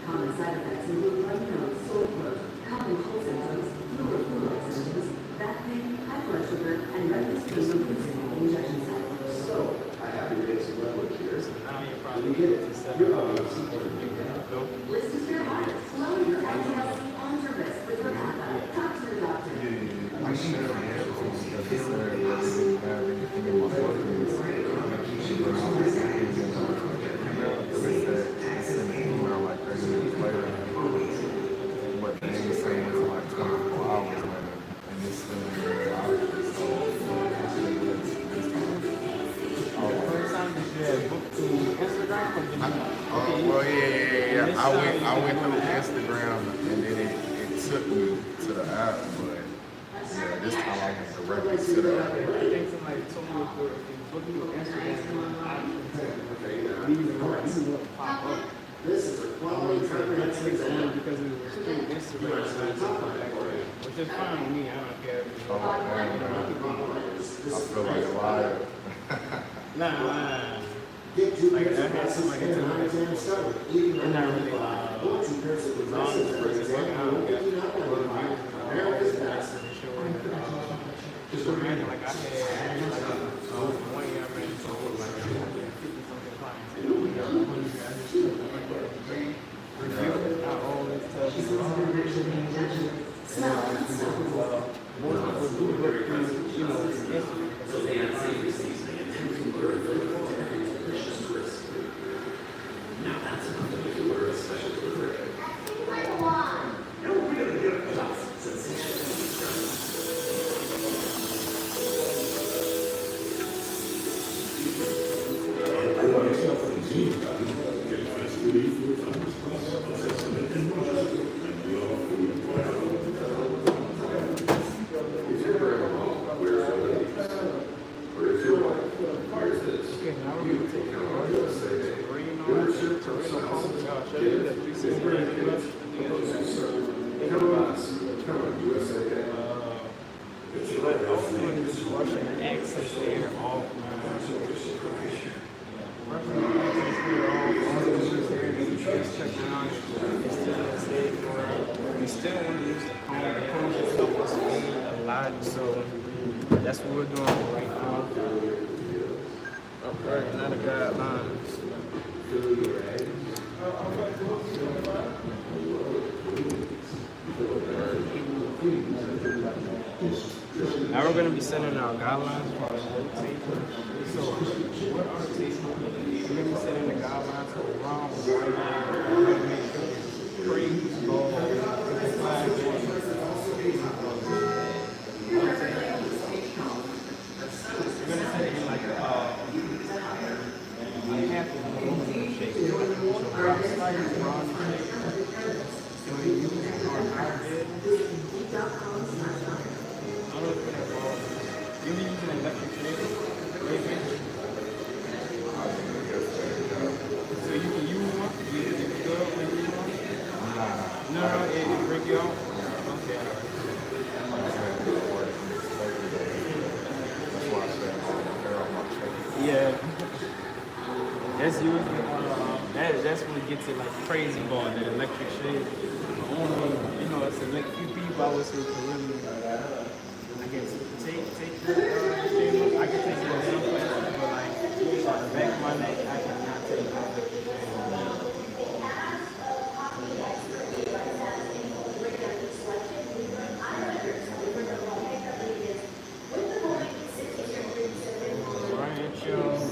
Common side effects include blood nose, Instagram, and then it took me to the app, but yeah, this time I went directly to the app. I think somebody told me if you look at your Instagram, these will pop up. This is a quality because it was through Instagram, which is fine with me. I don't care. Oh, man, I feel like a liar. Nah. Like I had somebody tell me that they're not really honest because I don't get a lot of views and just imagine like I had like one year I ran into like 50-something clients and we got 100 review. I always tell people most people do look through, you know, now that's enough to make you order a special delivery. So that's what we're doing right now. Okay, another guideline. Now we're going to be setting our guidelines for our tape. So what are tape? We're going to be setting the guidelines for wrong, right, make sure it's crazy, ball, that's usually that's when it gets it like crazy ball, that electric shade. Only, you know, it's a few people I would say to really, I guess, take the shade look. I can take it in some places, but like on the back of my neck, I cannot take the electric shade.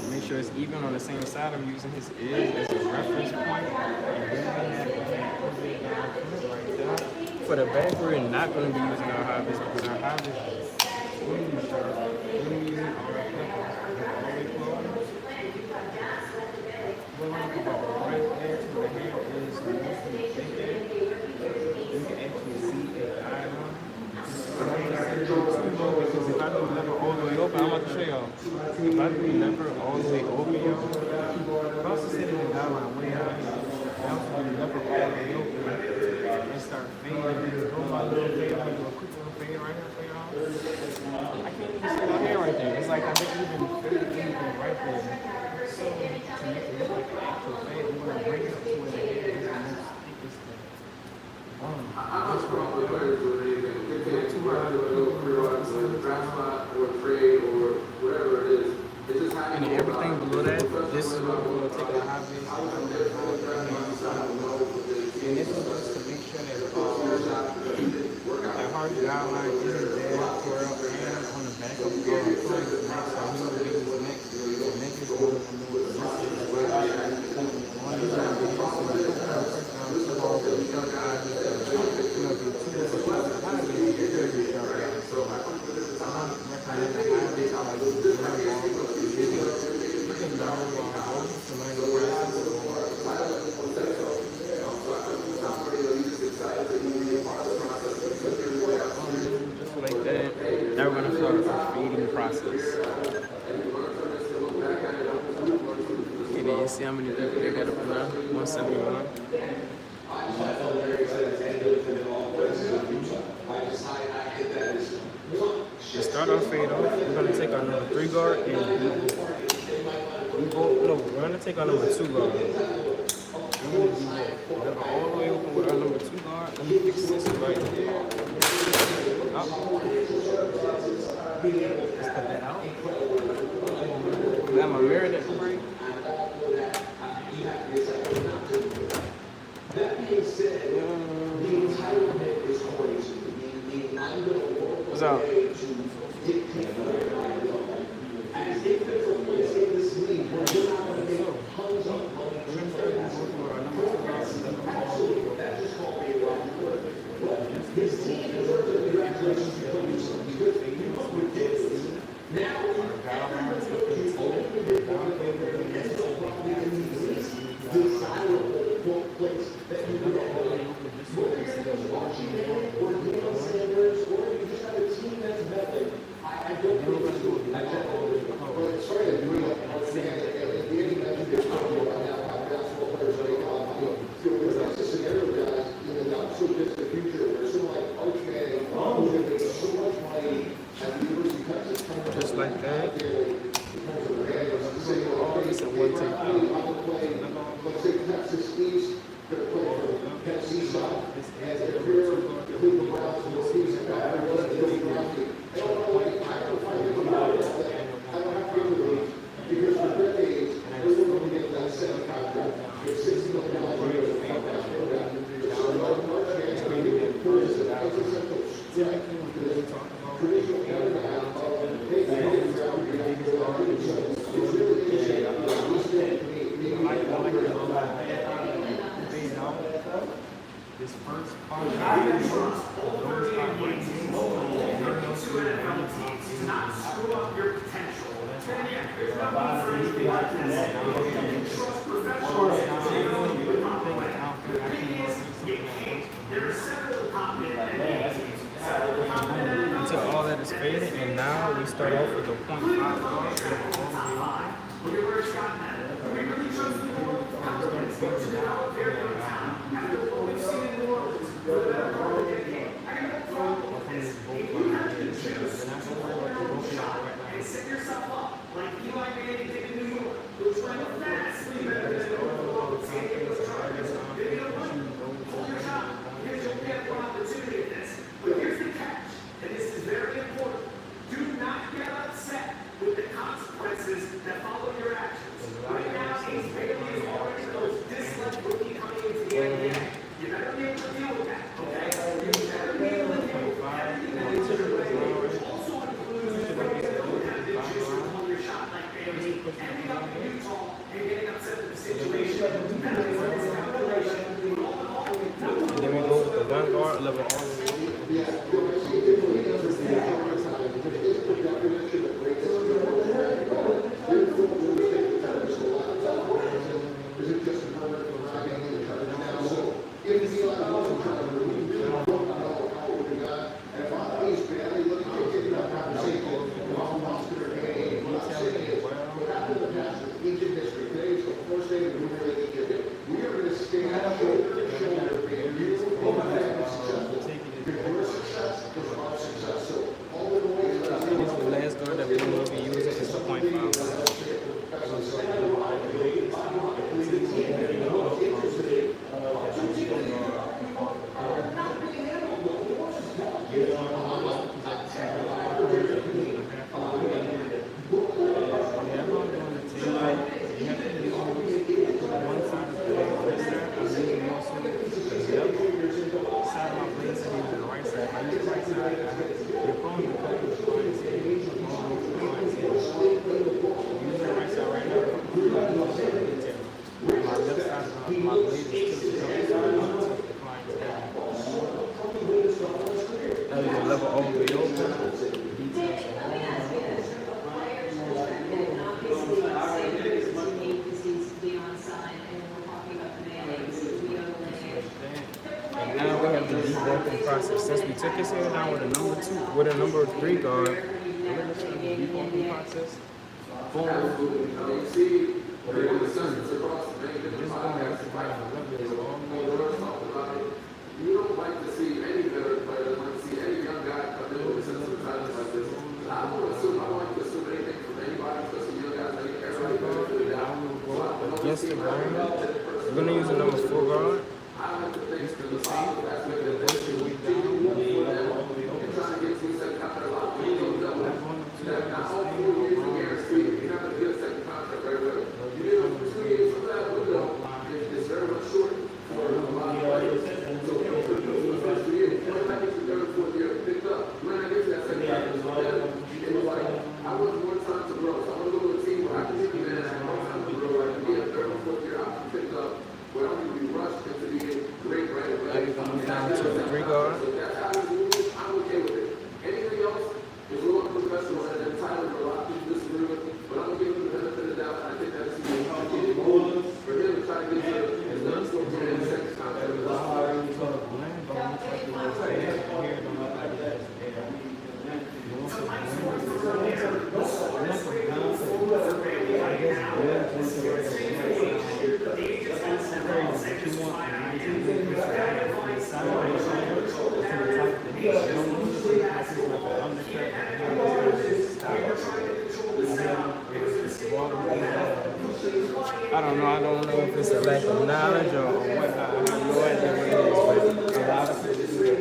Make sure it's even on the same side. I'm using his ears as a reference point. For the back, we're not going to be using our high vis because our high vis is really sharp. We're using our clippers. We're going to go right there to the hair is mostly thicker. You can actually see a eye line. Because if I do lever all the way open, I'm about to show y'all. If I do lever all the way open, y'all, if I was to sit in the guideline way out here, I also do lever all the way open and start fading. Go my little fade, I'm going to do a quick little fade right here for y'all. I can't even see my hair right there. It's like I didn't even fade anything right there. So, to make it look like an actual fade, I'm going to bring it up to where the hair is the most thickest thing. That's right there. And everything below that, this is what we're going to take a high vis. And this is just to make sure that hard guideline isn't there for and on the back of the client's neck. So he will get his neck. The neck is going to be see how many people they got up in there. 171. To start our fade off, we're going to take our number 3 guard and we're going to take our number 2 guard. We're going to do level all the way open with our number 2 guard. Let me fix this right here. Up. Let's cut that out. Got my mirror that break. That being said, the entitlement is crazy. What's up? Just like that. All this in one take. This first part not screw up your potential. until all that is faded, and now we start off with a 0.5 guard. Set yourself up like Eli Manning did in New York. Who's running fast? Pull your shot. Here's your get one opportunity at this. But here's the catch, and this is very important. Do not get upset with the consequences that follow your actions. Right now, Ace Bailey is already knows dislike rookie coming into the NBA. You better be able to deal with that, okay? You better be able to deal with that. Which also includes on your shot like Bailey, ending up in Utah and getting upset with the situation. And then we go with the 1 guard level all the way. The last guard that we're going to be using is the 0.5 guard. Level all the way over. And now we have the debugging process. Since we took us here now with a number 3 guard, we're going to start the debugging process. Boom. But in the sense across many different Just going podcasts, to find a level is all you don't like to see any better player, like to see any young guy come in with a sense of talent like this. I don't like to assume anything from anybody, especially young guys. Everybody better figure it out. against the grain. We're going to use a number 4 guard. I like to think Used to that be the safe. positive aspect of this Push your way down. All the way over. trying to get to a second contract a lot of people don't know. Not going up to That the not all 4 years you guarantee, you're not going to get a second contract right away. You get them for 2 years from that window, it's very much short for a lot of players. So you don't put those in the first 2 years. When I get to the third or fourth year, picked up. When I get to that second contract, it was like, I want more time to grow. So I want to go to a team where I can take advantage of more time to grow. Like, be a third or fourth year, I can pick up. Where I don't need to be rushed into being great right away. Down to the 3 guard. So that's how you move it. I'm okay with it. Anything else is a little professional and entitled for a lot of people disagree with, but I'm gonna give him the benefit of the doubt. I think that's for him to try to get to as much as he can in the second contract. I don't know if it's a lack of knowledge or what. I have no idea what it is, but a lot of people do it.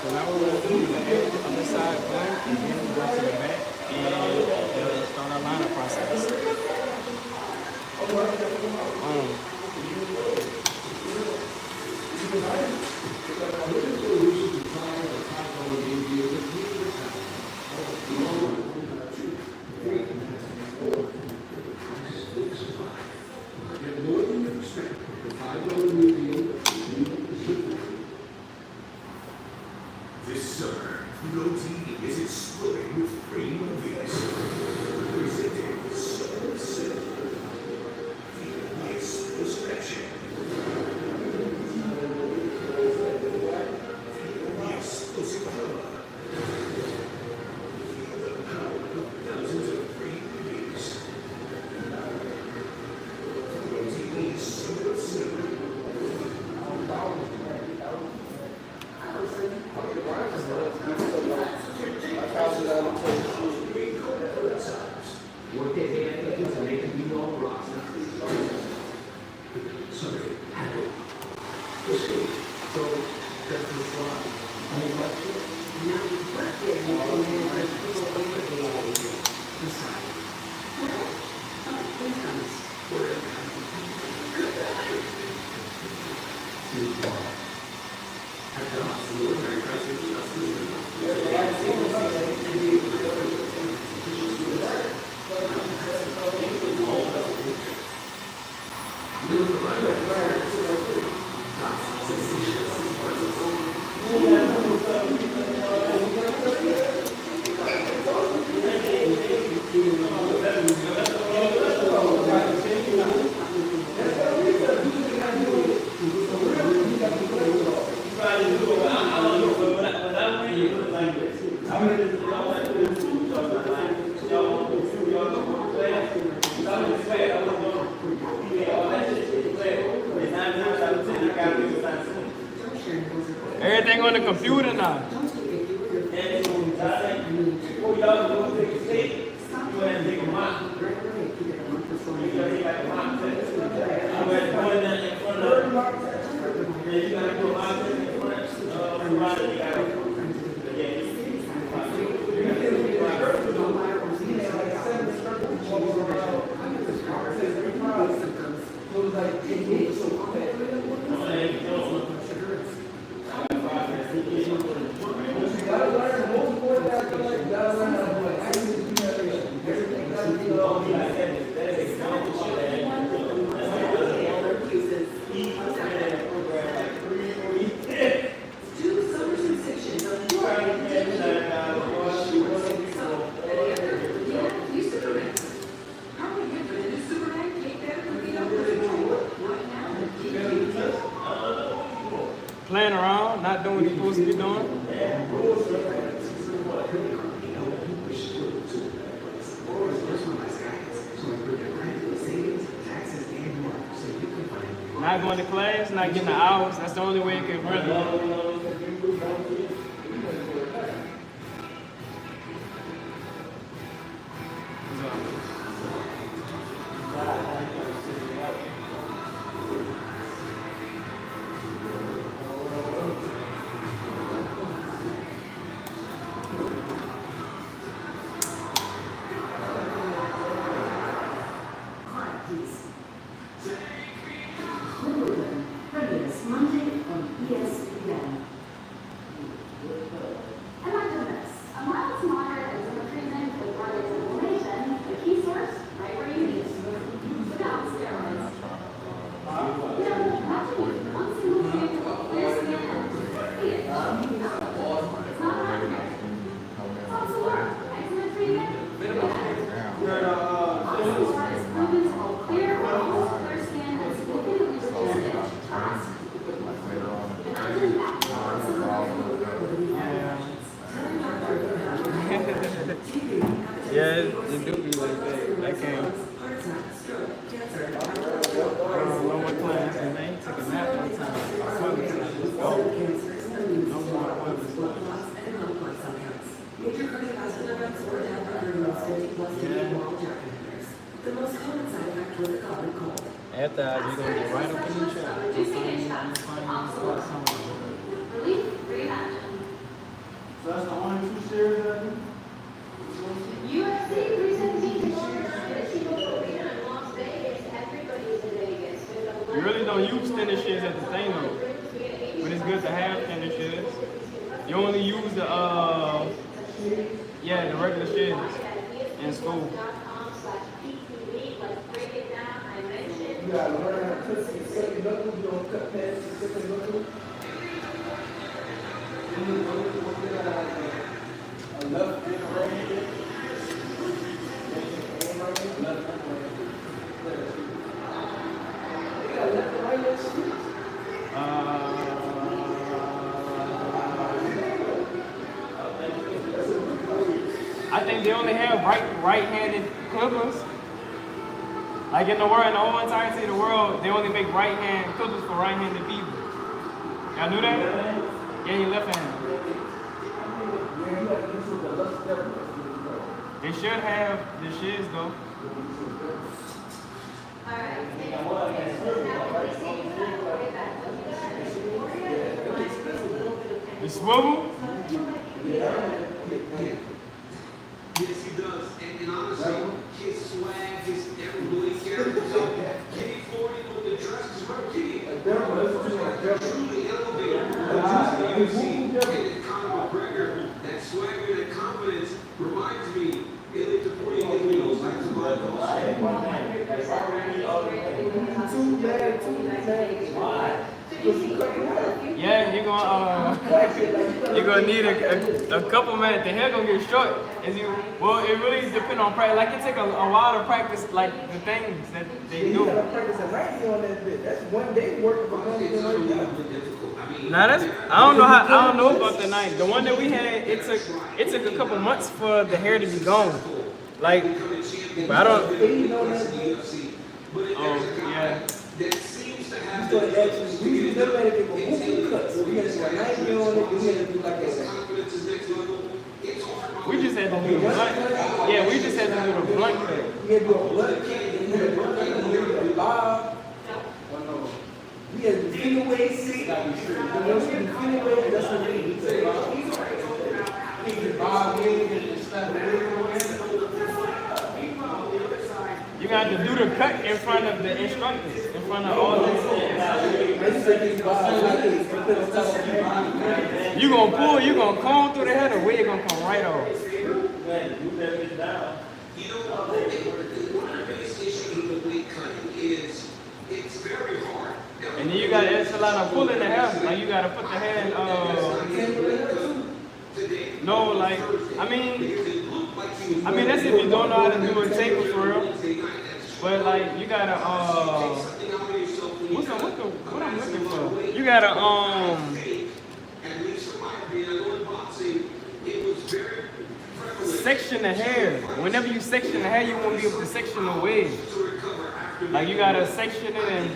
So now we're going to do the edge on the side one, and then we go to the back and start our liner process. This summer, Roti is exploding with free movies. Presenting Soul Cinema. Feel the explosive action. Feel the explosive drama. Feel the power of thousands of free movies. Roti is Soul Cinema. Everything on the computer now. not doing what he's supposed to be doing. Not going to class, not getting the hours. That's the only way it can really. Yeah, it do be like that. I can't. I don't know what class, and they took a nap one time. Just go. No more appointments. After that, you're going to get right up in the chair. So that's the only 2 shares that I do? UFC 317 in Las Vegas. Everybody's in Vegas. You really don't use thinner shares at the thing though. But it's good to have thinner shares. You only use the the regular shares in school. You gotta learn how to cut second knuckles, you don't cut past the second knuckles. A left and right hand. You got left and right hand switch? I think they only have right-handed clippers. Like in the world, in the whole entirety of the world, they only make right-hand clippers for right-handed people. Y'all knew that? Yeah, you left-handed. They should have the shiz though. The swivel? Yes, he does. And honestly, his swag, his everybody carries himself. Kitty 40 with the dress is right. Kitty truly elevated. The UFC and Conor McGregor, that swagger, that confidence reminds me. It is the 40 and those types of vehicles. Yeah, you're gonna need a couple minutes. The hair gonna get short. Well, it really depends on practice. Like it take a while to practice, like the things that they do. You gotta practice a 90 on that bit. That's one day work for one day like that. Now I don't know about the night. The one that we had, it took a couple months for the hair to be gone. Like, but I don't. Yeah. We never had to do a cut. So we had to do a 90 on it. We had to do like that. We just had to do the blunt. Yeah, we just had to do the blunt cut. We had to do a blunt cut. We had to do a bob. We had to do finger waves. The finger waves, that's what we did. Bob wave and slap the wave on it. You got to do the cut in front of the instructors, in front of all the. You gonna pull, you gonna comb through the head, or where you gonna come right off? You know, one of the biggest issues with weight cutting is it's very hard. And then you got it's a lot of pulling the hair. Like you gotta put the hair in. No, like I mean that's if you don't know how to do a taper for real. But like you gotta what I'm looking for? You gotta section the hair. Whenever you section the hair, you won't be able to section the wig. Like you gotta section it and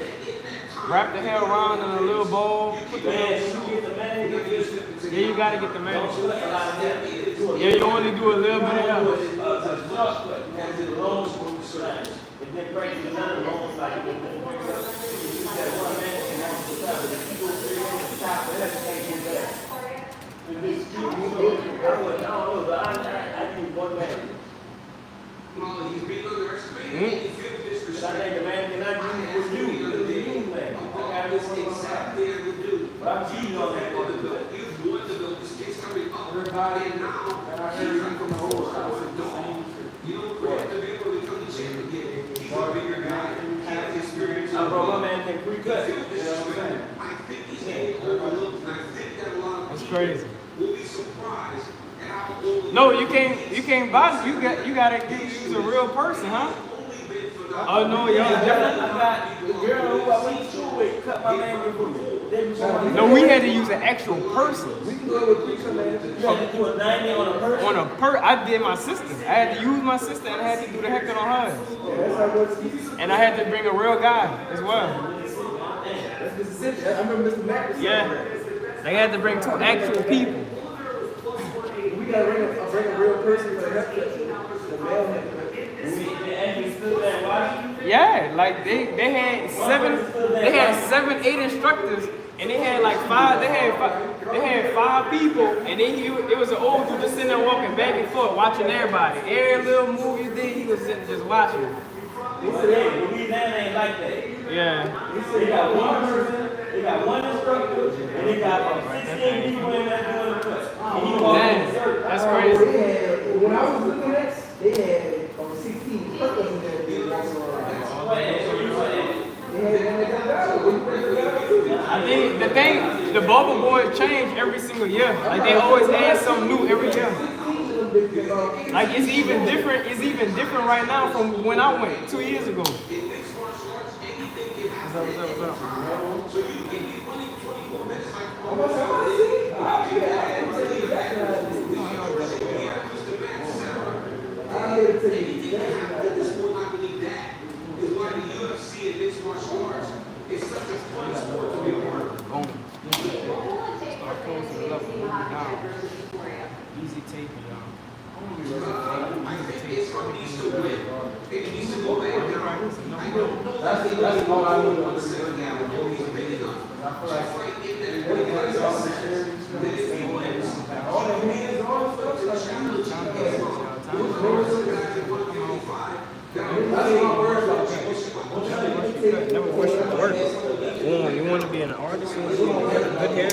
wrap the hair around in a little bowl. Put the hair. Yeah, you gotta get the manicure. Yeah, you only do a little bit of hair. That's crazy. No, you can't buy it. You gotta use a real person, huh? Oh no, y'all different. No, we had to use an actual person. I did my sister. I had to use my sister and I had to do the heckin' on hers. And I had to bring a real guy as well. Yeah. They had to bring 2 actual people. We gotta bring a real person for the haircut. Yeah, like they had 7, 8 instructors, and they had like 5. They had 5 people, and then it was an old dude just sitting there walking back and forth, watching everybody. Every little move you did, he was sitting just watching. Louisiana ain't like that. Yeah. They got one person, they got one instructor, and they got about 16 people in there doing the cut. That's crazy. When I was looking at, they had over 16 instructors in there. I think the Barber board changed every single year. Like they always add something new every year. Like it's even different. It's even different right now from when I went 2 years ago. What's up? Easy taping, y'all. That's all I need to understand now. I feel like all the hands on stuff. That's what I'm worried about. Never question work. You want to be an artist? You want to be good hair?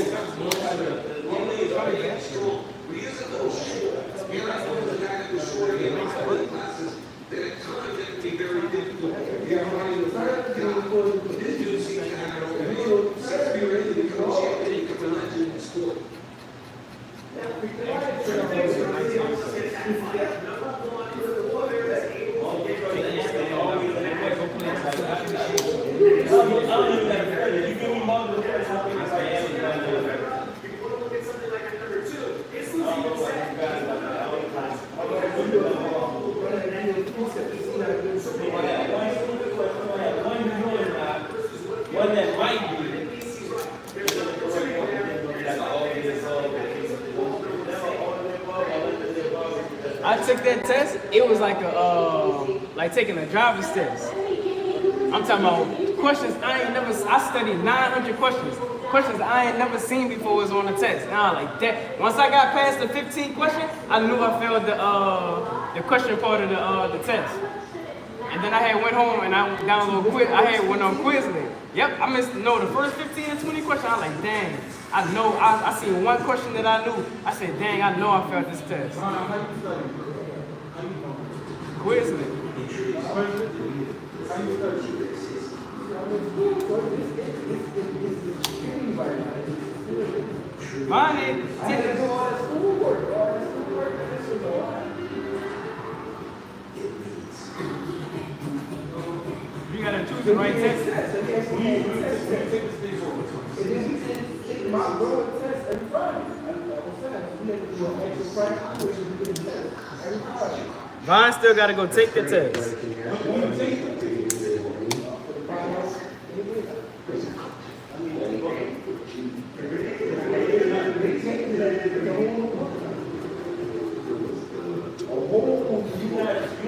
I took that test. It was like like taking a driver's test. I'm talking about questions I studied 900 questions I ain't never seen before was on the test. Now like that. Once I got past the 15 question, I knew I failed the question part of the test. And then I had went home and I downloaded quiz. I had went on Quizlet. Yep, I missed the first 15 and 20 questions. I was like, dang. I know I seen one question that I knew. I said, dang, I know I failed this test. Quizlet. Mine you gotta choose the right test. Vaughn still got to go take the test. You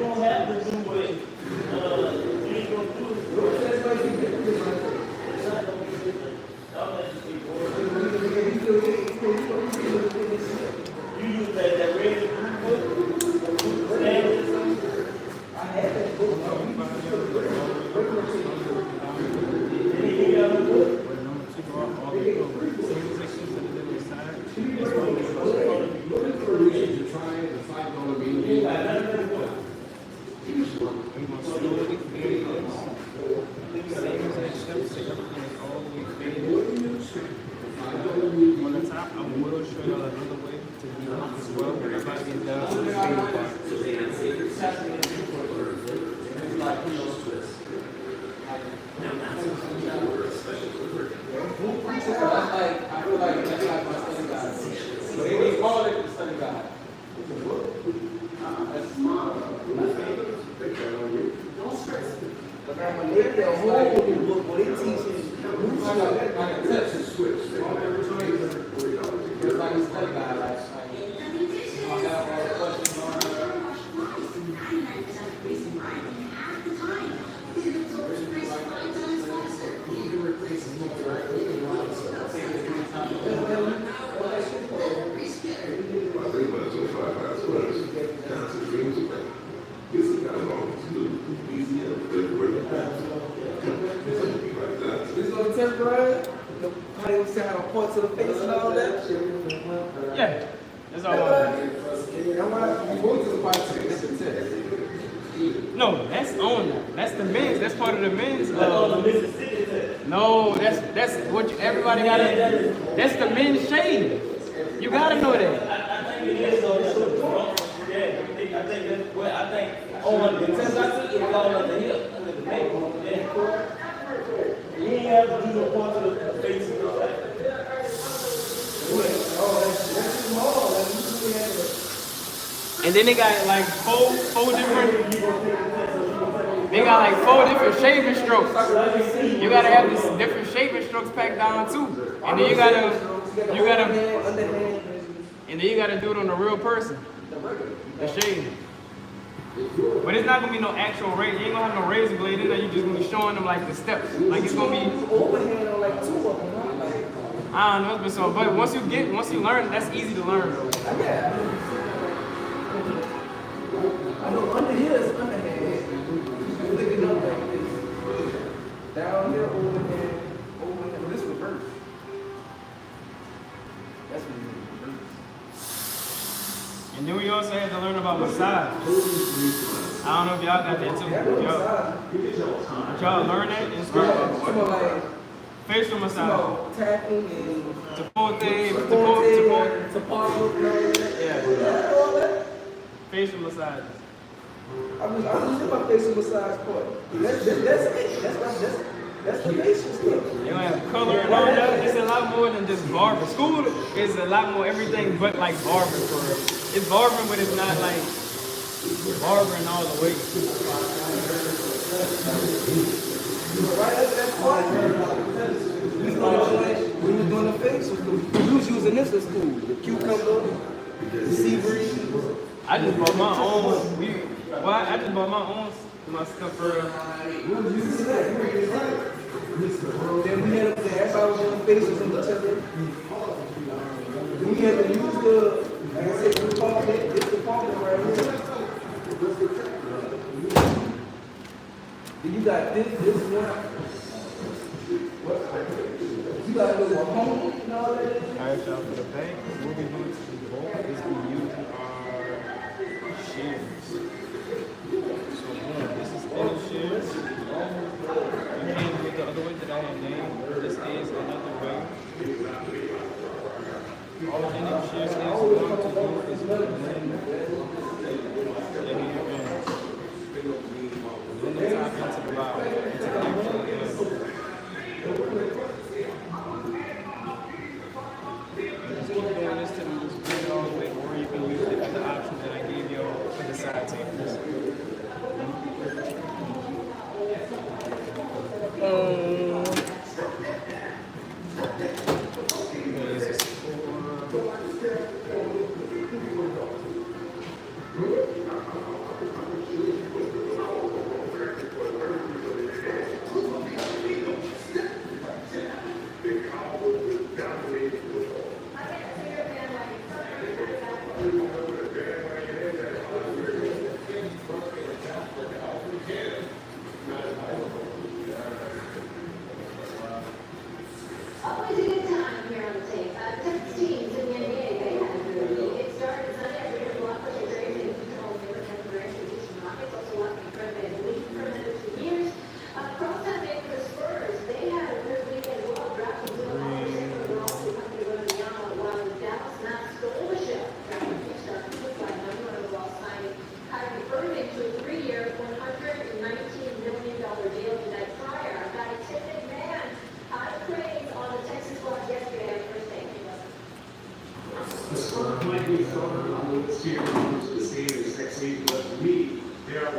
don't have to do what you ain't gonna do it. You use that red book, On the top, I will show y'all another way to do it as well. But if I get down to the fade part. I feel like that's like my study guide. But they call it the study guide. But I'm gonna make the whole book what it teaches. Like a test switch. It's like a study guide. Like, I got all the questions on This on the test, Brian? How they was saying how to point to the face and all that? Yeah, that's all I want. You go to the part to get the test. No, that's on that. That's the men's. That's part of the men's. No, that's what everybody got to. That's the men's shade. You gotta know that. I think it is on the yeah, I think that's what I think on the test I took it all on the hip, under the neck. You ain't have to do no part of the face and all that. And then they got like four different. They got like 4 different shaving strokes. You gotta have these different shaving strokes packed down too. And then you gotta do it on the real person. The shave. But it's not gonna be no actual razor. You ain't gonna have no razor blade in there. You just gonna be showing them like the steps. Like it's gonna be. Overhand on like 2 of them. I don't know, but once you learn, that's easy to learn. Yeah. I know under here is underhand. Look it up like this. Down here, overhand. This reverse. That's what you reverse. And then we also had to learn about massage. I don't know if y'all got that too. Y'all learn that in school? Facial massage. Tapping and To pull things, to pop. yeah. Facial massage. I'm just in my facial massage part. That's it. That's the facial stuff. You gonna have color and all that. It's a lot more than just barber. School is a lot more everything but like barbering for real. It's barbering, but it's not like barbering all the way. Right after that part, we was doing the facial. We was using this at school. The cucumber, the sea breeze. I just bought my own. I just bought my stuff for. We was using that. Then we had up there, everybody was doing facials on each other. Then we had to use the, like I said, we call it, it's the palm right here. Then you got this one. You got a little home and all that. Alright, y'all, for the bank, what we're doing to the bowl is we're using our shears. So, this is thin shears. You can't do it the other way that I had named. This is another way. All the thin shears is going to do is blend the hair ends. From the top into the bottom, into the actual end. Just keep doing this till you just bring it all the way, or you can use it as an option that I gave you all.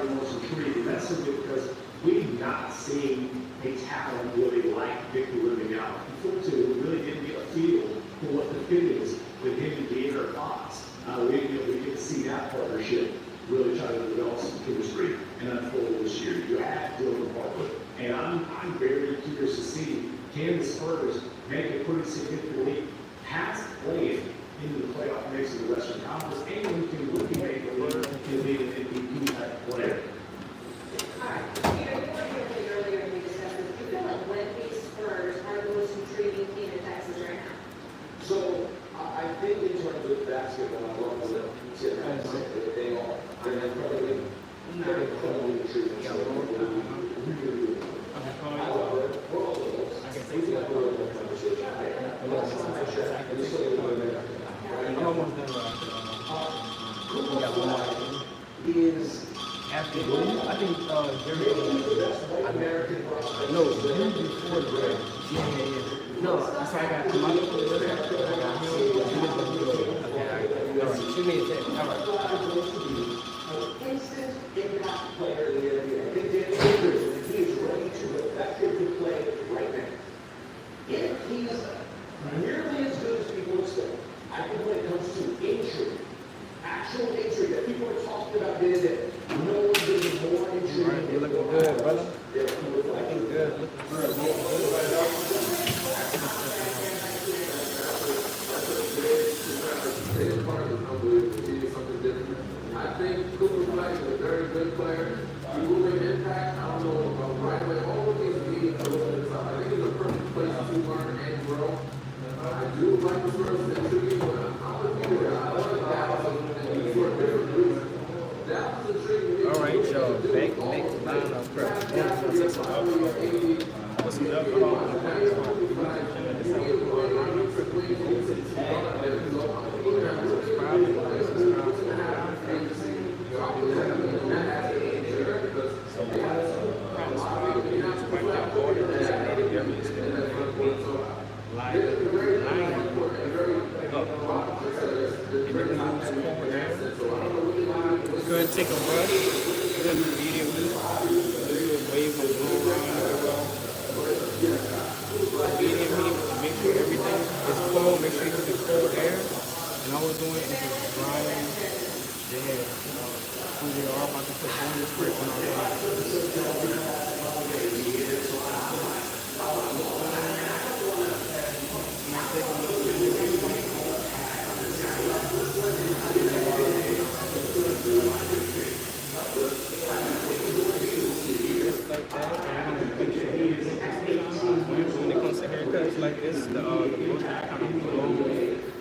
the most intriguing. That's simply because we've not seen a talent really like Victor living out. Unfortunately, we really didn't get a feel for what the fit is with him and Gator Fox. We get to see that partnership really try to develop some chemistry and unfold this year. You have Dylan Barber. And I'm very curious to see, can the Spurs make a pretty significant leap past playing into the playoff mix of the Western Conference, and we can really make a leap to be an MVP type player. All right, Peter, you were here earlier and we discussed this. Do you feel like Wemby Spurs are the most intriguing team in Texas right now? So I think in terms of basketball, I love the they are. They're incredibly intriguing. I love it. We're all those. We can have a little bit of conversation. Let's try to make sure. And just so you know that. I'm almost done. We got one more. Is After I think Jerry. American prospect. No, you before the draft. Yeah. No, that's why I got my I got alright, shoot me a text. Alright. Instant impact player in the NBA. He is ready to effectively play right now. If he's nearly as good as people expect, I think when it comes to injury, actual injury that people are talking about day to day, no one's getting more injury. Alright, you're looking good, brother. Looking good. I think Cooper Flex is a very good player. He will make impact. I don't know right away. All of these meetings are looking at I think it's a perfect place to learn and grow. I do like the Spurs intriguing, but I'm with you. I like Dallas and for a different reason. Dallas is intriguing. Alright, y'all. Back next line of prep. Put some alcohol in Go ahead and take a brush. We're going to do immediately. Do a wave of blow around. Immediately, make sure everything is cold. Make sure you get the cold air. And all we're doing is just drying the hair. We are about to put on this grip on our hair. When it comes to haircuts like this, the brush kind of blow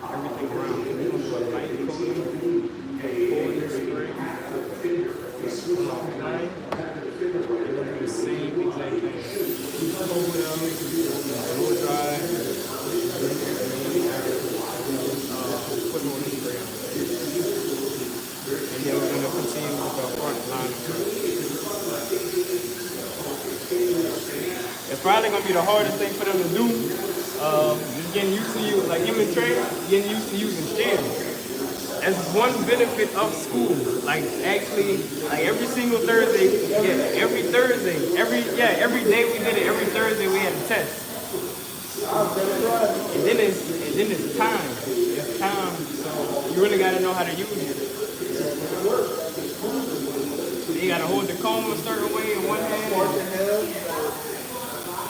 everything around. We're going to do a light coating and pull this spray. Apply. We're going to do the same exact thing. Hold it up, blow dry, put on the spray on. And then we're going to continue with our front line. It's probably gonna be the hardest thing for them to do. Just getting used to like him and Trey, getting used to using stems. That's one benefit of school. Like actually, like every single Thursday, every day we did it. Every Thursday we had a test. And then it's time. It's time. So you really gotta know how to use it. You gotta hold the comb a certain way in one hand.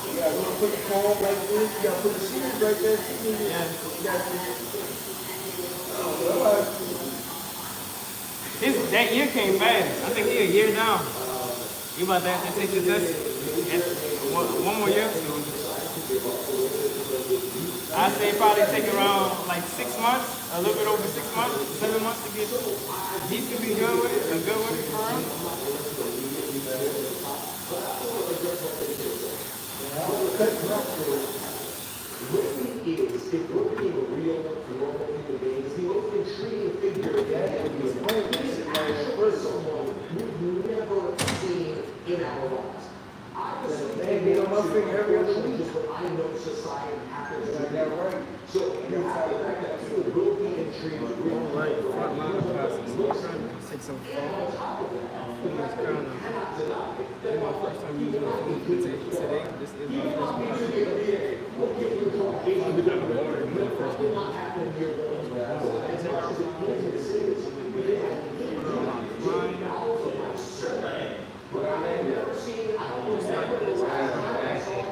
You gotta put the comb like this, you gotta put the shears right there. That year came fast. I think he a year down. You about to have to take the test one more year. I say probably take around like 6 months, a little bit over 6 months, 7 months to get he could be good with it, good with it for him. If we're being a real, normal human being, is the most intriguing figure that is actually someone we've never seen in our lives. I was thinking on my finger every other week, but I know society happens to be that right. So you have the fact that people will be intrigued. Right, front line of classes. Take some fall. phone is kind of my first time using my phone today. This is my first one.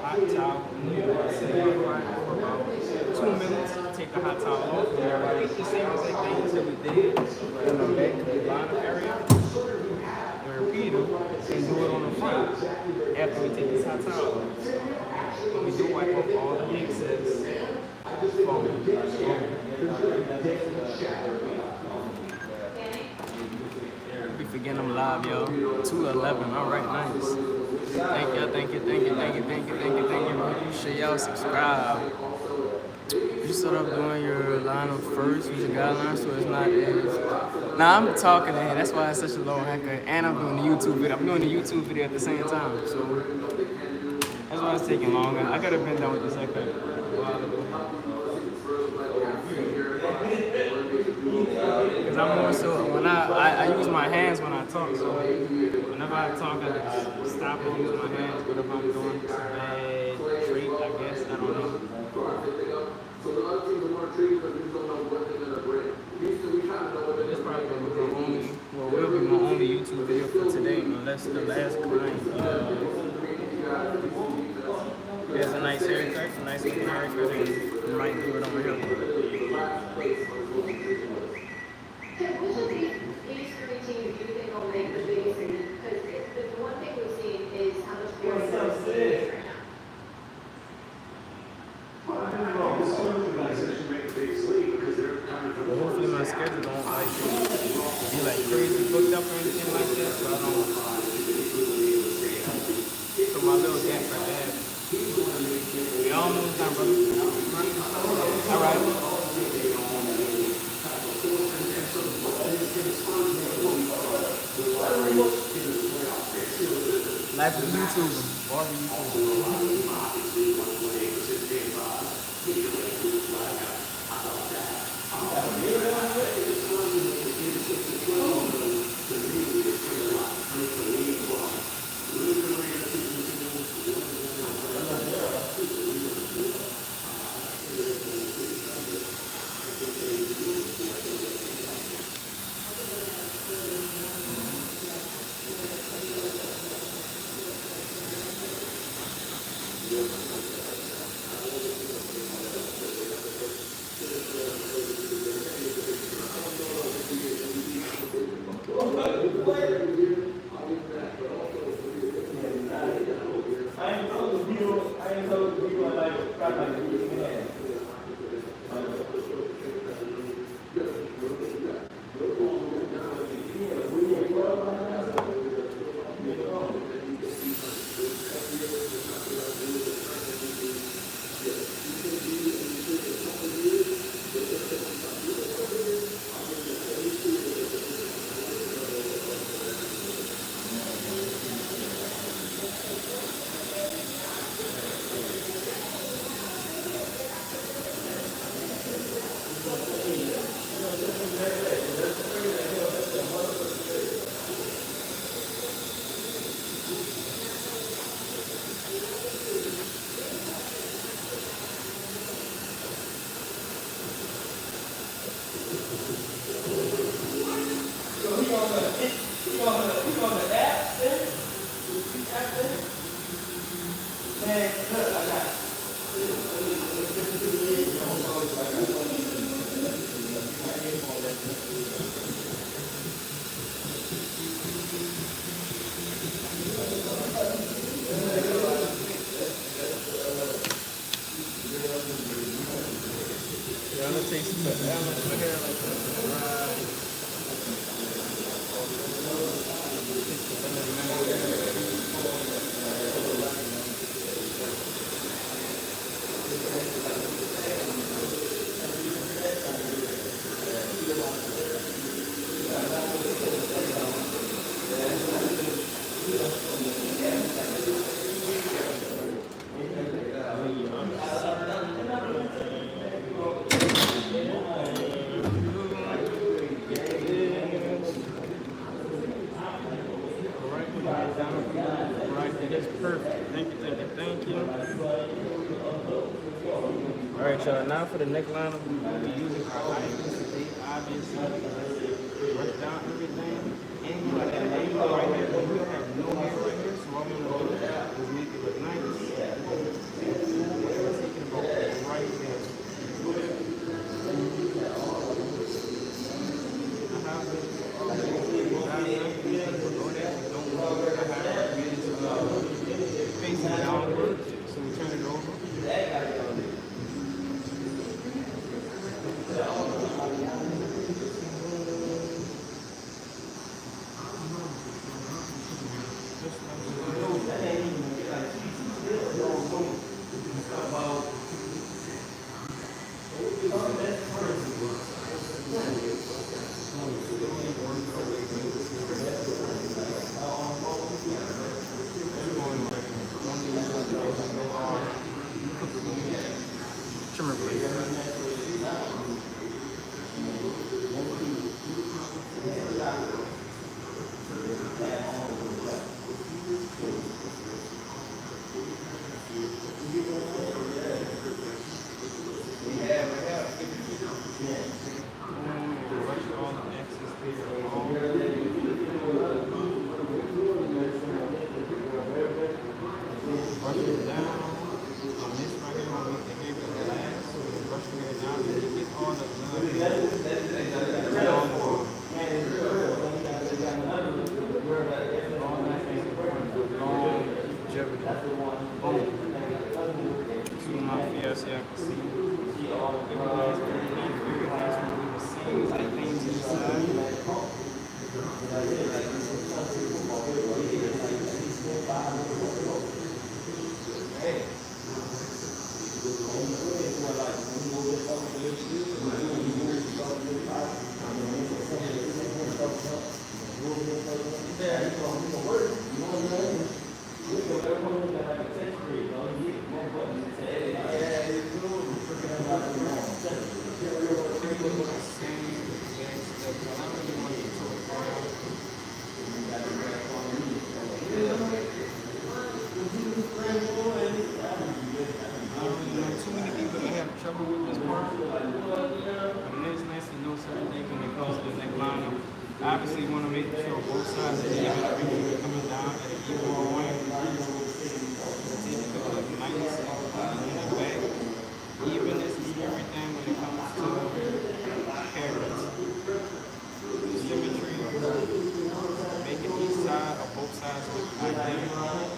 Hot towel. Sit there for about 2 minutes. Take the hot towel off. And repeat the same exact things that we did on the back to the bottom area. And repeat them and do it on the front after we take this hot towel off. We do wipe off all the excess foam. We forgetting I'm live, y'all. 2:11. All right, nice. Thank you. Make sure y'all subscribe. You start up doing your lineup first with your guidelines, so it's not as. Now I'm talking to him. That's why it's such a low haircut, and I'm doing the YouTube video. I'm doing the YouTube video at the same time, so that's why it's taking longer. I could have been done with this haircut. Because I'm more so when I use my hands when I talk, so whenever I talk I just stop and use my hands. But if I'm doing a bad trait, I guess, I don't know. So the other teams are more intrigued because we don't know what they're gonna bring. We kind of know what they're This probably will be my only YouTube video for today, unless the last client has a nice haircut, a nice looking haircut, and we might do it over here. Which of these three teams do you think will make the biggest leap? Because the one thing we've seen is how much more is right now. But hopefully my schedule don't like be like crazy booked up or anything like that, so I don't. So my little gap right there. We almost done, brother. All right. Life is YouTube, Barber That's perfect. Thank you, thank you, thank you. Alright, y'all. Now for the neckline, we'll be using our IMC, obviously. Brush down everything. And you like that angle right here, but we don't have no hair right here, so what I'm going to do is make it look nice. We're taking about right there. Facing downward, so we turn it over. Trimmer blade. Obviously, you want to make sure both sides are even, everything coming down at an equal point. See if it look nice and in the back. Evenness is everything when it comes to haircuts. Symmetry, making each side or both sides look identical.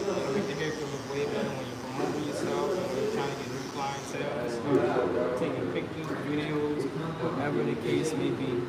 It'll make the haircut look way better when you're promoting yourself and when you're trying to get new clientele. So taking pictures, videos, whatever the case may be.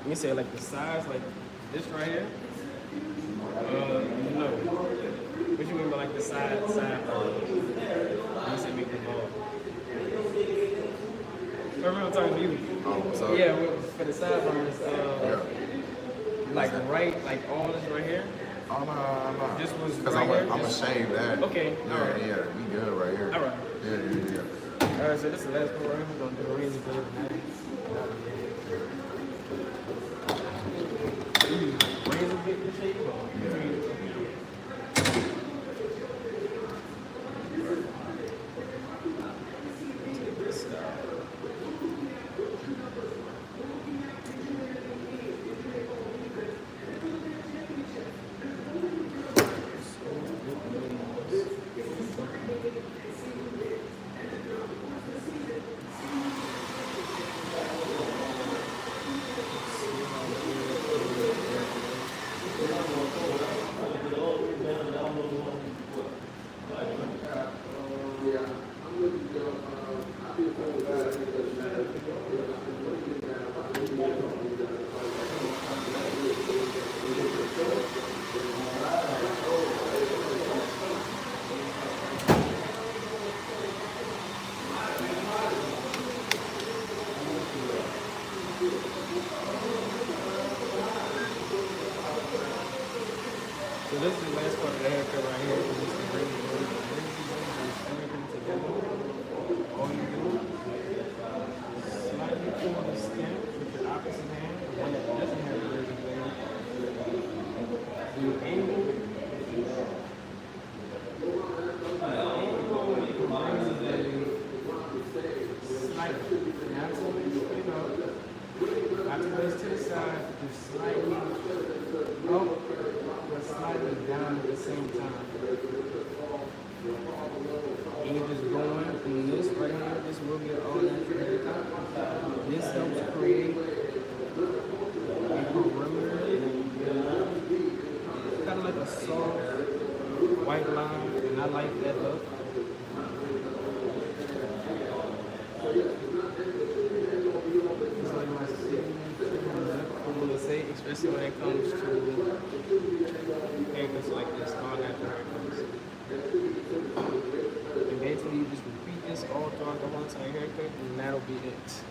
You say like the size, like this right here? No. What you mean by like the side? You say make the ball. I remember talking to you. So Yeah, for the sideburns, like right, like all this right here. Oh no. This was Because right here. I'm gonna shave that. Okay. Yeah, All right. yeah, we good right here. All right. Yeah. All right, so this is the last one right here. We're gonna do a razor blade and that. Razor blade to shave or? So this is the last part of the haircut right here. This is the razor blade. Everything together. All you do is slightly pull the skin with your opposite hand, the one that doesn't have the razor blade. You angle it. Slightly. Not too much, not too much to the side, just slightly up. Slightly down at the same time. And you're just going from this right here, this will get all natural haircut. This helps create a perimeter, kind of like a soft white line, and I like that look. It's like my signature, I'm gonna say, especially when it comes to haircuts like this, all natural haircuts. Eventually, you just repeat this all throughout the whole entire haircut, and that'll be it.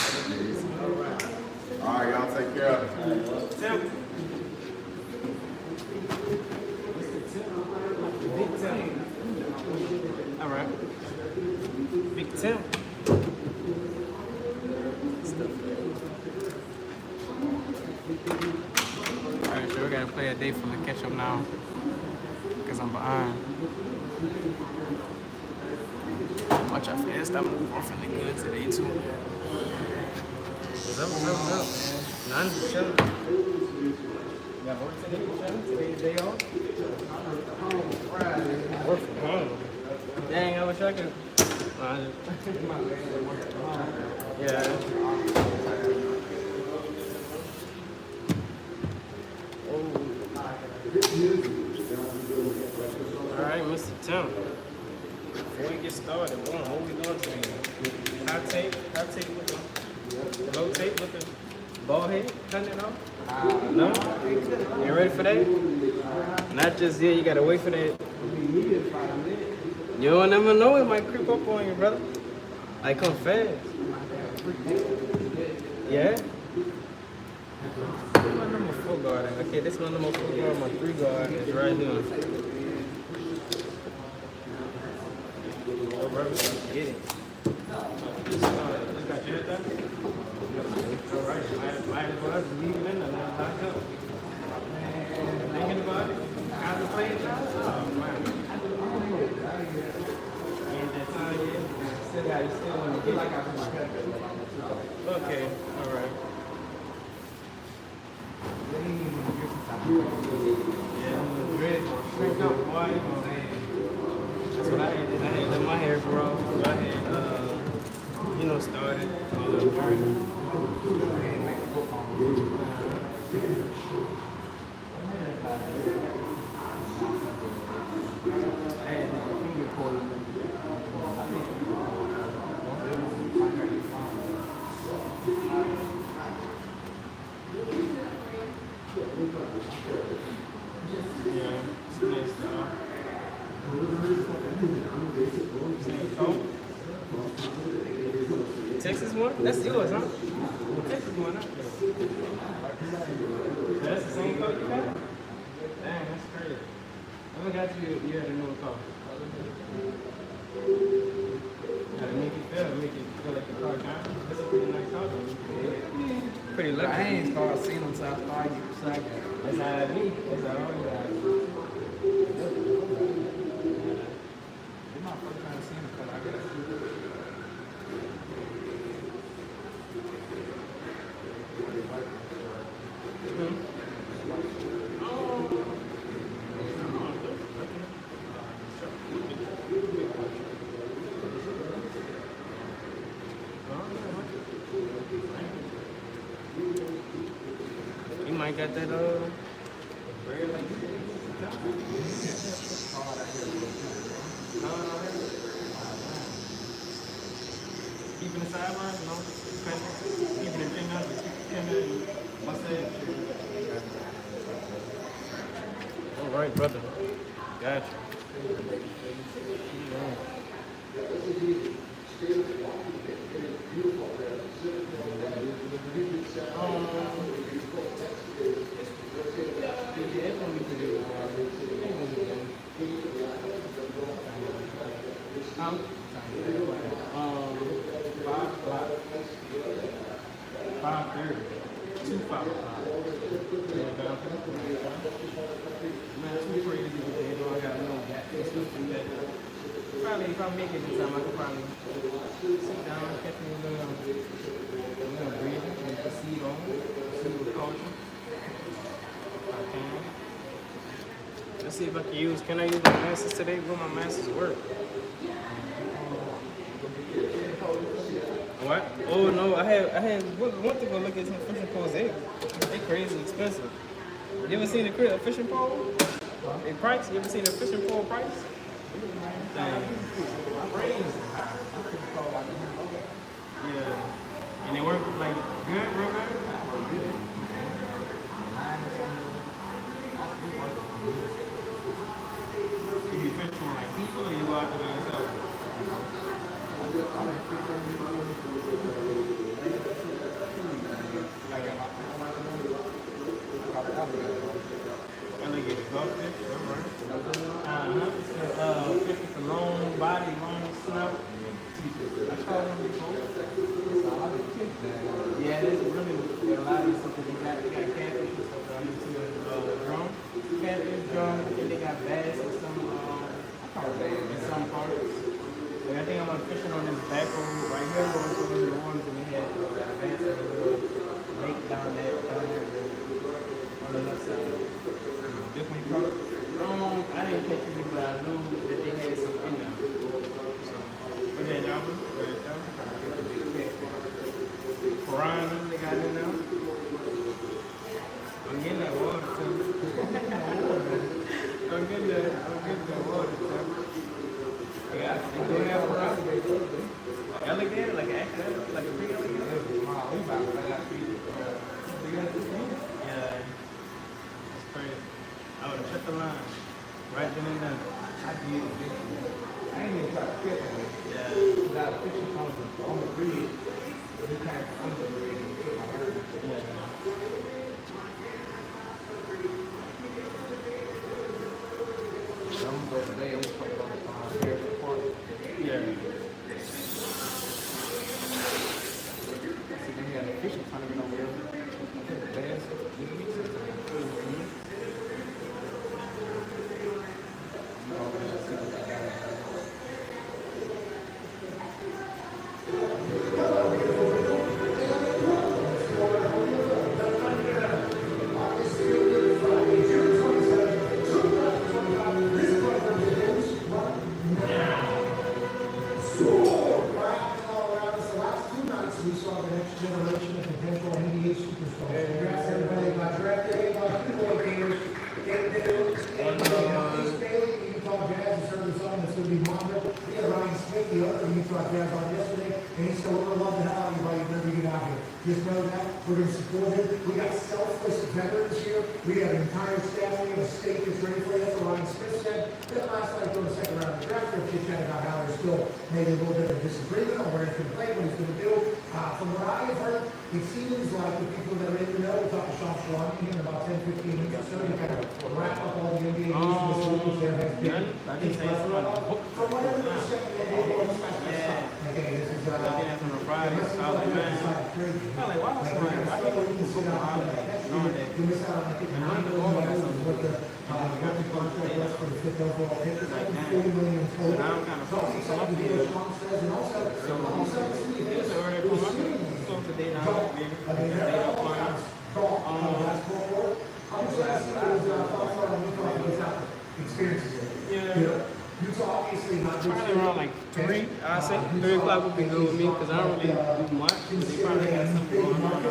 All right, y'all take care of it. Tim. Big Tim. All right. Big Tim. Alright, so we gotta play a day full of catch up now. Because I'm behind. Watch how fast I'm feeling good today too. What's up? None, chillin'. Got work today, chillin'? Today's day off? Work from home. Dang, I wish I could. Yeah. Alright, Mr. Tim. Before we get started, what we doing today? Hot tape looking. Low tape looking. Bald head, cutting it off? No? You ready for that? Not just yet, you gotta wait for that. You don't never know, it might creep up on you, brother. Like come fast. Yeah? Where's my number 4 guard at? Okay, this is my number 4 guard, my 3 guard is right here. Oh, brother, let's get it. Just got your head done? Alright, might as well just leave it in there, now lock up. Thinking about it? How's the play, Charles? Oh, man. Ain't that time yet? Still got it, still want to get like okay, alright. Yeah, I'm ready for shrink up, boy. That's what I had. I had let my hair grow. I had, started my little journey. I had finger coiling. Yeah, it's nice stuff. Texas one? That's yours, huh? Texas one, huh? That's the same coat you got? Dang, that's crazy. I forgot you had a new car. Gotta make it feel like the car down. That's a pretty nice car though. Pretty lucky. I ain't started seeing them since I started getting second. That's how it be. That's how I always got. It's my first time seeing them because I got you might got that keeping the sidelines, no? Keeping the thing up, mustache. All right, brother. Gotcha. Probably if I make it this time, I could probably sit down, catch me a little breathing, and proceed on, see what culture. If I can. Let's see if I can I use my masters today? Will my masters work? What? Oh no, I had want to go look at some fishing poles. They crazy expensive. You ever seen a fishing pole? A price? You ever seen a fishing pole price? Dang. Crazy. Yeah. And they work like good, real good? You be fishing for like people or you go out there by yourself? a lot of stuff that they got catfish and stuff that I'm into drum. Catfish, drum, and they got bass and some, in some parts. Like I think I'm fishing on this back road right here, going to the ones and they had bass in the little lake down there on the left side. Different color. I didn't catch any, but I knew that they had some in there. So, but then y'all piranha they got in there. I'm getting that water too. I'm getting that water too. Yeah, they do have piranha. Alligator, like an actual, like a big alligator. Yeah, it's crazy. I would have checked the line right then and there. I did it. I ain't even try to catch it. Yeah. Got a fishing on the bridge. But it kind of under the bridge and put my bird. Yeah. I'm going today. I'm talking about the airport park. Yeah. See, they had a fishing tournament over there. I think the bass. We saw the next generation of potential NBA superstars. Congrats, everybody got drafted. Football gamers. East Bailey, the Utah Jazz, is certainly someone that's going to be monitored. We had Ryan Smith, the other Utah Jazz, on yesterday, and he said, we're going to love to have everybody whenever you get out here. Just know that. We're going to support him. We got selfless veterans here. We have an entire staff. We have a state that's ready for you. That's what Ryan Smith said. Then last night, during the second round of the draft, we chit-chat about how there's still maybe a little bit of disagreement on where he's going to play, what he's going to do. From what I have heard, it seems like the people that are in the know, we talked to Sean Shalani here in about 10-15 minutes, so we kind of wrap up all the NBA news this week, which there has been. From whatever the second NBA board is okay, this is From the Friday, I was like, man, I'm like, why was why people go behind that? Knowing that, you miss out on, I think, $9 million what the contract was for the fifth overall pick. It's like $40 million in total. now I'm kind of So I'm excited to hear what Sean says, and also, it's already come up. So today now, they don't find experiences. Yeah. Utah obviously not just Probably around like 3, I say 3 o'clock would be good with me because I don't really do much. But they probably got something going on.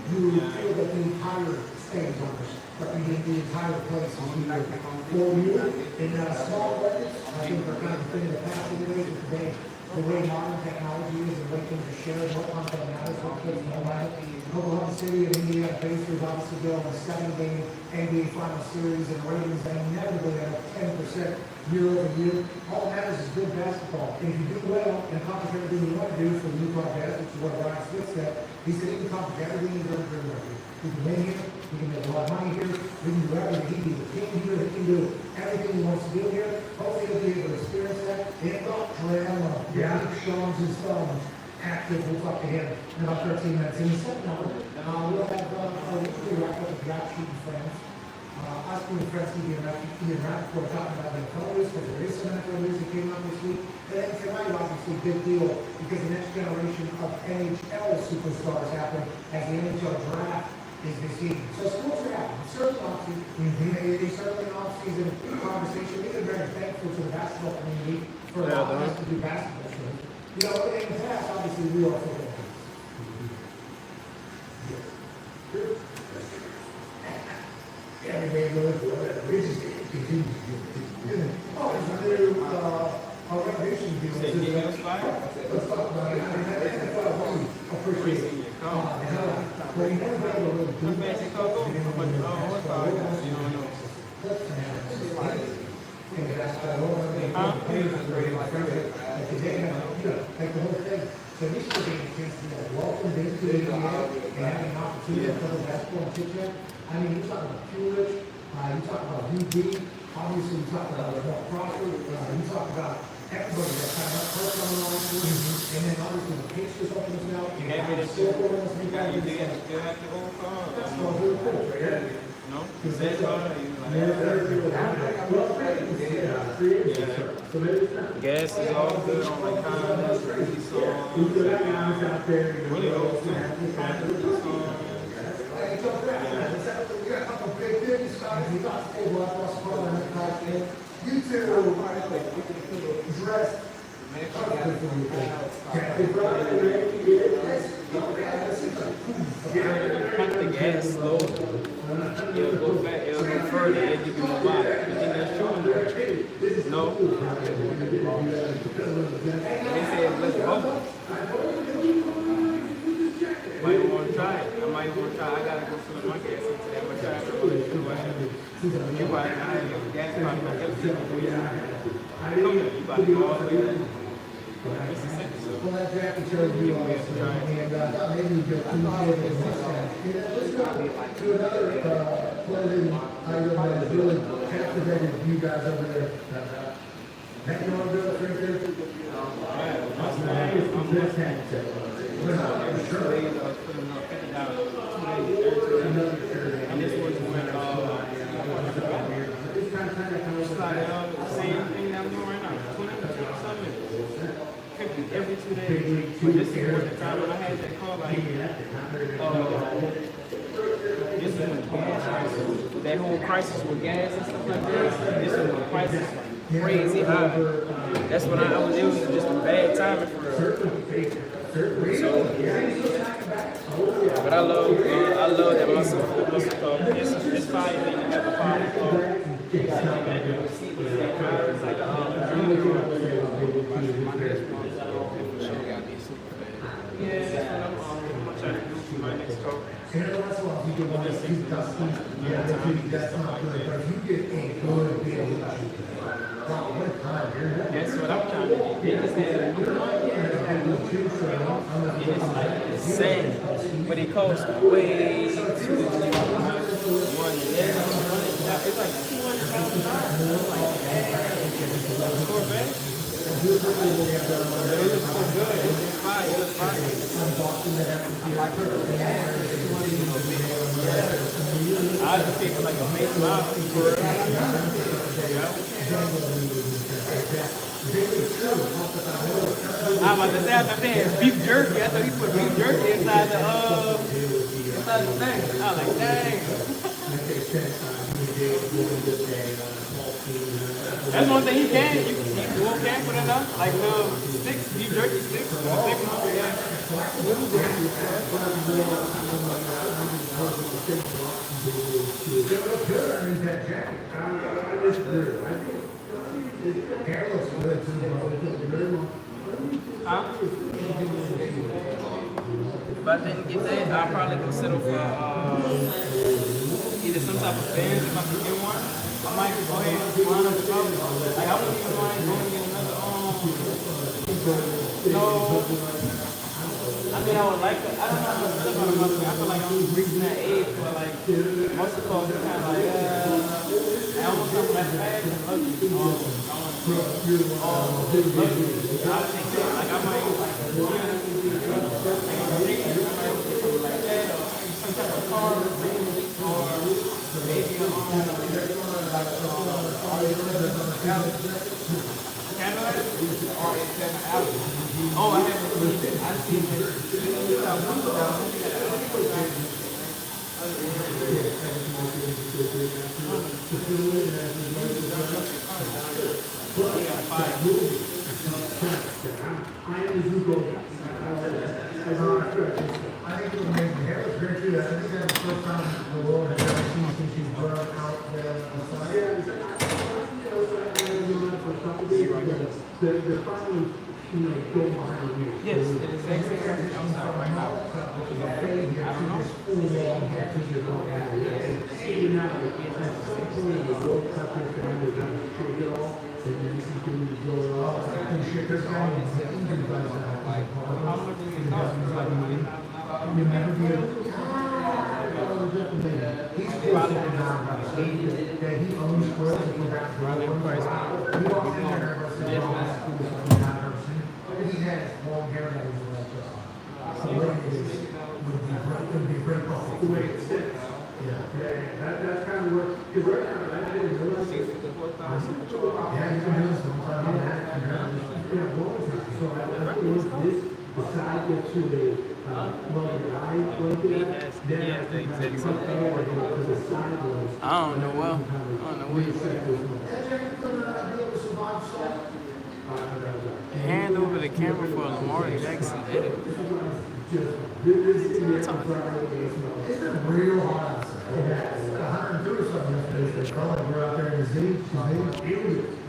You feel that the entire stage offers, but the entire place is here for you. In small markets, I think we're kind of a thing of the past anyways, but today, the way modern technology is and the way things are shared, what content matters, what kids know about it. Oklahoma City and Indiana Pacers obviously go on a 7-game NBA Final Series and ratings that never go down 10% year over year. All that matters is good basketball. And if you do well and accomplish everything you want to do for the Utah Jazz, which is what Ryan Smith said, he said he can accomplish everything he's ever dreamed of. He can win here, he can make a lot of money here, we can do everything. He can be the king here, he can do everything he wants to do here. Hopefully he'll be able to experience that. And not drama. Yeah, Sean's his thumbs. Active, we'll talk to him in about 13 minutes. In the second hour, we'll have weekly wrap up with Rap Shooting Friends. Us and friends can be around before talking about the colors, because there is some NFL news that came out this week. And then tonight, obviously, big deal, because the next generation of NHL superstars happen as the NHL draft is this evening. So sports are happening. Certainly off-season. It is certainly an off-season conversation. We've been very thankful to the basketball community for allowing us to do basketball shows. You know, in the past, obviously, we are football fans. Everybody goes, we just continue to do it. Oh, it's a new, renovation deal. Let's talk about it. I appreciate it. Well, you never be able to really do that. Like the whole thing. So this should be a chance to welcome them to the NBA and have an opportunity to play basketball and chit chat. I mean, you talk about Pulich, you talk about UD, obviously you talk about Crawford, you talk about everybody that's kind of first on the line, and then obviously pictures of this now. You gave me this shit. You got you did still have the old car? No? You said car? Gas is all good on my car. Really old too. You two dressed. Pump the gas slow. It'll go back, it'll go further, it'll give you more body. You think that's true? No. They said let's go. Might want to try it. I might want to try. I gotta go fill my gas in today. I'm gonna try it for you. You probably not have your gas probably gonna help you. You about to go all the way there. Well, that jacket shows you all, and maybe you get two let's go to another clothing item that has really captivated you guys over there. That you want to do it right there? This hat. And this was when same thing that I'm doing right now. 20 something. Every 2 days. But this is the time when I had that call like this is when gas prices, that whole crisis with gas and stuff like that. This is when prices like crazy high. That's when it was just a bad timing for real. So, but I love that muscle car. It's fire and you have a power car. It's like yeah, that's what I'm trying to do for my next car. And every once in a while, you get one of these customers, that's not good, but you get a good deal. Wow, what time, that's what I'm trying to do. They just had a new one, and it's like insane, but it costs way too much. It's like $200,000. Corvette. It looks so good. It's fire. It looks fire. I just think like a big mouth. I'm about to say, I'm saying beef jerky. I thought he put beef jerky inside the thing. I was like, dang. That's one thing he can. You can put it up like little sticks, beef jerky sticks. Huh? If I didn't get that, I'll probably consider for either some type of fans if I can get one. I might go ahead and line up the color. Like I wouldn't even mind going and get another no. I mean I would like to, I don't know how to feel about it. I feel like I'm reaching that age where like most of the cars are kind of like I almost something like fast and luxury. I think that like I might like some type of car or maybe Cadillac? Oh, I haven't seen it. I've seen it. I think it was amazing. That was great too. I think that was the first time the Lord had ever seen since he's brought out there. The final, go behind you. Yes, it is exactly outside right now. I don't know. How much does it cost? It's like He has long hair that he's the way it is would be great ball. The way it sits. Yeah. That's kind of what, because right now, I didn't realize it. Yeah, you can do this one time on that. Yeah, what was it? So I was this, the side gets to the, lower eye, like that. Then I think I come over to the side was. I don't know well. I don't know what you said. Hand over the camera for Lamar Jackson edit. It's been real hot. It's 102 or something yesterday. They call it. We're out there in the city.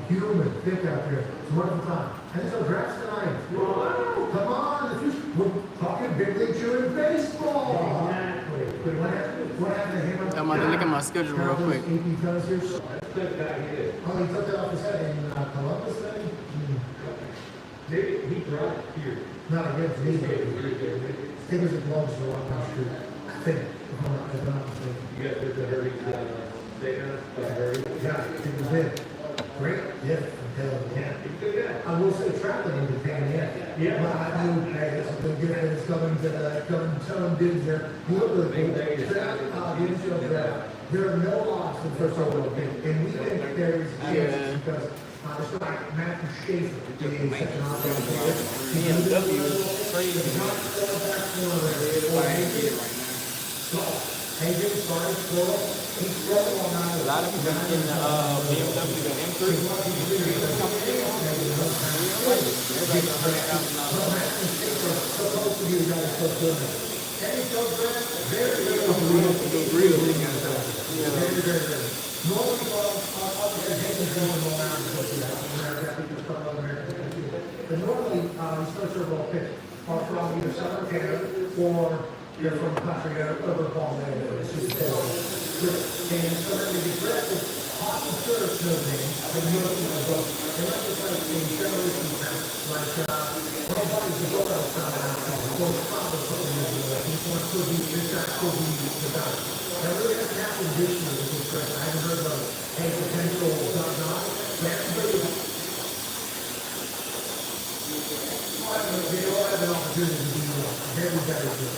Humid, thick out there. It's a wonderful time. And it's a draft tonight. Come on, we're talking big league chewing baseball. Exactly. What happened to him? I'm about to look at my schedule real quick. Oh, he took that off his head in Columbus, then? Maybe he brought it here. Not against me. It was a gloves for one street. I think, if I'm not mistaken. You got the Hurry, statement, Hurry. Yeah, it was it. Great, yeah, I'm telling you, yeah. I will say traveling in Japan, yeah. But I knew, hey, it's a good gift, it's coming to some dudes there. Look at the there are no odds for the first overall pick, and we think there is chances because it's like Matthew Schaefer is such an offensive player. BMW is crazy. AJ started slow. He's throwing on A lot of people in the BMW, the M3. supposed to be the guy that's so good. And he's so good, very good. Normally, but normally, he's supposed to roll pitch are from either Southern Canada or you're from the country that overcall there. And so then they get drafted, hot and sure it's no name, and you don't know both. And that's just like in generations now, like, nobody's the goal outside out there. Well, it's probably something that he's going to be, this guy could be the guy. That really hasn't happened this year with this person. I haven't heard of a potential not. They all have an opportunity to be very, very good.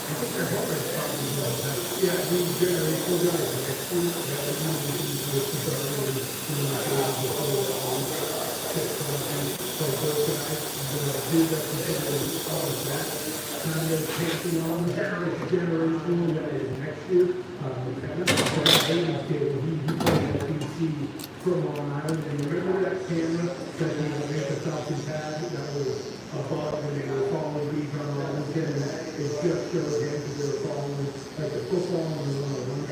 I think their hope is probably well. Yeah, we generate four guys. Next week, generation that is next year. From Long Island, and remember that camera that they would make a Falcon pad that was above when they were following these on Arlington, and it just showed him because they were following like the football and the one.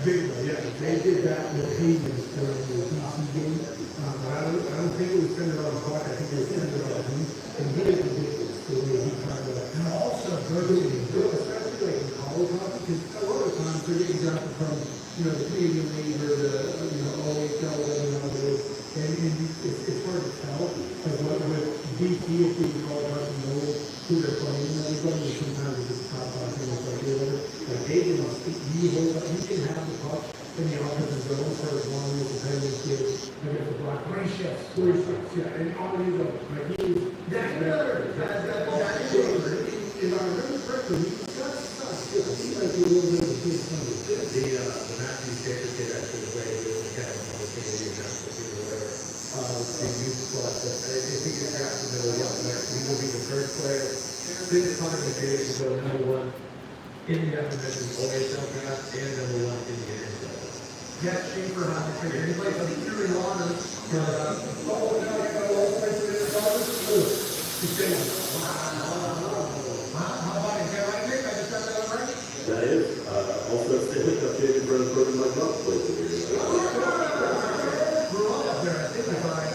Big one, yeah. They did that with Haynes during the DC game. I don't think it was centered on the clock. I think it was centered on him. And he is ridiculous the way he tried to. And also, especially like in college hockey, because a lot of times they're getting drafted from, the Canadian League or the, OHL, whatever that is. And it's hard to tell. Like with DC, if they call it and know who they're playing, everybody sometimes it's just top off and it's like whatever. Like they can you can have the puck in the offensive zone for as long as the penalty gives against the block. Three shifts, yeah. And all these are like that's better. That's if I remember correctly, he's got stuff. It seems like he will be the Matthew Schaefer kid actually played with the kind of Canadian national team or whatever. The youth club. If he gets drafted in the middle of he will be the first player since Connor McDavid to go #1 in the F.M.S. OHL draft and #1 in the NHL. Yes, Schaefer, he plays a Fury Launders. That is, also Stanley Cup champion for the program like Buck plays it here. Grew up there, I think if I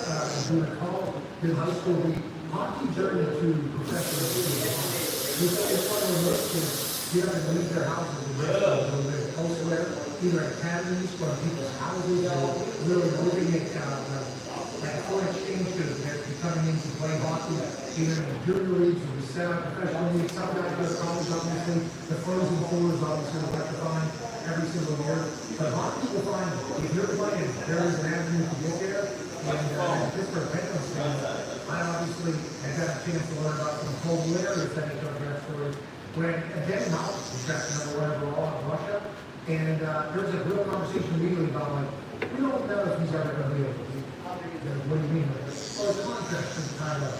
recall, in high school, we hockey journey to professional school. It's one of those kids, you have to leave their houses and live elsewhere, either at academies or people's houses, or really living at like a foreign exchange student, they're coming in to play hockey, either in the junior leagues or the semi-professional leagues. Some guys go to college, obviously, the Frozen Four is obviously electrifying every single year. But hockey will find, if you're playing, there is an avenue to get there. And Pittsburgh Penguins fans, I obviously have got a chance to learn about some cold winter, if that is our best story. When Denny House was drafted number one overall in Russia, and there was a real conversation immediately about like, we don't know if he's ever going to be able to. What do you mean? Well, his contract's been tied up.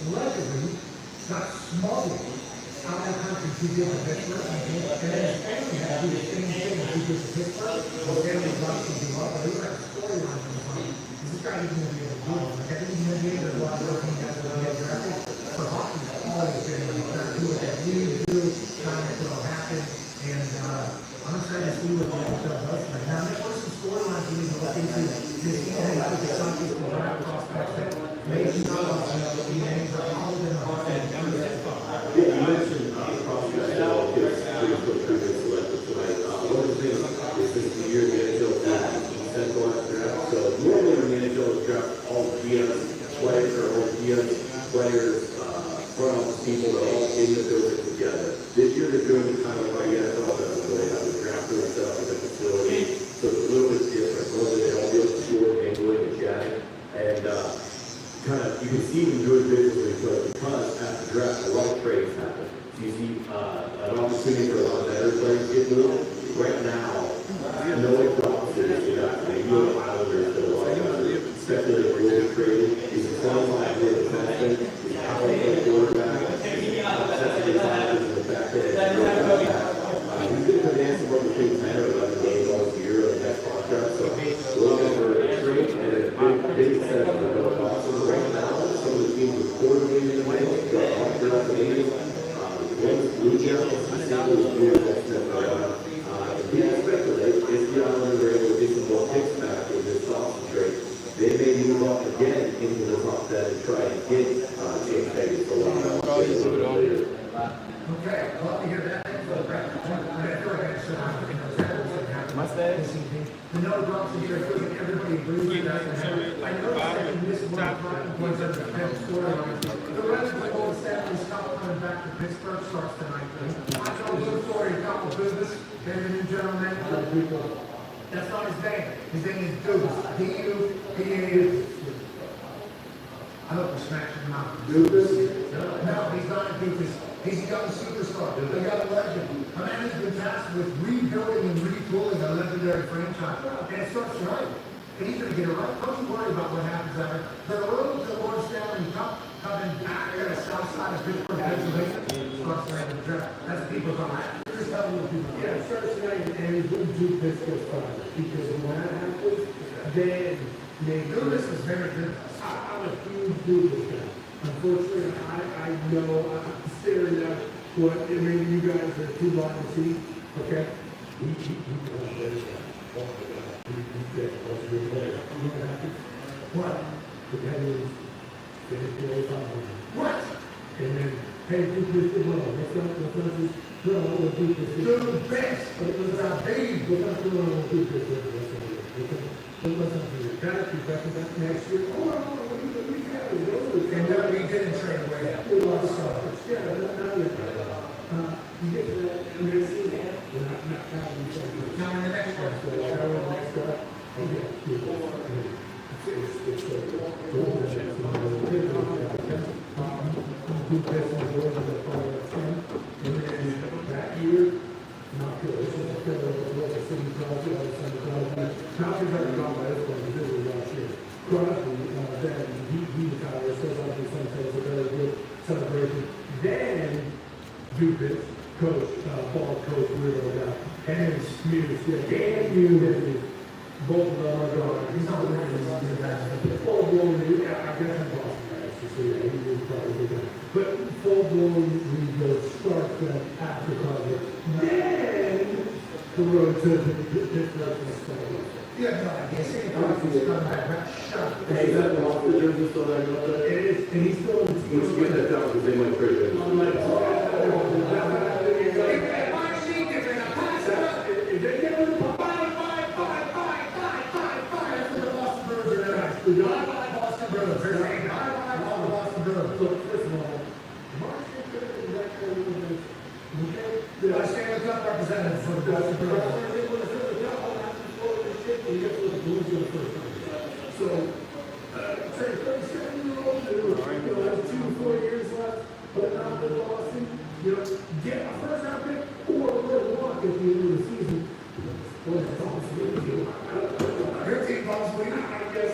Allegedly, got smuggled out of the country to get to Pittsburgh, and then his family had to do the same thing as he did to Pittsburgh. Well, family got to do up, but he had a storyline from the time. Is this guy even going to be able to do it? Like, I think he's going to be able to do a lot of work when he has to get drafted. For hockey, always been trying to do what they need to do, trying to make it all happen, and I'm excited to see what the NHL does tonight. Now, there's some storylines we need to look into this season. I think some people will have prospects that maybe not on the names are all in the hockey. Yeah, you mentioned prospects that all kids get selected tonight. One of the things is this year the NHL is centralized draft. So normally when the NHL is draft, all GMs, players, or all GMs, players, front office people, they're all in the building together. This year they're doing it kind of like the NFL does, so they have the drafter and stuff in the facility. So it's a little bit different. Normally they all be able to score, mingling, and chatting. And kind of, you can see them doing visually, because at the draft, a lot of trades happen. So you see an opportunity for a lot of better players to get moved. Right now, no one promises, you got the Islanders that are like, especially if you're really traded. He's a 25-year defenseman. He's a powerful quarterback. He's the fact that he's going to command some of the things matter about the game all year of the next contract. So we're looking for a trade and a big set of the boxes right now. Some of the teams are coordinating in the way. They're off their meetings. One's Blue Jackets, the single is Blue Jackets. We speculate if the Islanders are able to get some more picks back with this Dawson trade, they may move up again into the top 10 and try and get James Hagan for a while later. Okay, love to hear that. I feel like I should have Mustache? The no drops in here, I feel like everybody agrees with that. I know that you missed one time points under the fifth storyline. The rest of the whole staff is not coming back to Pittsburgh starts tonight. I know a good story, a couple business, they have a new general manager. That's not his name. His name is Dubas. D-U-P-A-S. I hope we smash him out. Dubas? No, he's not a Dubas. He's a young superstar, a young legend. A man who's been tasked with rebuilding and retooling a legendary franchise. And it starts tonight. And he's going to get it right. Don't you worry about what happens there. The road to the Lord Stanley Cup coming back to the south side of Pittsburgh, Pennsylvania. Starts tonight in the draft. That's the people's on that. Just tell me what people. Yeah, it starts tonight, and it wouldn't do Pittsburgh fine, because when that happens, then they do Dubas is very good. I'm a huge Dubas guy. Unfortunately, I know I'm staring at what, I mean, you guys are too long to see, okay? He what? The Penguins finished the way on. What? And then, hey, Dubas did well. Let's not just throw out what Dubas did. You're the best. But let's not throw out what Dubas did. Let's not do it. Gotta keep back next year. Oh, And then we didn't trade away. we lost so much. Yeah, not yet. You get to that next season, we're not having something. Now in the next one. So, next guy, that year, not good. This is what the city calls it, all the city calls it. Falcons already gone by this point, this was last year. Crosby, then he retired, so obviously some says a very good celebration. Then, Dubas, coach, ball coach, weirdo guy, and Muse, and Muse, both of them are gone. He's not the one who's full blown, I guess I'm Boston, right? So yeah, he was probably the guy. But full blown rebuild starts then after college. Then, the road to Pittsburgh. Yeah, no, I guess it's coming back. Hey, is that the off the jersey still there? It is, and he's still in the team. We should get that down because they might trade it. If they get rid of Dubs. There's a guy I lost the Dubs. Look, first of all, Mark is that kind of movement. Okay? I stand with top representative for the Boston Dubs. So, 37-year-old, has 2-4 years left, but not in Boston. You know, get a first round pick or a little walk at the end of the season. Well, it's possible. Your team possibly, I guess,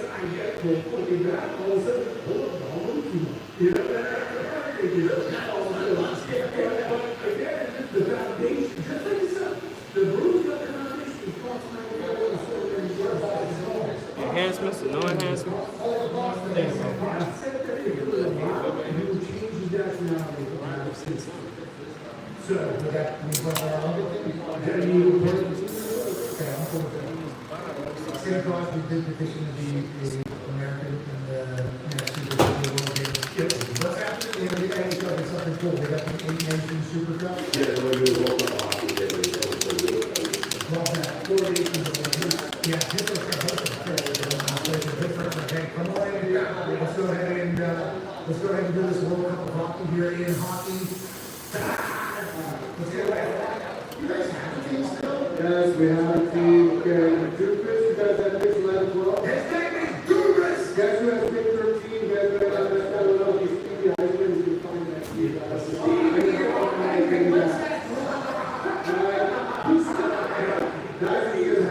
well, looking back, all of a sudden, hold up, all of you. You know, but again, the foundation, just like you said, the rules of the foundation is Enhancements or no enhancements? So, with that, we go Santa Claus, we did petition to be American and the Super World Game. What's happening? They got something cool. They got the 8 Nations Super Cup. Yeah, we're going to do a World Cup hockey there. Love that. 4 nations. Yeah, different. Okay, come on in. Let's go ahead and do this World Cup of hockey here in hockey. Let's get back. You guys have a team still? Yes, we have a team. Okay, Dubas, you guys have pick 11 as well? His name is Dubas! Guys who has pick 13, you guys better have that. I don't know if you see the Iceland, you can find that. That's the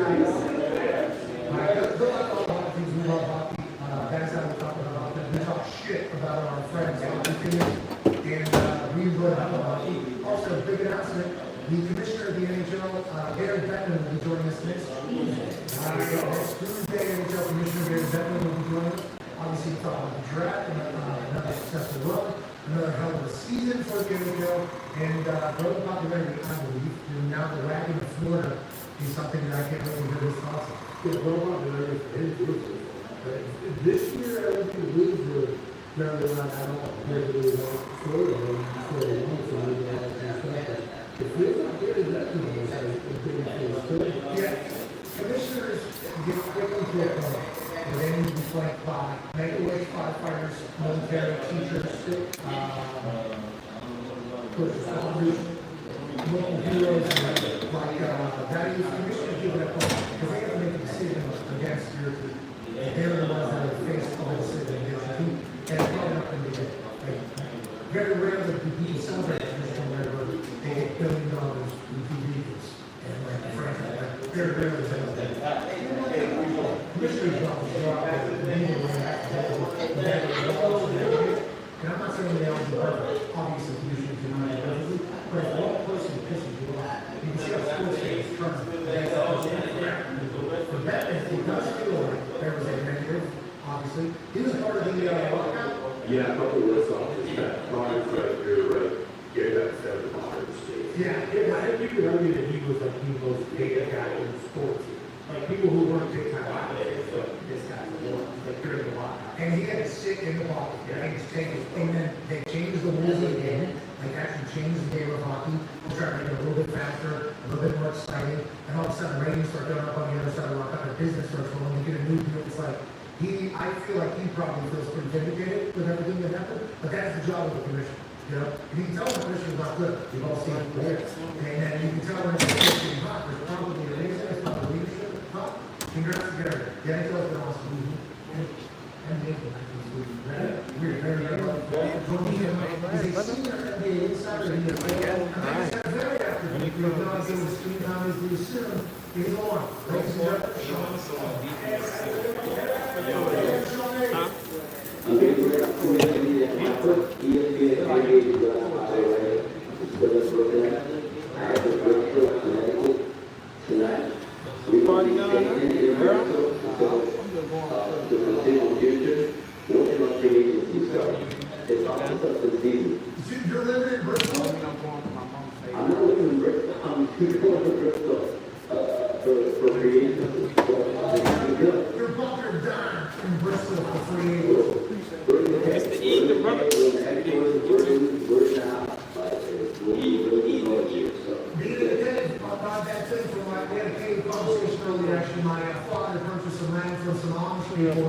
nice. That's how we talk about hockey. We talk shit about our friends hockey team, and we enjoy hockey. Also, big announcement. The commissioner of the NHL, Gary Bettman, will be joining us next Tuesday. Next Tuesday, NHL Commissioner Gary Bettman will be joining us. Obviously, we're talking about the draft and another successful run, another hell of a season for the NHL, and growing popularity, I believe, and now the wagon of Florida is something that I can't really hear this awesome. Yeah, growing popularity is this year, I don't think the Blues were very not at all compared to the Florida and Florida won, so maybe they had to do stuff. It feels like Gary Bettman was a big deal. Yeah, commissioners get quickly to a point where they need to be flanked by make-a-wish firefighters, military, teachers, first responders, local heroes, like that is commissioners give that point because they have to make a decision against your team. They're the ones that are faced all the decision against your team, and it's probably not going to be good. Like, very rarely do people celebrate a commission whenever they get $1 billion in TV deals. And like the franchise, like, very rarely does that. Commissioner's office go out there and they will have to and I'm not saying they all do perfect. Obviously, commissioners do not do perfectly, but if one person pisses you off, you can see how sports games turn against that person. For that, if it does feel like there was a negative, obviously, he was part of the lockout. Yeah, a couple of lists off his back. Barber's right, you're right. Gary got 7 Barber states. Yeah, I think you could argue that he was like the most paid guy in sports. Like people who weren't big time athletes, but this guy was like during the lockout. and he had to sit in the pocket, and just take it, and then they changed the rules of the game, like actually changed the game of hockey, to try to make it a little bit faster, a little bit more exciting, and all of a sudden ratings start going up on the other side of the lockout, the business starts rolling, you get a new deal, it's like, I feel like he probably feels pretty vindicated with everything that happened, but that's the job of the commission. You know, and you can tell when the commission is not good. We've all seen it for years. And then you can tell when it's getting hot. There's probably a reason. It's not the leadership. Hot. Congrats to Gary. The NHL has been awesome. And we're very He's a senior NBA insider. He's very active. He's not doing screen time as we assume. He's on. Ladies and gentlemen, you're living in Bristol? I'm not living in Bristol. I'm going to Bristol for creation. You're bunkered down in Bristol for free agents. It's the Eagle, brother. That thing from we had a cave conversation earlier, actually, my father purchased some land from some Amish people,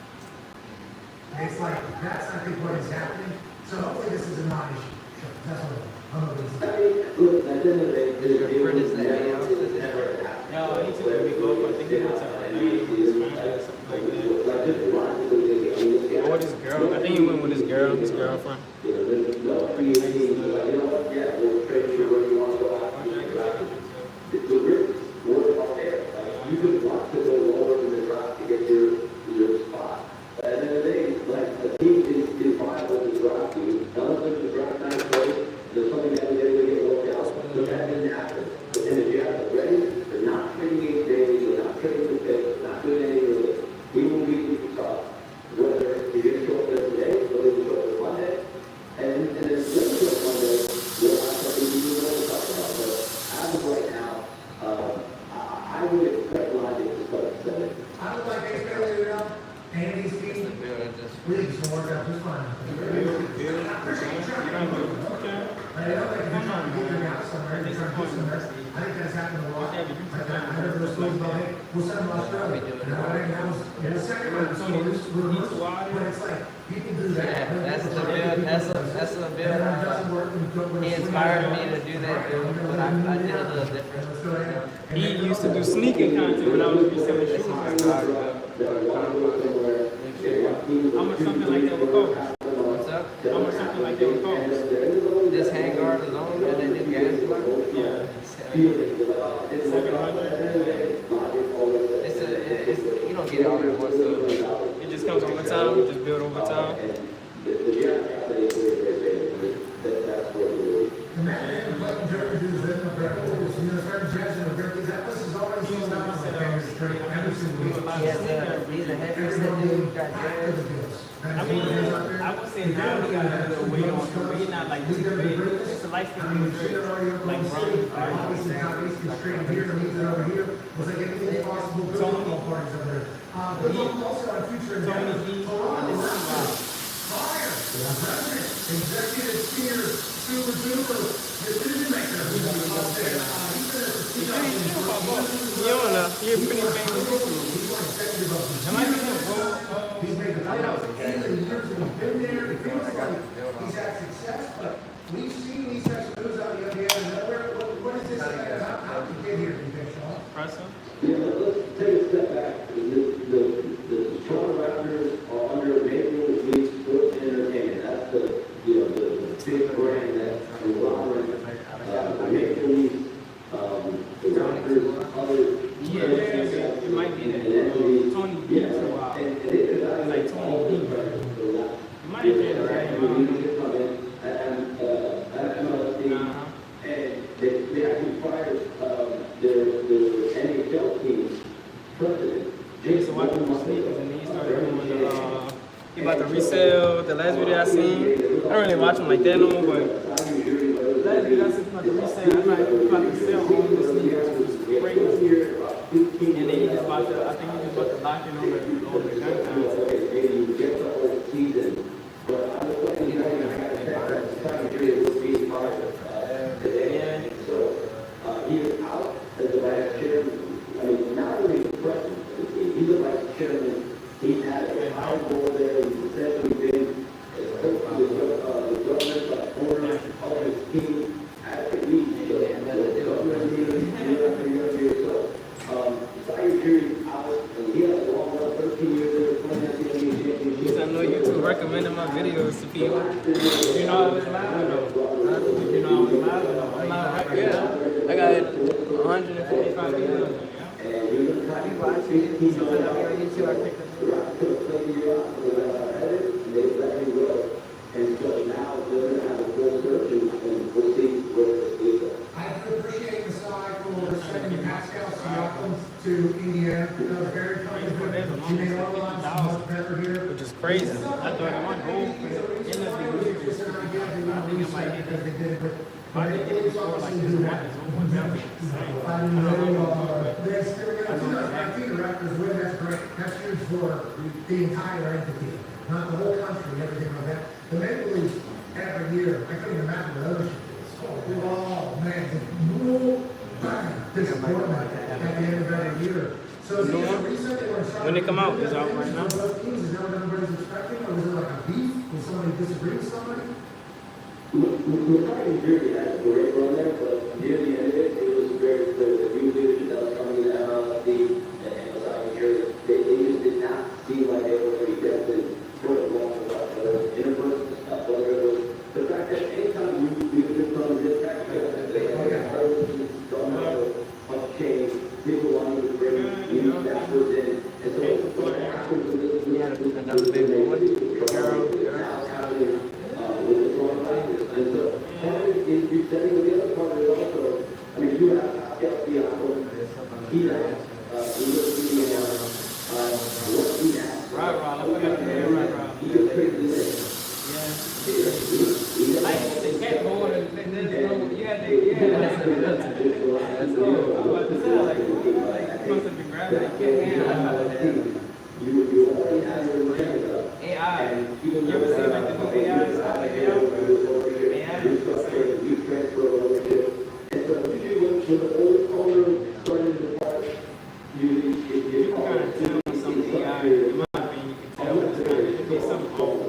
And it's like, that's, I think, what is happening. So hopefully this is a non-issue. Sure, that's what I'm hoping. Look, at the end of the day, Your friend is that it never happened. No, he took a week off. I think he went to Miami with his family or something like that. Or with his girl. I think he went with his girlfriend. You could walk to go lower in the drop to get your spot. At the end of the day, like the team is viable to drop you. None of them to drop nice play. There's something that they're going to get worked out. But that didn't happen. And if you have it ready, they're not trading 8 days, they're not trading the pick, not doing anything with it. We will be tough. Whether you're going to show up there today, whether you show up there Monday, and then when you show up Monday, we'll have something we do want to talk about. But as of right now, I would expect logic to start setting. I would like to fill it up, and these teams, really just work out just fine. I don't like to try to get out somewhere, and try to do somewhere. I think that's happened a lot. Like, I heard those stories about, hey, we'll send them to Australia. You know, I think that was the second one, so but it's like, people do that. Yeah, that's the build. That's the build. He inspired me to do that build, but I did a little different. He used to do sneaking content when I was reselling shoes. How much something like that would cost? What's up? How much something like that would cost? This handguard alone, and then the gas plug? Yeah. 700. It's you don't get it all at once. So it just comes over time. You just build over time. The man playing German dudes in the Rebels, you know, certain jazz in the Rebels, that place is always sold out on the famous straight every single week. he's a heavy set dude. Got After the dreads. bills. I mean, I would say now he got a little weight on him, but he's not like too big. It's a light I skin mean, dude, shit already up on like the city, Brian. obviously how basically straight here, and he's over here, was like anything possible, good football parties over there. But also on future in Tony Dallas, G. Toronto, fire, president, executive steer, super duper, decision maker, he's been there, he's been at the You don't know. You're pretty famous. he's like executive of the Am I thinking, well, he's made the playoffs again, and years that he's been there, it feels like he's had success, but we've seen these types of moves out the other end of nowhere. What is this thing? How did you get here, do you think, Sean? Preston? Yeah, let's take a step back. The Toronto Raptors are under Maple Leaf Sports and Entertainment. That's the big brand that conglomerate, the Maple Leaf, the Raptors, other. Yeah, it might be that. Tony B. Yeah, for a while. and it is Like Tony B. You might have been right. And they actually fired their NHL team's president. I used to watch him with sneakers, and then he started doing the, he about to resell. The last video I seen, I don't really watch him like that no more, but the last video I seen about to resell, I'm like, he about to sell all the sneakers, fragrance here, and then he just about to, I think he just about to lock in on the gun contest. Yeah. He is out as the vice chairman. I mean, not only the president of the team, he's the vice chairman. He had a high board there. He's essentially been the government by foreign, all of his team at the league. He has a long run, 13 years there, 20 Because I know YouTube recommended my videos to people. You know I was live though. You know I was live though. I'm not right. Yeah. I got 155 people. And so now they're going to have a full search and we'll see where it leads us. I do appreciate the side for sending Pascal Siakam to Indiana. That was very kind of him. He made our lives much better here. Which is crazy. I thought it might go in the league. I think it might be that. I think it was for like his wife. I know, they're still going to 2019 Raptors win, that's great. That's huge for the entire entity, not the whole country, everything like that. The Maple Leafs every year, I couldn't even imagine what ownership is. Oh, man, the rule, disappointment at the end of every year. So is it a reset they were When they come out, it's out right now. Both teams, is that what everybody's expecting, or was it bring somebody? McCartney Jersey had a great run there, but near the end of it, it was very clear that new leadership that was coming in MLSD and Masai Jersey, they just did not seem like they were going to be destined for a long run. Whether it was interpersonal stuff, whether it was the fact that anytime you just come to this track, they had purposes, don't know, much change, people wanting to bring new staffers in, and so what happens with this, we have to do another big one. Now happening with the wrong practice. And so part of it is resetting, but the other part of it also, I mean, you have Pascal Diaco, he has, we look at the what he has. Right, look at the right. He just crazy thing. I used to catch more than that's I'm about to say, like, you must have been grabbing that kid. You already have your agenda. AI. You ever seen like the new AI stuff like AI? You transfer ownership. And so usually when the old owner started to depart, usually You can kind of tell some AI, in my opinion, you can tell it's kind of, it be something off.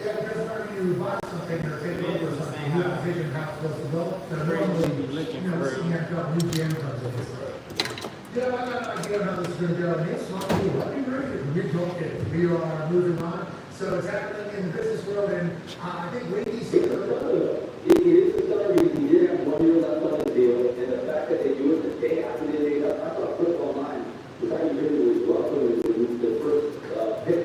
Yeah, because whenever you buy something or take over something, you have a vision of how it's supposed to go. So normally, you have got new gen comes in. Yeah, I got an idea of how this is going to go. And it's not cool. Let me read it. We're talking. We are moving on. So it's happening in the business world, and I think Wendy's It is the salary. He did have 1 year left on the deal, and the fact that they do it the day after the day, I saw a clip online. The fact that he was welcoming the first round pick,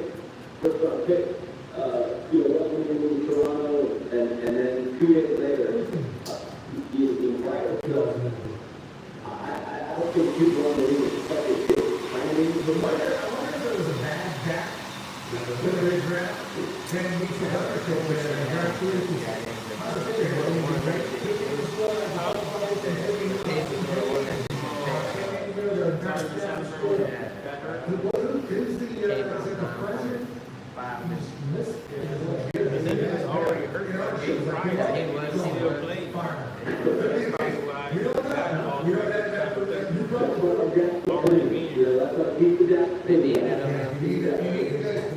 welcoming him to Toronto, and then 2 days later, he's incredible. I don't think people on the league expected it. I wonder if it was a bad jack. When they draft, then we should have a show where the draft is. I was thinking, well, you know, right? It was well, and how about it, and every new team, the draft score. Who's the president? Already hurt.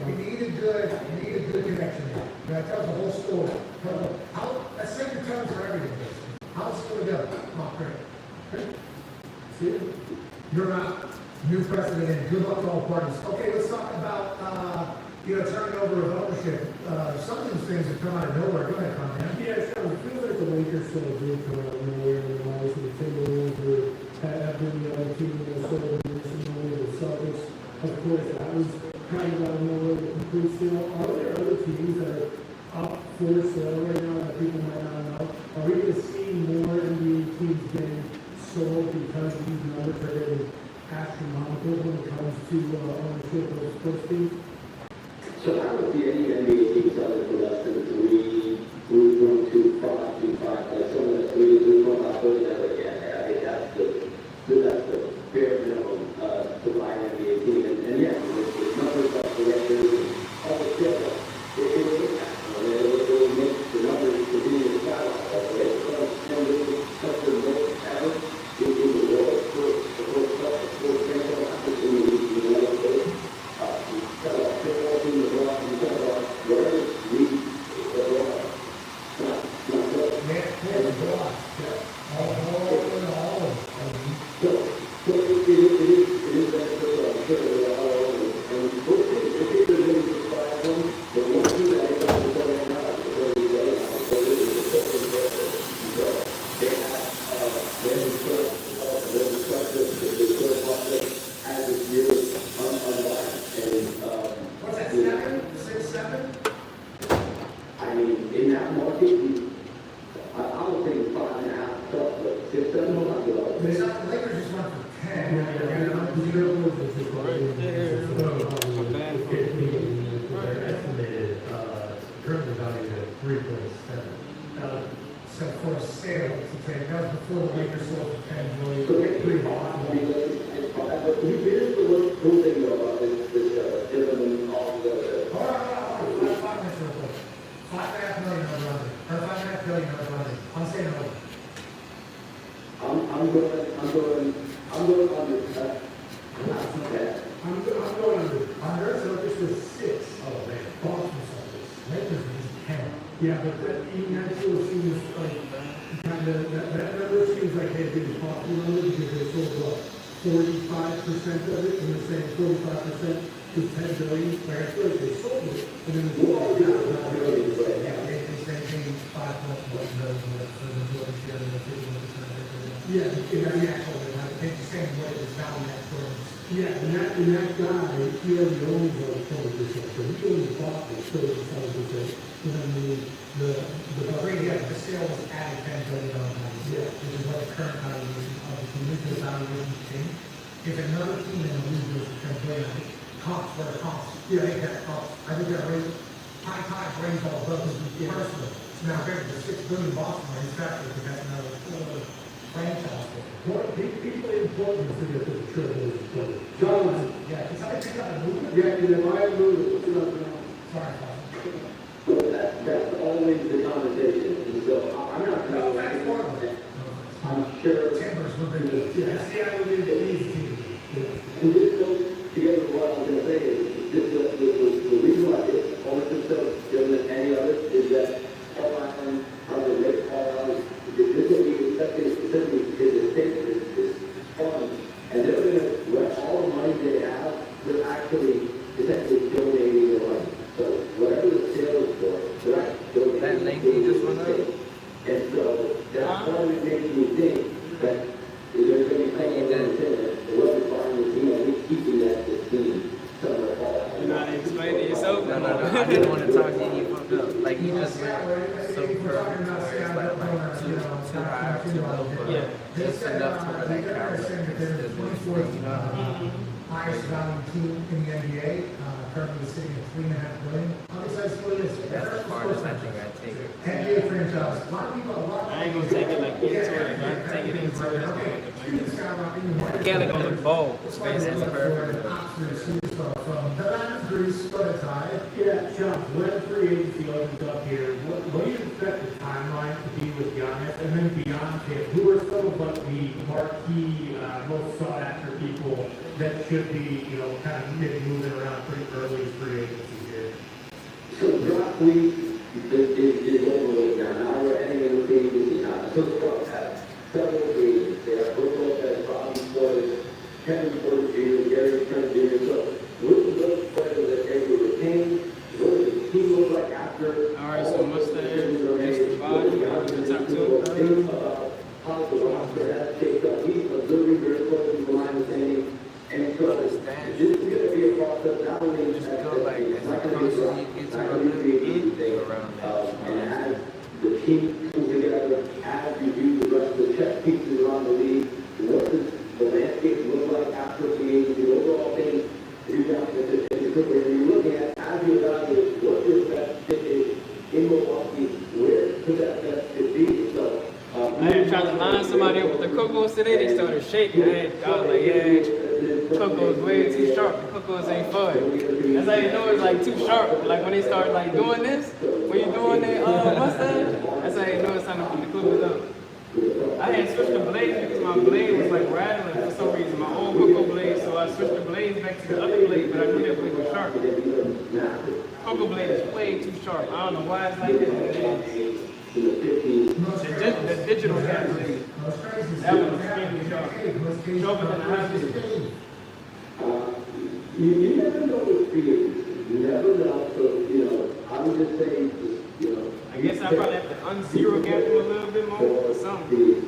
You need a good connection. That tells the whole story. Let's take the terms for everything. How's it going to go? Oh, great. See it? You're out. New president, and good luck to all parties. Okay, let's talk about, turning over of ownership. Some of these things have come out of nowhere. Go ahead, Conrad. Yeah, so it feels like the Lakers still a group come out of nowhere, and the Lions and the Timberwolves have been the other team in the recently, the Celtics. Of course, that was kind of out of nowhere, the complete steal. Are there other teams that are up for sale right now that people might not know? Are we going to see more NBA teams getting sold because these numbers are getting astronomical when it comes to ownership of sports teams? So I don't see any NBA team selling for less than 3.25, like some of the 3.5 billion. I think that's the bare minimum to buy an NBA team. And yeah, the numbers of the records and all the stuff, it will impact. It will make the numbers continue to skyrocket. Such the most ever in the world for the whole stuff, for example, opportunity in the United States. All Yeah, but that, even that still seems like, kind of, that number seems like they've been popular number because they sold what, 45% of it, and they're saying 45% to 10 billion, like I feel like they sold it, and then it's all down. Yeah, they say they 5.1 million for the majority share of the 51%. Yeah, The actual, they say what it is valued at for. yeah, and that guy, he already owns like 20%, so he only bought it 37%. You know what I mean? The sale was added $10 billion value, Yeah. which is what the current valuation of the team is, the valuation change. If another team in the league was $10 billion, comps were comps. I think that comps, I think that rate, high times raised all boats personally. Now, granted, the $6 billion Boston raised separately, because that's another franchise. People in Portland think that there's a triple is John, Yeah, it's like pick up a movement. yeah, you know, I moved it, what's up now? Sorry, That's always the conversation, and so I'm not no, gonna, that's Portland. I'm sure. Timbers would be, Yeah, Seattle is the easy team. And this goes together with what I was gonna say is, the reason why this ownership stuff is different than any other is that Paul Allen, how the rate Paul Allen, this is what we expected, specifically because the state is fun, and they're gonna, let all the money they have, they're actually essentially donating their money. So whatever the sale is for, they're actually donating. That link you just went up? And so that's why it makes me think that there's gonna be plenty of incentive, whoever's buying the team, at least keeping that team somewhere. You know how to explain it yourself? No. I didn't want to talk to you. You fucked up. Like you just went so perfect where it's like too high, too low, but Yeah. just enough to where that crowd is still you know. highest value team in the NBA, currently sitting at $3.5 billion. Obviously, that's what it is. That's the farthest I think I'd take it. NBA franchise. A lot of people, I ain't gonna take it like into it, but I take it into it. I can't look on the ball. Space is perfect. From the Lions, Greece, Spotify. Yeah, Sean, when free agency opens up here, what do you expect the timeline to be with Giannis? And then beyond him, who are some of the marquee, most sought after people that should be, you know, kind of maybe moving around pretty early in free agency here? So Brock Lee is overlooked now. Now we're heading into free agency now. So Brock has several free agents. They have Brook Lopez, Bobby Portis, Kevin Porter Jr., Gary Trent Jr. So look at those players that they were retained. What does the team look like after? All right, so Mustang, extra body, the top two. Think about how the roster has shaped up. He's observing very closely the line of saying, and so this is going to be a process not only Just go like as close as you get to around that. and as the team comes together, as you do the rest of the chess pieces around the league, what does the landscape look like after the agency, overall things, you got when you're looking at, as you evaluate what your best fit is in Milwaukee, where could that best fit be? So, I had tried to line somebody up with the Cocos today, they started shaking. I was like, yeah, Cocos way too sharp. The Cocos ain't fun. That's how you know it's like too sharp. Like when they start like doing this, when you're doing that Mustang, that's how you know it's time to put the Cocos up. I had switched the blades because my blade was like rattling for some reason, my old Coco blade, so I switched the blades back to the other blade, but I knew that blade was sharp. Coco blade is way too sharp. I don't know why it's like that. The digital cat blade, that one was extremely sharp. Sharper than a high speed. you never know with free agency. You never know. So, you know, I would just say, you know, I guess I probably have to unzero gap them a little bit more or something.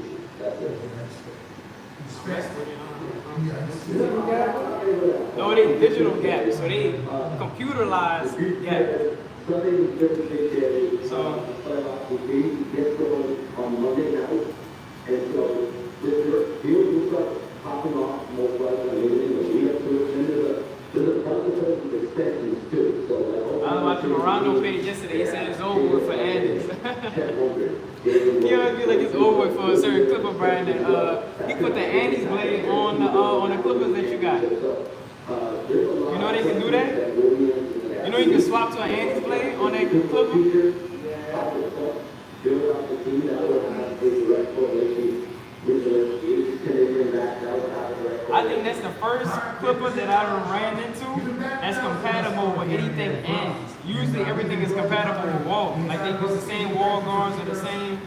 No, they digital gaps, so they computerized gaps. So gets going on Monday night, and so this deal will start popping off most likely in the lead up to it. And there's a bunch of extensions too. So I was watching Morano page yesterday. He said it's over with for Anders. You know, I feel like it's over with for a certain Clipper brand. And, he put the Andes blade on the Clippers that you got. You know they can do that? You know you can swap to an Andes blade on that Clipper? I think that's the first Clipper that I ever ran into that's compatible with anything Andes. usually everything is compatible with wall. Like they use the same wall guards or the same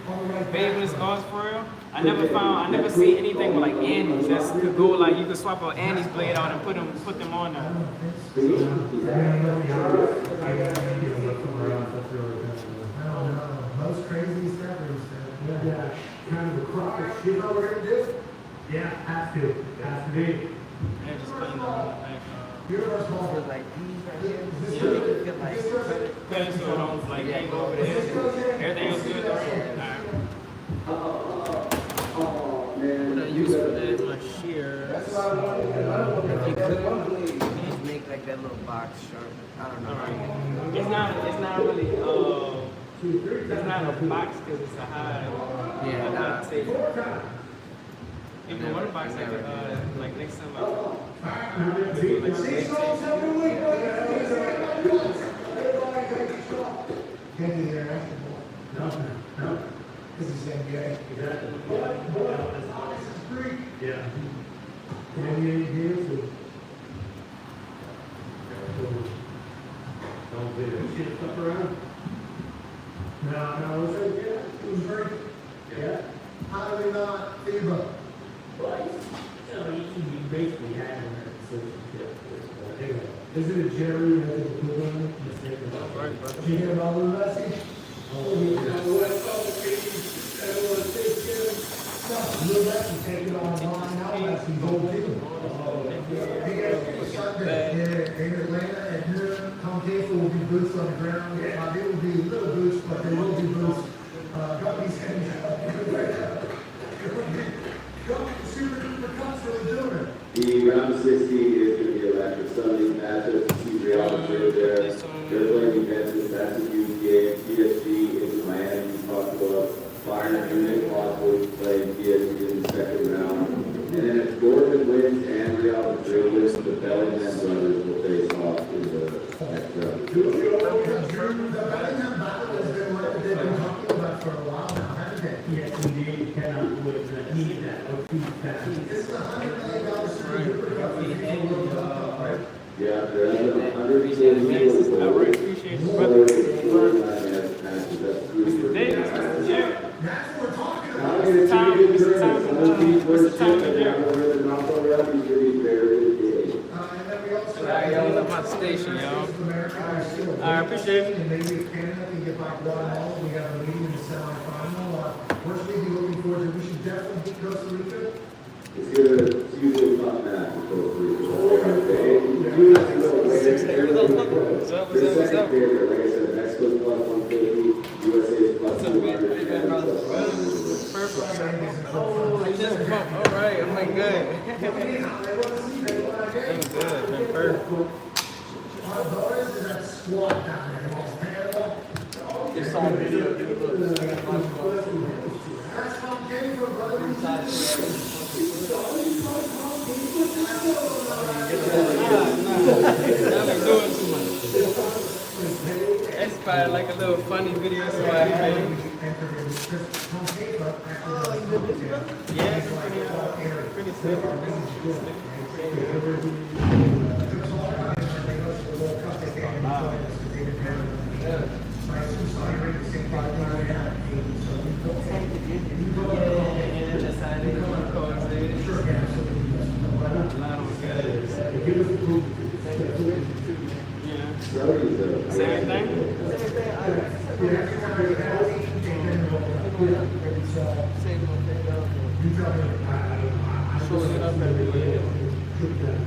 babeless guards for real. I never see anything with like Andes. That's could go like you could swap an Andes blade out and put them on there. Most crazy stuff is Yeah, kind of a cross. You know what we're gonna do? Yeah, has to be. Yeah, just putting them on the back. universe So ball. like these right here, This you goes- can like this goes- put it. Cut it so it don't like hang over there. Everything else good though? Alright. What I use for that is my shears. If you could, just make like that little box sharp. I don't know. Alright. It's not really it's not a box because it's a high. Yeah, nah. Tape. If you want a box like next time Get in there, no. This is NBA. Yeah. And you here, so. Don't do it. Shit stuff around? No, It was very, yeah. highly not FIBA. You basically had him there, so, yeah. Anyway, isn't it Jerry that is the one? Did you hear about Lou Leslie? Lou Leslie taking on Ron Leslie's old team. In Atlanta at noon, Tom Casey will be boots on the ground. They will be little boots, but they will be boots. Got these things. Super duper cuts really doing it. The round of 60 is going to be electric. Some of these matchups, see Real Madrid there. They're playing defenses. That's a huge game. PSG into Miami, possible. Bayern Munich possibly playing PSG in the second round. And then if Dortmund wins and Real Madrid wins, the Bellingham brothers will face off in the next round. The Bellingham battle has been what they've been talking about for a while now, haven't they? Yes, indeed, cannot wait for that. Need that, or feed that. This is a $100 million super duper cup for FIFA World Cup, right? Yeah, there's 100 million. I really appreciate you, brother. Mr. Davis, Mr. Jerry. That's what we're talking about. How What's the time in there? And then we also. Alright, y'all, I'm at the station, y'all. I appreciate it. And maybe if Canada can get back Guatemala, we have a meeting in the semifinal. Where should we be looking forward to? We should definitely beat Costa Rica. It's usually a fun match with Costa Rica. What's up? Like I said, Mexico's plus 150, USA is plus 200. Alright, I'm like good. I'm good, man. Perfect. Our boys is that squat down there. Just saw a video, dude. Look. That's from Kenny from Brother. Y'all been doing too much. That's probably like a little funny video somebody made. Yeah, it's pretty slick. Same thing? Showing it up everywhere.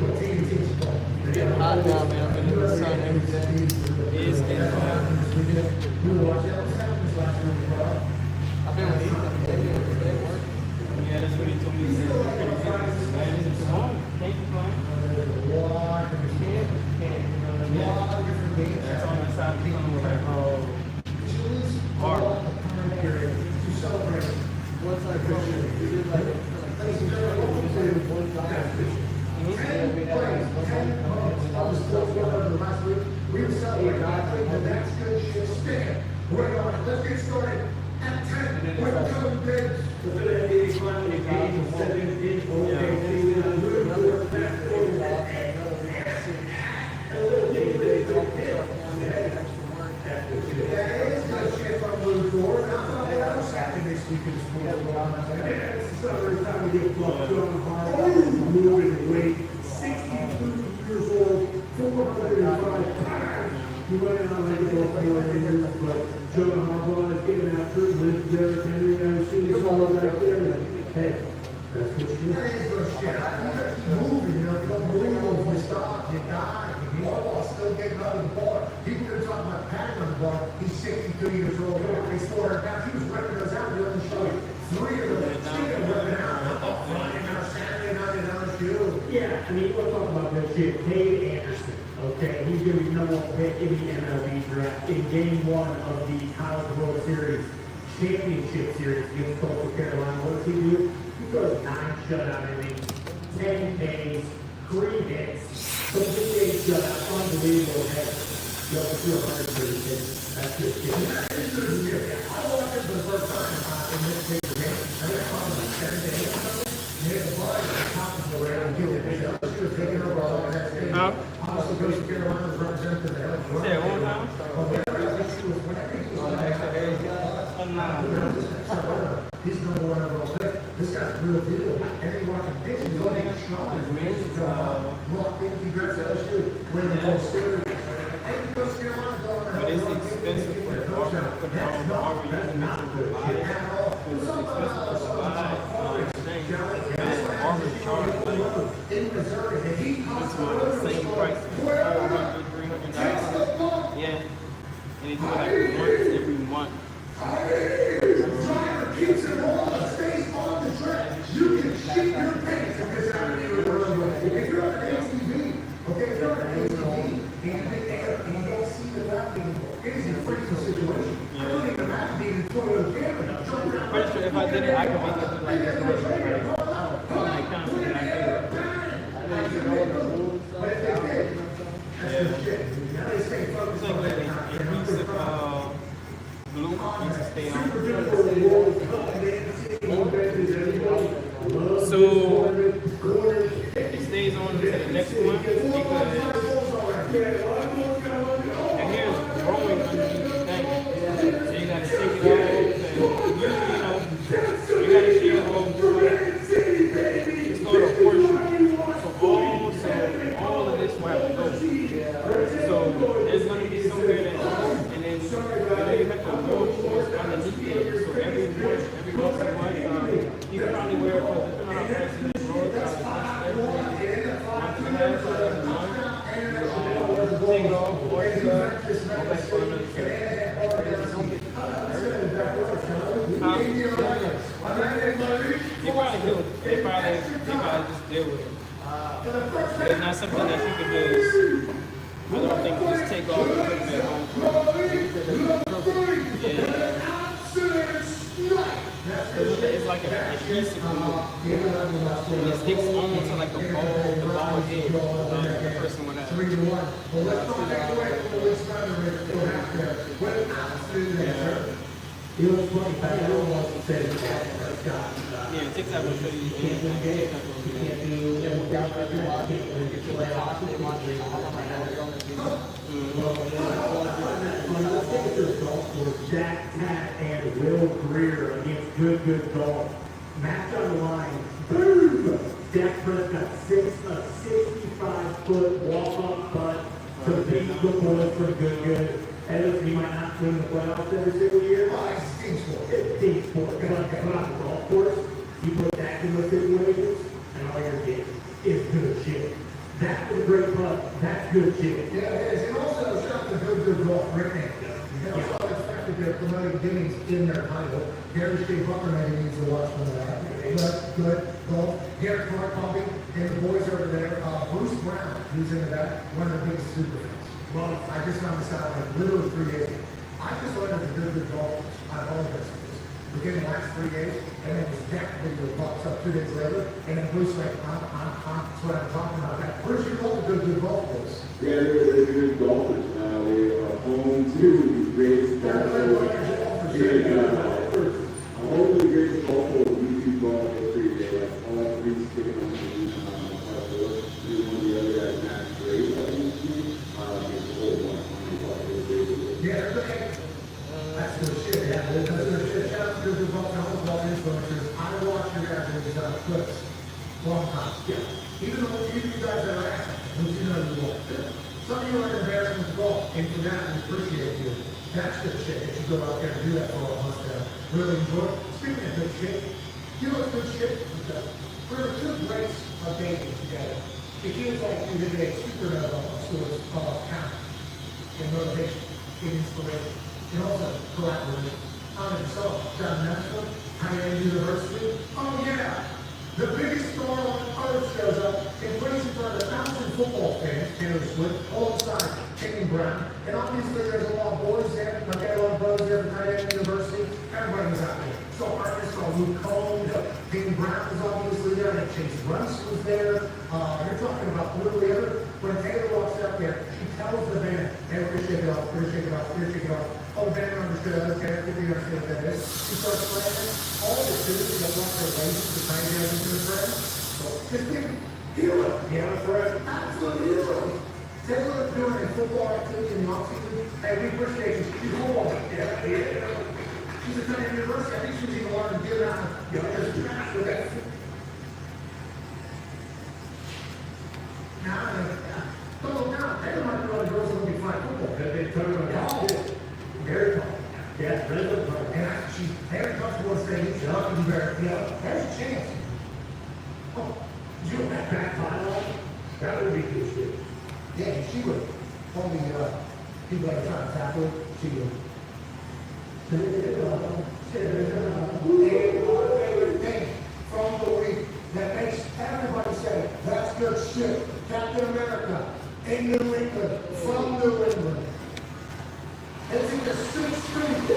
It's getting hot now, man. I've been in the sun every day. It is getting hot. I've been with Ethan. They work. Yeah, that's what he told me. He said, "You're pretty good." Man, he said, "Come on, can't complain." That's on the side of the phone, like, oh, Barber. Let's get started at 10 with Cody Biggs. Yeah. You might not like the ball coordinators, but Joe Harbaugh is getting after it with Derrick Henry. I've seen this all back there. Like, hey, that's what you do. That is good shit. I mean, you keep moving, you know, you don't move, you stop, you die, you know, still getting out of the ball. People are talking about patting on the ball. He's 62 years old. He's 400 pounds. He was ripping those out. We only showed you 3 of them. 2 of them ripping out. Friday night, Saturday night, and LSU. Yeah, I mean, you want to talk about that shit. Cade Anderson, okay? He's going to be number 1 pick in the MLB draft in game 1 of the College World Series Championship Series against Coastal Carolina. What does he do? He throws 9 shutout innings, 10 Ks, 3 hits, some 58 shutouts, unbelievable. Yo, if you're 136, that's good shit. I watched it for the first time in this big game. I think I saw him like 7 days or something. He hit the ball, and top of the rail, and killed it. She was taking over all that stage. Also, Coastal Carolina was representing the hell. Say it one time. He's number 1 overall pick. This guy's real deal. Every watching pitch, he's only strong. His range is locked in. Congrats to LSU. Win the World Series. But it's expensive for the Barber to put it on Barber. You can make it live. It's expensive for the live exchange. And Barber charge like In Missouri, and he costs the same price, $400, $300. Yeah. And they do it like once every month. driver keeps it rolling, stays on the track. You can shit your pants if it's out here. If you're on an ATV, okay, if you're on an ATV, and you don't see the left anymore, it is a freaking situation. I don't even have to be in front of the camera. Pretty sure if I did it, I could make it like this. Like confident I could. But if they did, that's the shit. Now they stay focused on that. It keeps blue needs to stay on. So it stays on to the next one because and here's growing underneath the thing. So you gotta take it off and you gotta shave it off. It's called a horseshoe. So all of this will have to go. So there's gonna be somewhere that and then you have to go underneath it. So every once in a while, you can probably wear it for depending on how fast you roll. Take it off, or it's go back for another set. You probably do. They probably just deal with it. It's not something that you can do. I don't think you just take off and put it back on. Yeah. It's like an adhesive glue. And it sticks onto like the ball head. The person would have. 3-1. Well, let's not take away from the West Thunder. We'll have to. What absolutely there. It was funny, but I don't want to say Yeah, TikTok will show you. Jack Tat and Will Greer against good golf. Match on the line. Boom! Dak Prescott, a 65-foot walk-up putt to beat the boys from good. And he might not win the playoffs every single year. It's team sport. It's team sport. But on the golf course, you put that in those situations, and all you're getting is good shit. That was a great putt. That's good shit. Yeah, it is. And also, shout out to good golf. Great name. It's all expected they're promoting games in their title. Gary State Butler maybe needs to watch some of that. But good golf. Garrett Clark Coffee and the boys over there. Bruce Brown, who's in the back, one of the biggest super fans. Well, I just found this out like literally 3 days ago. I just learned that the good golfers on all of this. Within the last 3 days, and then this deck video pops up 2 days later, and then Bruce like, that's what I'm talking about. Where's your goal to good golf course? Yeah, they're good golfers. We are home to the greatest golfers. Home to the greatest golfers of YouTube golf history. They have all 3 sticking on the course. One of the other guys, Matt Gray, on YouTube. Yeah, that's good shit. Yeah, that's good shit. Shout out to good golf influencers. I watch your guys' clips long time. Yeah. Even you guys that are asking, which you know you won't. Some of you are embarrassing to golf. And for that, we appreciate you. That's good shit. That you go out there and do that for all of us that really enjoy it. Speaking of good shit, you know what's good shit? We're two greats of dating together. It feels like we did a supernova of sorts of talent and motivation and inspiration. And also collaboration. On itself, John Nashville, HYB University. Oh yeah! The biggest star on earth shows up and plays in front of 1,000 football fans, Taylor Swift, alongside Kane Brown. And obviously there's a lot of boys there. I've got a lot of brothers there from HYB University. Everybody was out there. So artists called Luke Combs, Kane Brown was obviously there, and Chase Russ was there. You're talking about literally when Taylor walks out there, she tells the band, hey, we're gonna shake it off, we're gonna shake it off, we're gonna shake it off. Oh, the band understood, okay, I think we understand what that is. She starts playing it. All the students that want their wages to try and get into the friend. So just give hero, piano friend, absolute hero. Taylor doing a football activity in the offseason. Hey, we appreciate you. She's football. Yeah. She's a kind of university. I think she was even learning to get around, there's trash with that. Now, don't look down. Taylor might be one of the girls that will be flying football. They're talking about tall. Very tall. Yeah, very tall. And she's very comfortable in saying, she's not going to be very, there's a chance. Oh, you know that backfire? That would be good shit. Yeah, she would. Only people that are trying to tackle, she would. And our favorite thing from the week that makes everybody say, that's good shit. Captain America in New England, from New England. It's in the 6th Street.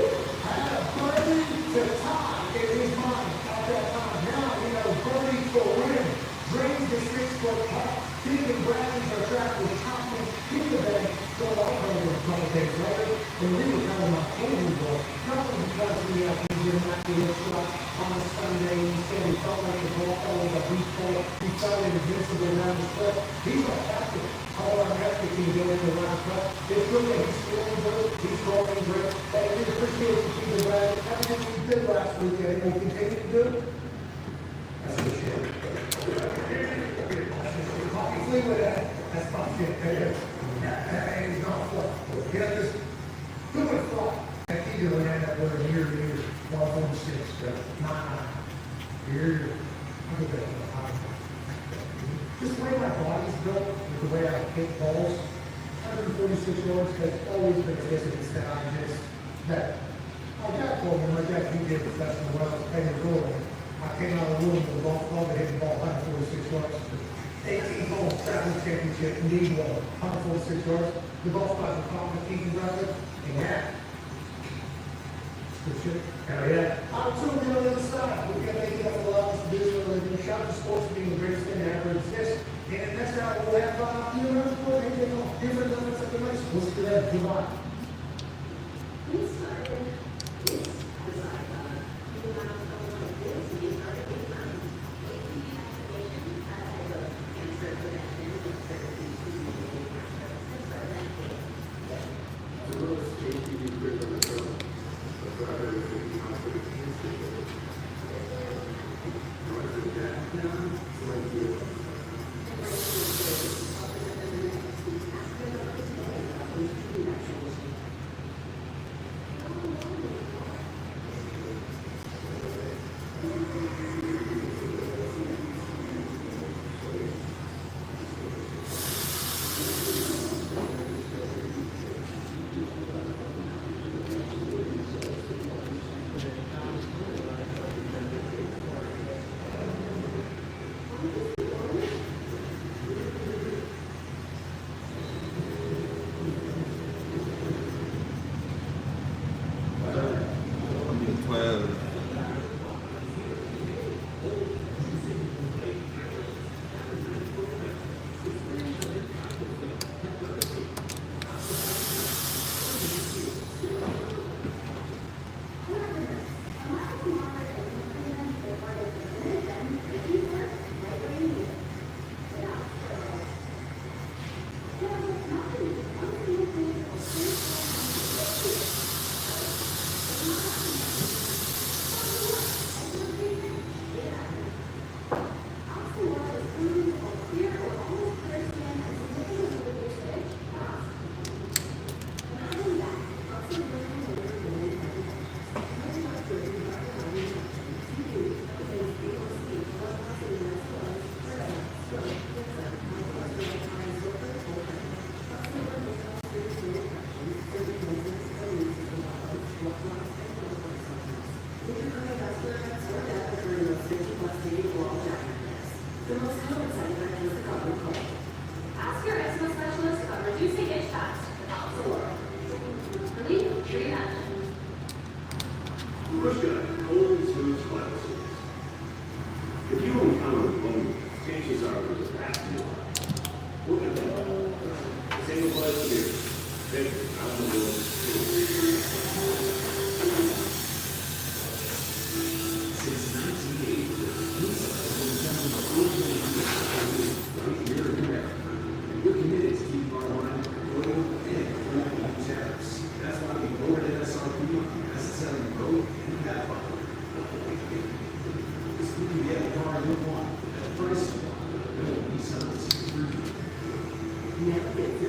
Had a birdie to tie in his mind at that time. Now, birdie for win. Drains the 6-foot putt. Keegan Bradley's our track was chopping. Keep the bag. Go out over a couple days later. And we were kind of my Andrew boy. Not because we had to get him after his shot on a Sunday. He said he felt like the ball was a beat ball. He felt invincible around the clip. He's a captain. All our Mexican team going to round cut. It's good that he's feeling good. He's scoring great. And we appreciate you, Keegan Bradley. Everything we did last week and we'll continue to do. That's good shit. Coffee flee with that. That's my shit. That ain't not fun. Just who would have thought that he would end up with a year 146, 9. Here, look at that. Just the way my body's built, with the way I hit balls, 146 yards has always been a distance that I just, that my dad told me, my dad, he did professional when I was playing the goal. I came out of the room with a golf club and hit the ball 146 yards. 18 hole traveling championship, league one, 146 yards. The golf class was called the Keegan Bradley, and yeah. Good shit. Hell yeah. I'm too on the other side. We're going to make it up allow us to do so. We're going to shout the sports being the greatest thing that ever exists. And next time we'll have, anything on different elements of the race. We'll see that. Goodbye. First guy, cold and smooth spinal series. If you encounter bone, chances are there's a path to your life. Look at that. Same applies to here. Take it out the door. Since 1980, police have been right here in America. And we're committed to keeping our line loyal and avoiding tariffs. That's why we lowered MSRP on unnecessary road and path operating. This we can get a car you want at a price you want. No Nissan Security. Never get 0%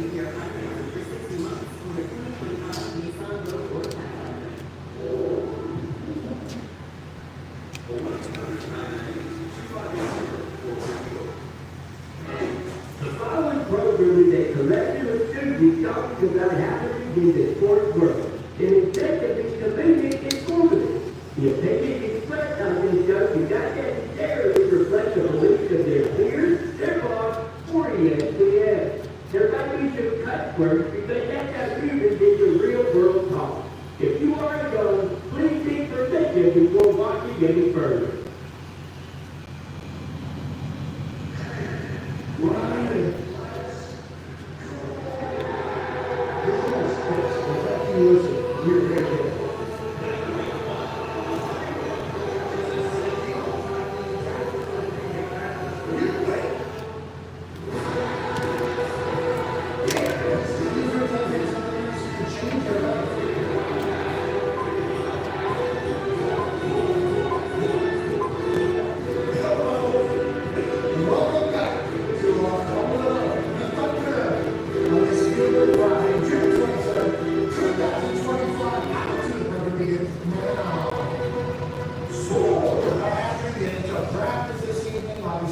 APR financing for 60 months on the 2025 Nissan Rogue or Pathfinder. The following program is a collection of students talking about happenings in the sports world and instead of being convenient informative. The opinions expressed on this show do not necessarily reflect the beliefs of their peers, their boss, or ESPN. There might be some cut words because that's how humans get the real world talk. If you are young, please seek permission before watching any further.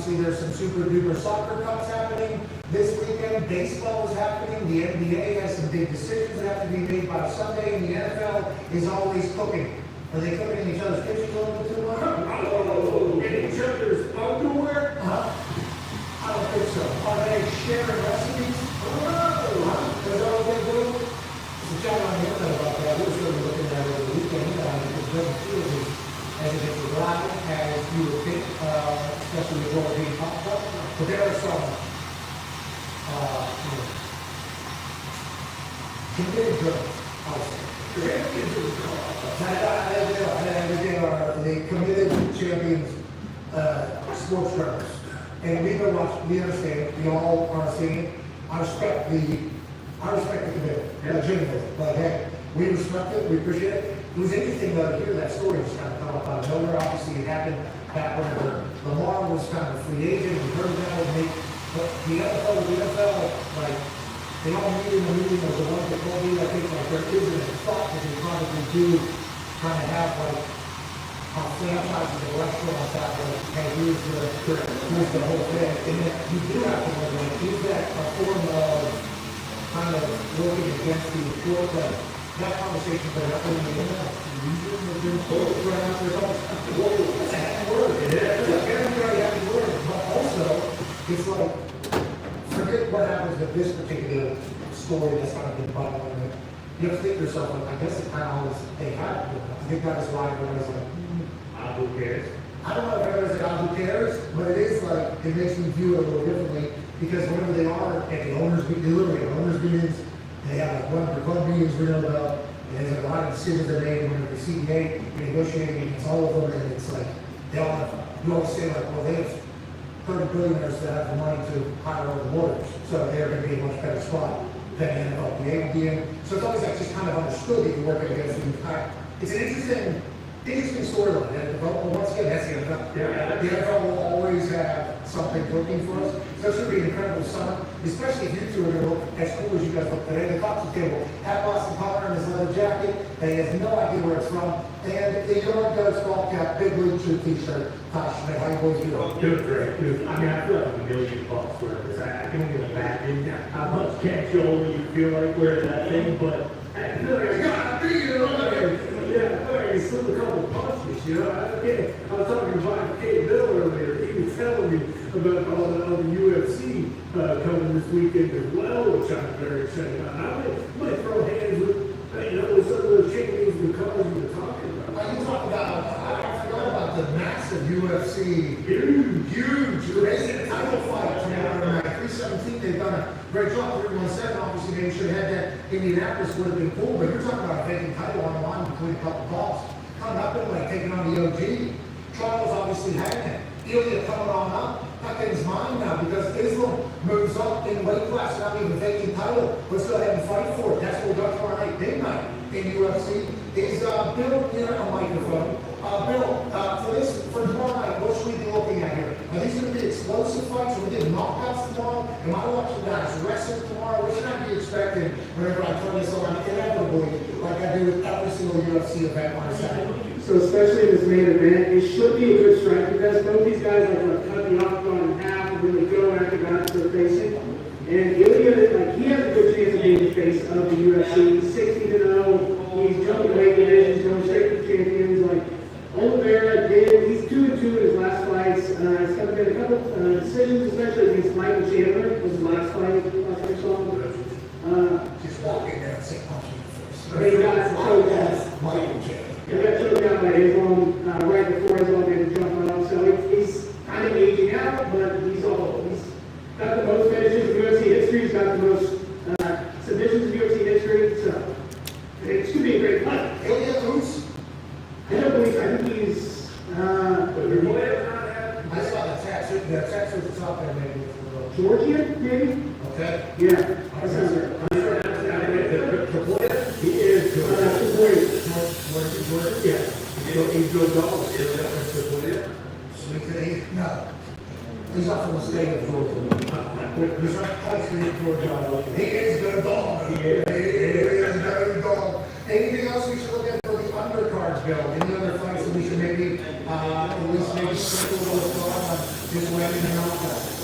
There's some super duper soccer cups happening this weekend. Baseball is happening. The NBA has some big decisions that have to be made by Sunday, and the NFL is always cooking. Are they cooking in each other's kitchens a little bit too much? Oh, in each other's underwear? I don't think so. Are they sharing recipes? Is that what they do? There's a chat on the internet about that. We're really looking at it over the weekend. It doesn't feel as if it's reliable as you would think, especially with all being hot. But there are some committed girls, I would say. They are the committed champions, sports girls. And we know what we understand, we all are seeing it. I respect the commitment, legitimately. Like, hey, we respect it, we appreciate it. It was interesting though to hear that story just kind of come up out of nowhere. Obviously, it happened back when Lamar was kind of a free agent. We heard that would make, but the NFL, like, they all meet in the meeting of the ones that told me, I think, like, there isn't a thought that they probably do kind of have, like, franchises and restaurants out there, hey, here's the whole thing. And then you do have to wonder, like, is that a form of kind of working against the report that conversation that happened in the internet, reason that there's both right out there, it's a happy word. Everybody happy word. But also, it's like, forget what happens with this particular story that's kind of been bothering me. You have to think to yourself, like, I guess it kind of always, they have to. I think that is why everybody's like, Who cares? I don't know if everybody's like, who cares? But it is like, it makes me view it a little differently, because whenever they are at the owners' meetings, literally at owners' meetings, they have like one of the club meetings we know about, and there's like a lot of decisions are made when the CBA, negotiating against all of them, and it's like, they all have, you always say like, well, they have 30 billionaires that have the money to hire all the lawyers, so they're going to be a much better spot than the NFLPA would be in. So it's always like just kind of understood that you're working against the entire, it's an interesting storyline. And once again, that's the NFL. The NFL will always have something cooking for us. So it's going to be an incredible summer, especially if you two are going to look as cool as you guys look today. The cocktail table, have Boston Connor in his leather jacket, and he has no idea where it's from. And the Yard Goats ball cap, big league shirt t-shirt. Tosh, how you boys doing? Doing great, dude. I mean, I feel like $1 million for this. I can't even imagine how much casual you feel like wearing that thing, but I feel like I got to be alive. Yeah, I feel like I slipped a couple punches, you know. I was talking to Mike K. Bill earlier. He was telling me about all the UFC coming this weekend as well, which I'm very excited about. I might throw hands with, with some of those champions in the cars we were talking about. UFC, huge, they title fight tomorrow night, 317, they've done a great job, 317, obviously they should have had that, Indianapolis would have been cool, but you're talking about a vacant title on the line between a couple calls, coming up and like taking on the OG, Charles obviously hanging, Ilya coming on up, Huckin's mine now, because Islam moves up in weight class, not even a vacant title, let's go ahead and fight for it, that's what we're doing tomorrow night, midnight, in UFC, is Bill here on microphone. Bill, for tomorrow night, what should we be looking at here? Are these going to be explosive fights? Are we getting knockouts tomorrow? Am I watching guys wrestle tomorrow? What should I be expecting whenever I turn this on inevitably, like I do with every single UFC event on Saturday? So especially in this main event, it should be a good striking test. Both these guys like to cut the octagon in half and really go after guys they're facing. And Ilya, like he has a good chance of being the face of the UFC. 60-0. He's jumping weight divisions, going straight to champions. Like Oliveira did, he's 2-2 in his last fights. He's got a couple decisions, especially against Michael Chandler. Was his last fight last week on? Just walking there and say, punch me first. He got choked out. Michael Chandler. He got choked out by Islam right before Islam had to jump off. So he's kind of aging out, but he's got the most finishes in UFC history. He's got the most submissions in UFC history. So it should be a great fight. Ilya Luz? I don't believe. I think he's. I saw the text at the top there, maybe. Georgia, maybe? Okay. Yeah. That sounds right. He is good. Yeah. He's good dog. No. He's not from the state of Georgia. He's not from the state of Georgia. He is good dog. He is good dog. Anything else we should look at for the undercards, Bill? Any other fights that we should maybe, at least maybe sprinkle a little thought on just letting him out?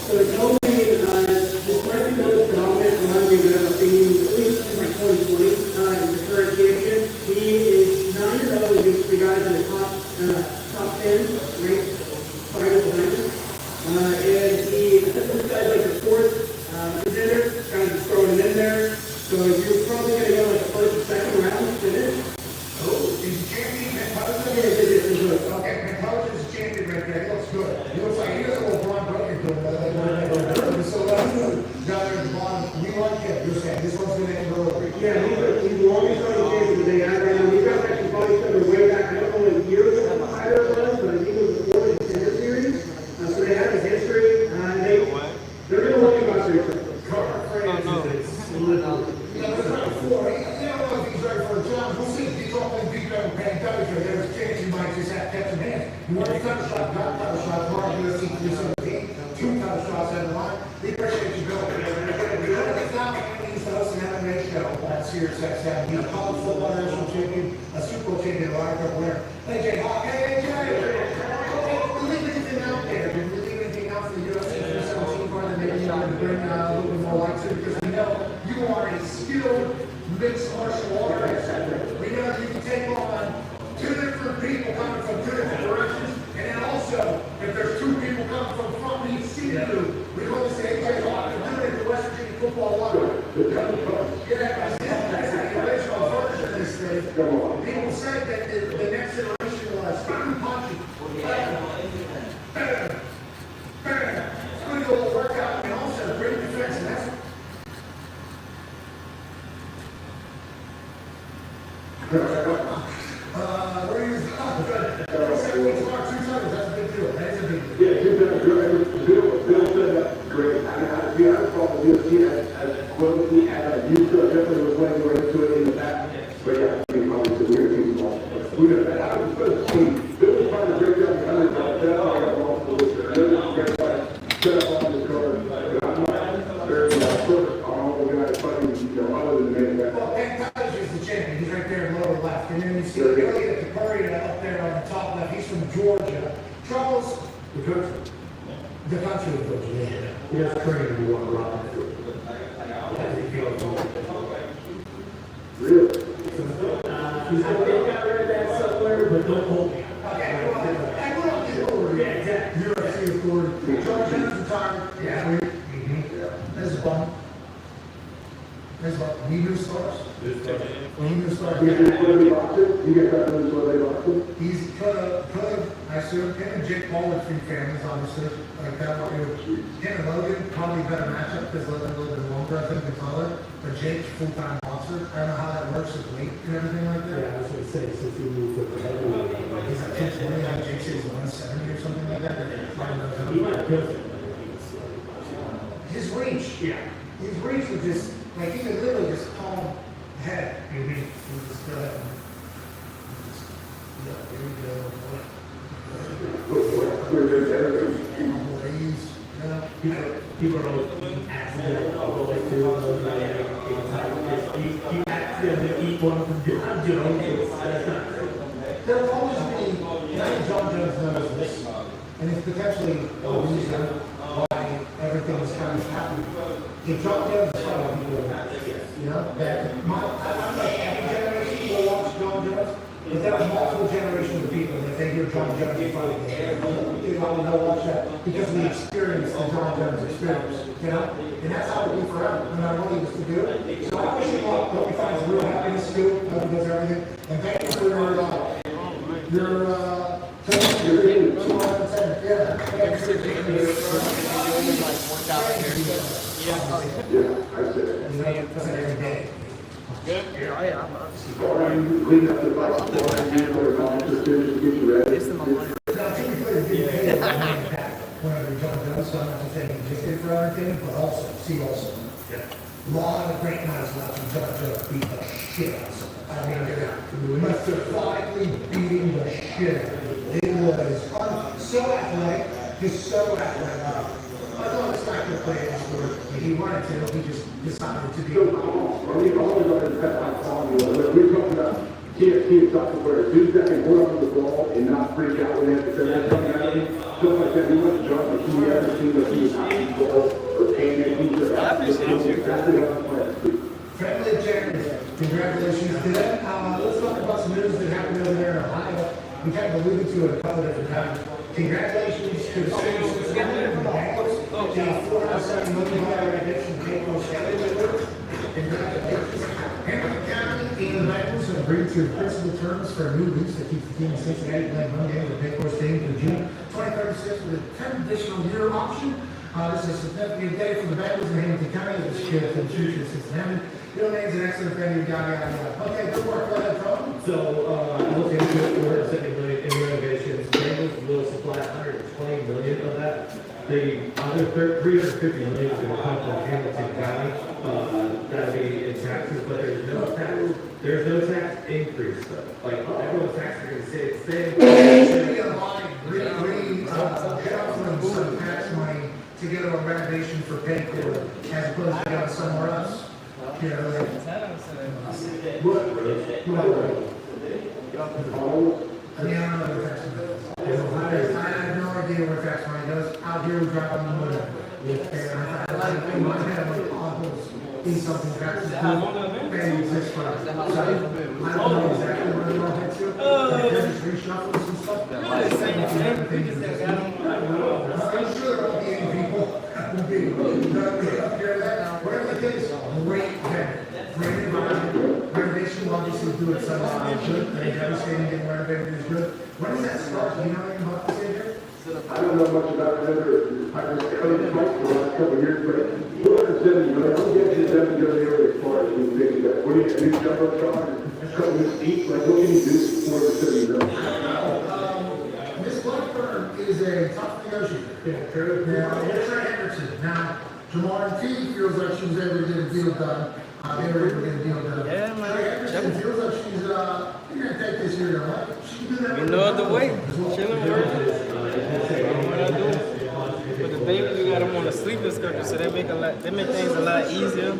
So it's only, this might be the most dominant one we've ever seen, at least in 2020, is the current champion. He is 9-0 against the guys in the top 10 ranked fighters behind him. And this guy's like the fourth contender, kind of just throwing him in there. So you're probably going to go like the first or second round finish. Oh, he's a champion, McCullough? Yeah. Okay, McCullough is a champion right there. He looks good. He looks like he has a little blonde broken to him. So that's good. Down there at the bottom, we like him. You're saying this one's going to end early. Yeah, he's the longest running champion that they have right now. These guys actually fought each other way back. I don't know what year either was, but I think it was before the Contender Series. So they have a history. They're going to look about their each other. We'll see if he's off and beat them and paying Dozier. There's a chance he might just have kept him in. You want to cut a shot, not cut a shot. Tomorrow, UFC 317, 2 cut a shots out of the line. We appreciate you, Bill. We're going to now introduce the host and MMA show on Sirius XM. He's a college football national champion, a Super Bowl champion, a Ryder Cup winner. Hey, Jay Hawk. Hey, Jay. We leave anything out there? Did we leave anything out for the UFC 317 card that maybe you wanted to bring a little bit more light to? Because we know you are a skilled mixed martial artist. We know that you can take on 2 different people coming from 2 different directions, and then also, if there's 2 people coming from front each seat you, we want to say, hey, Hawk, you're doing it the West Virginia football line. Yeah, that's the original version of this thing. People said that the next generation was punching. Bam, bam. It's going to go a workout, and also great defense, and that's where are you? Tomorrow, 2 seconds, that's a big deal. That is a big deal. Yeah, he's done good. Bill said that great. I had a problem with UFC as closely as I used to. I definitely was playing more into it in the past. But yeah, I mean, obviously, we're going to watch. Who knows? I was supposed to see. Bill was trying to break down the underdog. That's how I got lost the list. I know this is a great fight. Set up on this card. But I'm not very focused on all the guys fighting, other than the main event. Well, Pantage is the champion. He's right there in the lower left. And then you see Elliot Capurria up there on the top left. He's from Georgia. Charles, the country. The country of Georgia, yeah. He has training to want to rock. Really? He's got red that somewhere, but don't hold me. Okay, we're on the order. Yeah, exactly. UFC authority. George Jensen's retired. Yeah. This is fun. There's about new stars. New stars. You get that in the boxing? He's could have, I assume, him and Jake Paul are three families, obviously. Like that, him and Logan, probably better matchup because Logan's a little bit longer, I think, than taller. But Jake's full-time boxer. I don't know how that works with weight and everything like that. Yeah, I was gonna say, since he moved to the heavyweight. He's like 220, like Jake says 170 or something like that. He might have killed him. His reach, his reach was just, like, he could literally just palm head. He would just go ahead and yeah, here we go. People are always accidentally like to he accidentally eat one from John Jones. There'll always be, I think John Jones knows this, and it's potentially a reason why everything is kind of happening. If John Jones is fighting people, you know, that I'm like every generation will watch John Jones, but there are multiple generations of people that they hear John Jones fighting. They want to watch that because we experience the John Jones experience, you know? And that's how it will be forever, no matter what he was to do. So I wish him luck, hope he finds real happiness too, hope he does everything. And thank you for your Good? Yeah, I am. Clean up the fight. It's in my money. Whenever John Jones, so I'm not just saying he did for everything, but also, a lot of great nights watching John Jones beat the shit out of someone. I mean, methodically beating the shit out of him. It was so athletic, just so athletic. I thought this guy could play this sport. If he wanted to, he just decided to be. We talked about TFT and soccer players. Dudes that can hold on to the ball and not freak out when they have to send that coming at him. Stuff like that. We went to John, but he never seen that he was out of ball or panic. I appreciate you. Friendly objectives. Congratulations to them. Let's talk about some news that happened over there in Ohio. We kind of alluded to it a couple different times. Congratulations to the citizens of the Bengals. The $407 million addition to Bengals. Congratulations. Hamilton County and the Bengals have agreed to principal terms for a new lease that keeps the team in Cincinnati playing one game with the Bengals stadium through June 2036 with a 10 additional year option. This is a significant day for the Bengals in Hamilton County. This is good for the future of Cincinnati. Your name's an excellent venue guy. Okay, good work. Go ahead, Tom. So, I looked into it, $470 million in renovations. Bengals will supply $120 million of that. The other $350 million is going to come from Hamilton County. That'll be in taxes, but there's no tax increase though. Like, everyone's taxes are going to stay the same. Should be a lot of some tax money to get a renovation for Paycor as opposed to going somewhere else. You know, like, I mean, I don't know what tax money does. I have no idea what tax money does. Out here, we drive on the motor. And I in my head, like, potholes is something taxes do. And exist for us. So, I don't know exactly where they're all head to. But if they're just reshuffling some stuff. I'm sure there won't be any people that will be up here that. Whatever the case, great event. Great environment. Renovation will obviously do it somehow good. They devastating getting renovated is good. When does that start? Do you know anything about this here? I don't know much about it. I was cutting the mic for the last couple of years, but $470 million. I'll get you $7 million as far as we think that. What do you do? Jumbo truck? Cutting the seat? Like, what can you do for $470 million? Miss Blackburn is a tough negotiator. Now, here's Trey Henderson. Now, Jamar T feels like she was able to get a deal done. They were able to get a deal done. Yeah, man. Trey Henderson feels like she's, you're going to take this year, right? She can do that. You know the way. Chilling, working. What I do. With the babies, we got them on a sleepless schedule, so they make things a lot easier.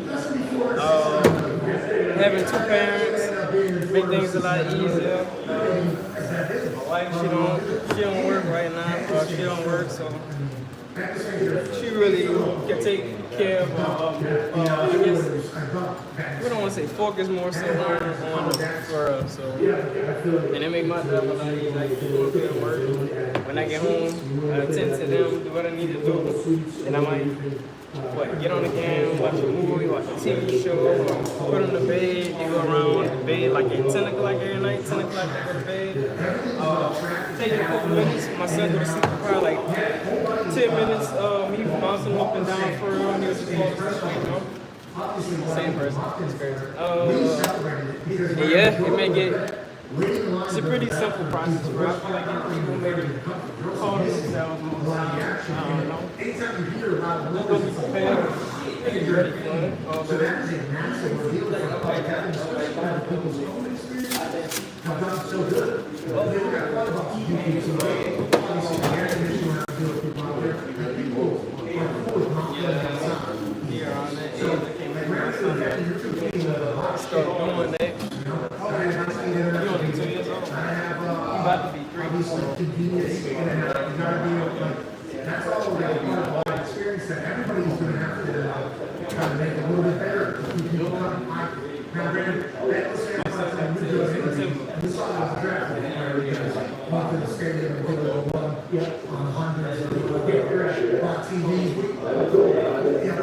Having two parents make things a lot easier. My wife, she don't work right now, or she don't work, so she really can take care of, I guess, we don't want to say focus more so on for us, so, and it make my job a lot easier. I get to work. When I get home, I attend to them, do what I need to do, and I might get on the game, watch a movie, watch a TV show, put on the bed, they go around the bed like at 10 o'clock every night, 10 o'clock they go to bed. Take a couple minutes, my son go to sleep for probably like 10 minutes, me bouncing him up and down for real, and he'll just fall asleep, you know? Same person. It's crazy. Yeah, it may get. It's a pretty simple process, bro. I feel like people maybe call themselves most I don't know. We're gonna be prepared. Be ready for it. So that is a massive deal for people's own experience. I've done so good. Well, they got a lot about YouTube, so obviously the air conditioning around to do with people out there. And people are full of not feeling outside. So, like, right after that, you're competing with a lot of Start doing that. Obviously convenience and you gotta be like that's all like part of our experience that everybody's gonna have to try to make it a little bit better. People come now granted that was we saw the draft where we guys went to the stadium and did a one on hundreds of people on TV.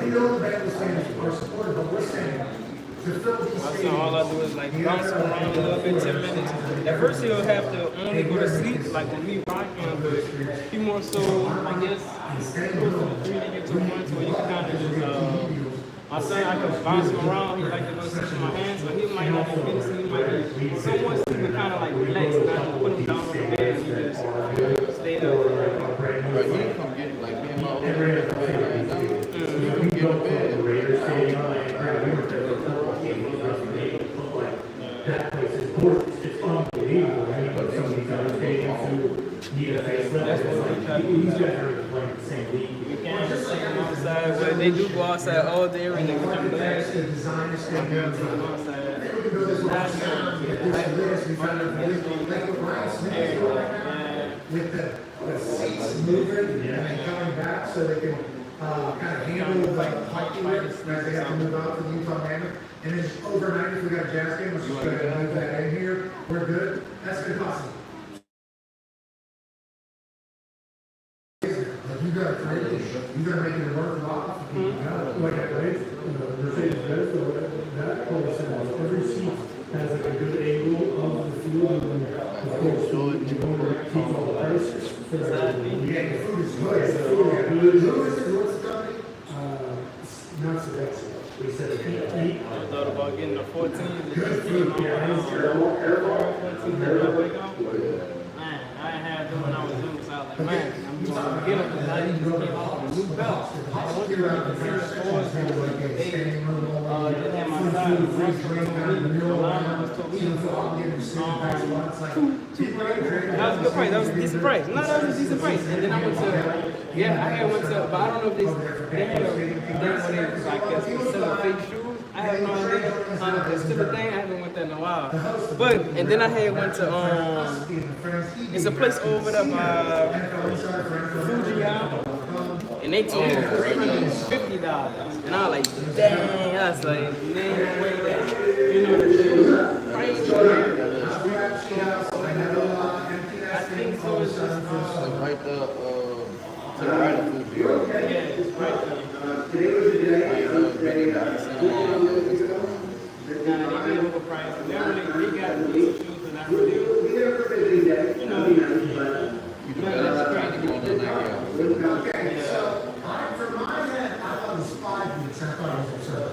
We know the Bengals fans are supportive, but we're saying all I do is like bounce around a little bit, 10 minutes. At first he'll have to only go to sleep, like when we rock him, but he more so, I guess, close to the 3 to get to 1, so you can kind of just, my son, I can bounce him around, he like to go sleep in my hands, so he might not be finishing, he might be somewhat sleep, but kind of like relax, and I just put him down on the bed and he just stay there. But you can come get it, like me and my older brother, you can get a bed. That place is gorgeous. It's unbelievable. When you go to some of these other stadiums who need a facelift, it's like these guys are playing the same league. You can't just take them outside, but they do go outside all day every day. the design of stadiums. We can go this way. We found out like what Ryan Smith is doing right now with the seats moving and then coming back so they can kind of handle like hockey as they have to move out to the Utah Mammoth. And then overnight, if we got a jazz game, we're just going to move that in here. We're good. That's going to cost them. Like you got to create this. You got to make it worth a lot. Like I played, Mercedes-Benz, so that place has every seat has like a good angle of the field, and then of course you want to keep all the prices. Yeah, the food is good. The food is good. What's the company? Not so that's we said I thought about getting a 14. Man, I ain't had them when I was young, so I was like, man, I'm going to get them because I just came out with a new belt. I went to the serious stores and just had my side of the restaurant the line was $2 grand. That was a good price. That was a decent price. No, that was a decent price. And then I went to, I had went to, but I don't know if they had a thing where they was like, selling fake shoes. I have no idea. It's still a thing. I haven't went there in a while. But, and then I had went to, it's a place over there by Fuji, and they told me $350. And I was like, dang, I was like, man, wait, you know, the price. I think so. It's just, right there, to the right of Fuji. yeah, it's right there. Today was the day. Nah, they get overpriced. They got decent shoes, but not really. You know, that's crazy. Okay, so for my head, I thought it was 5 weeks. I thought it was absurd.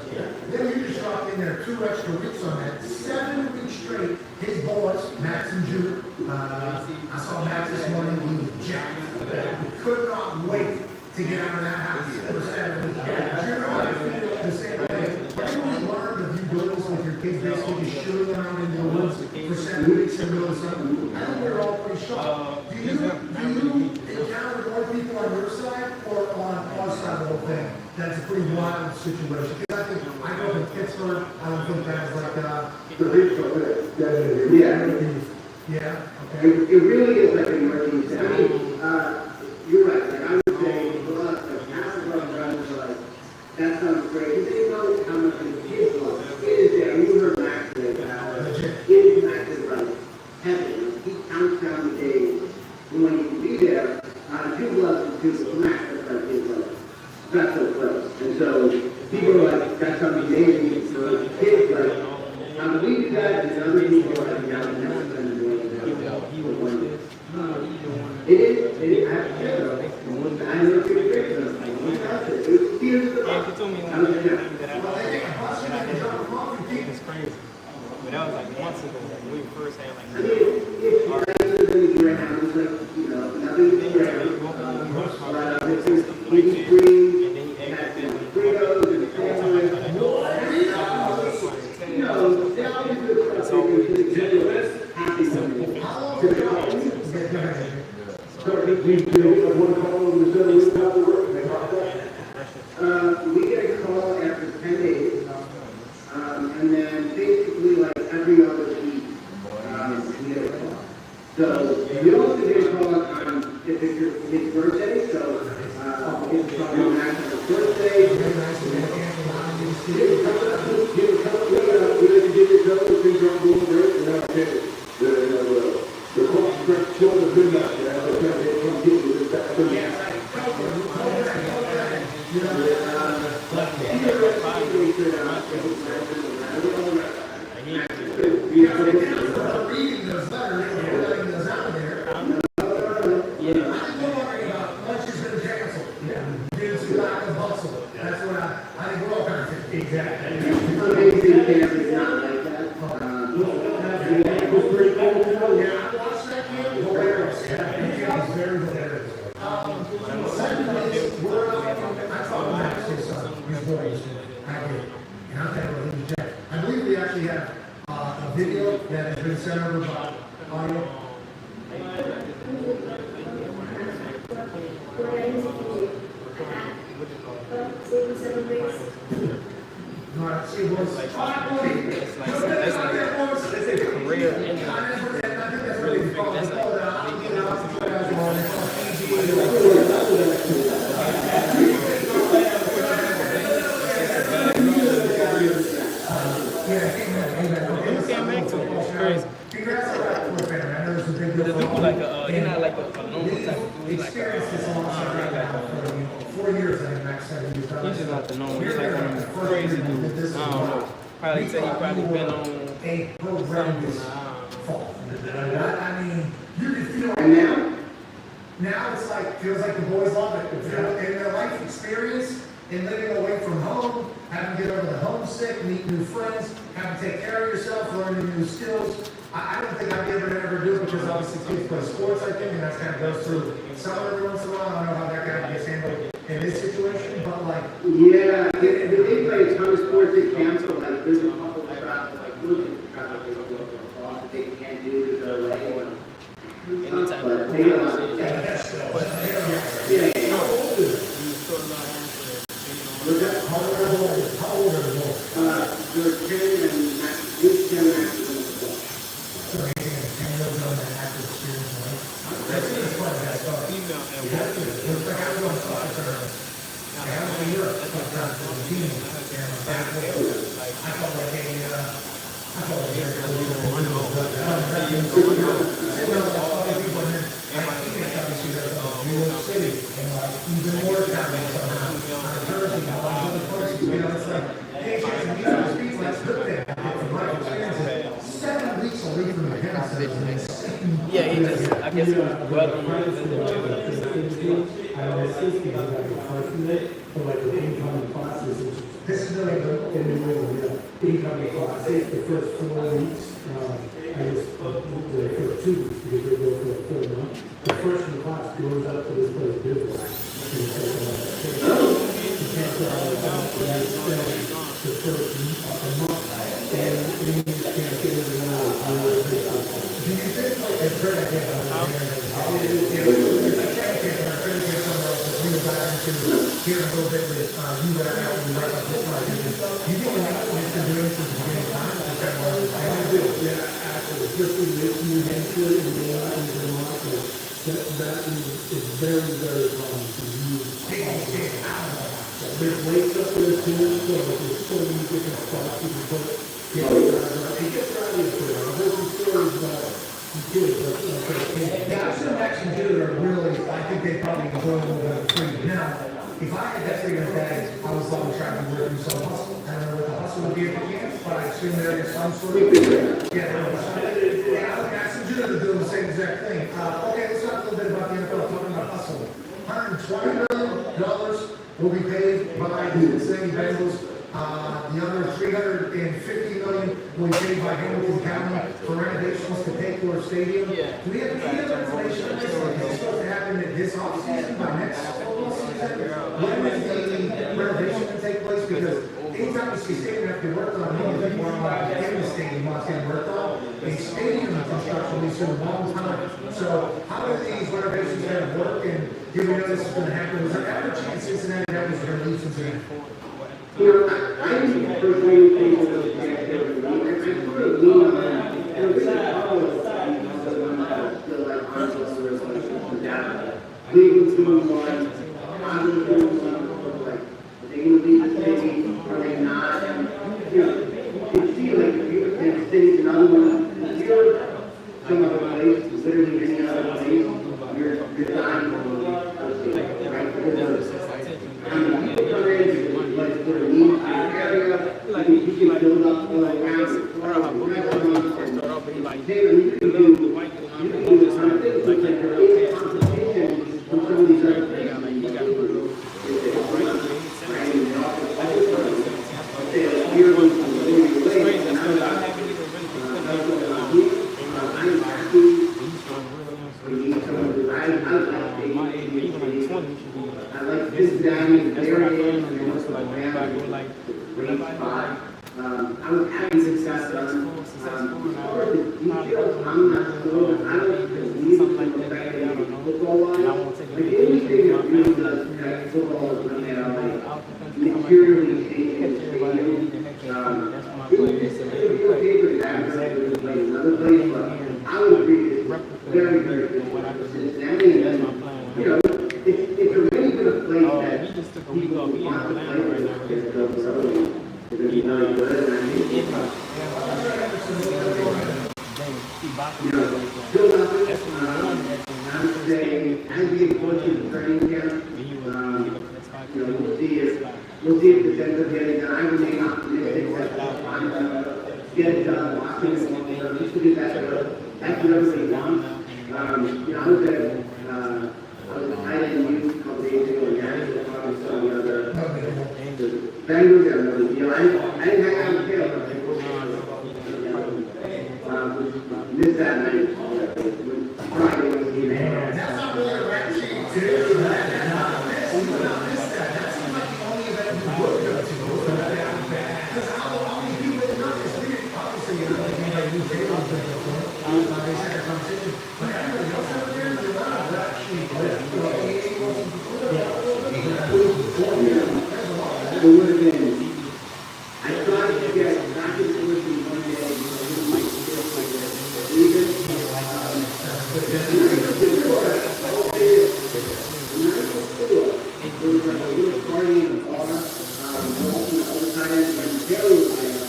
Then you just dropped in there 2 extra weeks on that. 7 weeks straight. His boys, Max and Jude. I saw Max this morning. He was jacked. He could not wait to get out of that house for 7 weeks. You're the same way. Everyone learned of you doing this with your kids, basically just shooting around in the woods for 7 weeks in the middle of summer. I think we're all pretty shocked. Do you encounter more people on your side or on our side of the whole thing? That's a pretty wild situation. Because I think I grew up in Pittsburgh. I don't think that's like The big chocolate. Yeah. Yeah. Okay. It really is like an emergency. I mean, you're right. Like I would say, for us, like half of our drivers are like, that sounds great. You think about how much the kids love. It is there. You heard Max say, it is Max is like heaven. He counts down the days when he can be there. Jude loves it too. Max is like his special place. And I have to tell you, I know it's experience. Yeah, she told me one thing that I did. It's crazy. But that was like months ago, like when we first had like. I mean, if you guys are going to do right now, it's like, you know, nothing is forever. It's green, and then you have Fritos and cameras. You know, they always do something to the happy something. So one call on the center of the work. We get a call after 10 days, and then basically like every other week, we get a call. So you don't have to get a call on if it's your kid's birthday, so it's probably on National Birthday. The cross stretch shoulder good enough, I believe we actually have a video that has been sent over by audio. Experienced this all for 4 years, I think, Max said he was done. He's just not the normal. He's like one of them crazy dudes. I don't know. Probably say he probably been on a program this fall. I mean, you can feel And now it's like, feels like the boys love it. In their life experience, in living away from home, having to get over the homesick, meet new friends, having to take care of yourself, learning new skills. I don't think I'd be able to ever do it because obviously kids play sports, I think, and that kind of goes through summer every once in a while. I don't know how that guy gets handled in this situation, but like. Yeah, they play a ton of sports at camp, so like there's a couple of shots, like they can't do to go away. But they get a lot of How old are the boys? they're 10 and 10 and So you're saying 10 years old and active experience in life? That's just fun, that's fun. It's like I was on soccer tournament. I was in Europe, I was down to the team, and back there, I felt like New York City, and like even more down there somehow, on Jersey, and all these other places, you know, it's like, hey, chance to meet those people, that's good thing. From my experience, 7 weeks away from the parents, that's insane. yeah, he just, I guess he was well on the This is really good. Incoming classes, the first 4 weeks, I was the first 2 weeks because they go for a full month. The freshman class goes up to this place business. And it's like, you can't go all the time, and I spend the first month, and you just can't get it around. Do you think like it's great idea here a little bit with you that I actually like a bit like this. Do you think the next one is to do this at the beginning of time? Is that what I do, yeah, actually, especially with New Hampshire and Vermont, that is very, very common to use. There's weights up there too, so there's so many different spots you can put. It gets out of there. I heard some stories about kids, yeah, I've seen action too that are really, I think they probably enjoy a little bit of freedom. Now, if I had that freedom as I was always trying to work through some hustle, I don't know what the hustle Russell will be at the camp, but I assume there is some sort of. Yeah, I some Judah to do the same exact thing. Okay, let's talk a little bit about the NFL, talking about hustle. $120 million will be paid by the Cincinnati Bengals. The other $350 million will be paid by Hamilton County for renovations to pay for a stadium. Yeah. Do we have any other information on this? Is this supposed to happen this offseason, by next football season? When is the renovation to take place? Because anytime you see stadium have to work on, maybe people are in the stadium while it's getting worked on. A stadium construction is a long time. So how do these renovations going to work, and do we know this is going to happen? Was there ever a chance Cincinnati that was going to leave Cincinnati? You know, I think personally think that the I sort of lean on that. And the reason I always feel like Arsenal is like data. Cleveland's doing one, Boston's doing one, like, are they going to leave the city? Are they not? And, you know, you see like if you have cities, another one, if you're some other place, literally any other place, you're dying for city, right? Because people come in, like, for a need for your area, you can build up all around it. You can do a ton of things, but there is competition from some of these other places. I like this down in the area, and also like great spot. I was having success on the details. I'm not sure. I don't believe in the fact that football-wise, like anything that really does affect football is going to like materially change the stadium. It's okay for that to play another place, but I would agree it's very, very good for Cincinnati. You know, it's a really good place that people want to play with. It's going to be very good, and I think it's still nothing. I would say, as we approach the training camp, you know, we'll see if the ends up getting done. I remain optimistic that I'm going to get it done. Washington, just to get that good. That's what everybody wants. You know, I was excited in youth a couple days ago, and Nashville probably saw the other Bengals got another deal. I didn't hang out with Taylor. Missed that night. Friday was the event. That's not really a rap sheet, too. That seems like the only event you would go to. Because how many people did not this week? Obviously, you know, like anybody who's able to go for they had a conversation. But everybody else over there, they're not a rap sheet. It would have been, I tried to get not just listen one day, there was like a little party in the bar, walking all the time, and Taylor was there,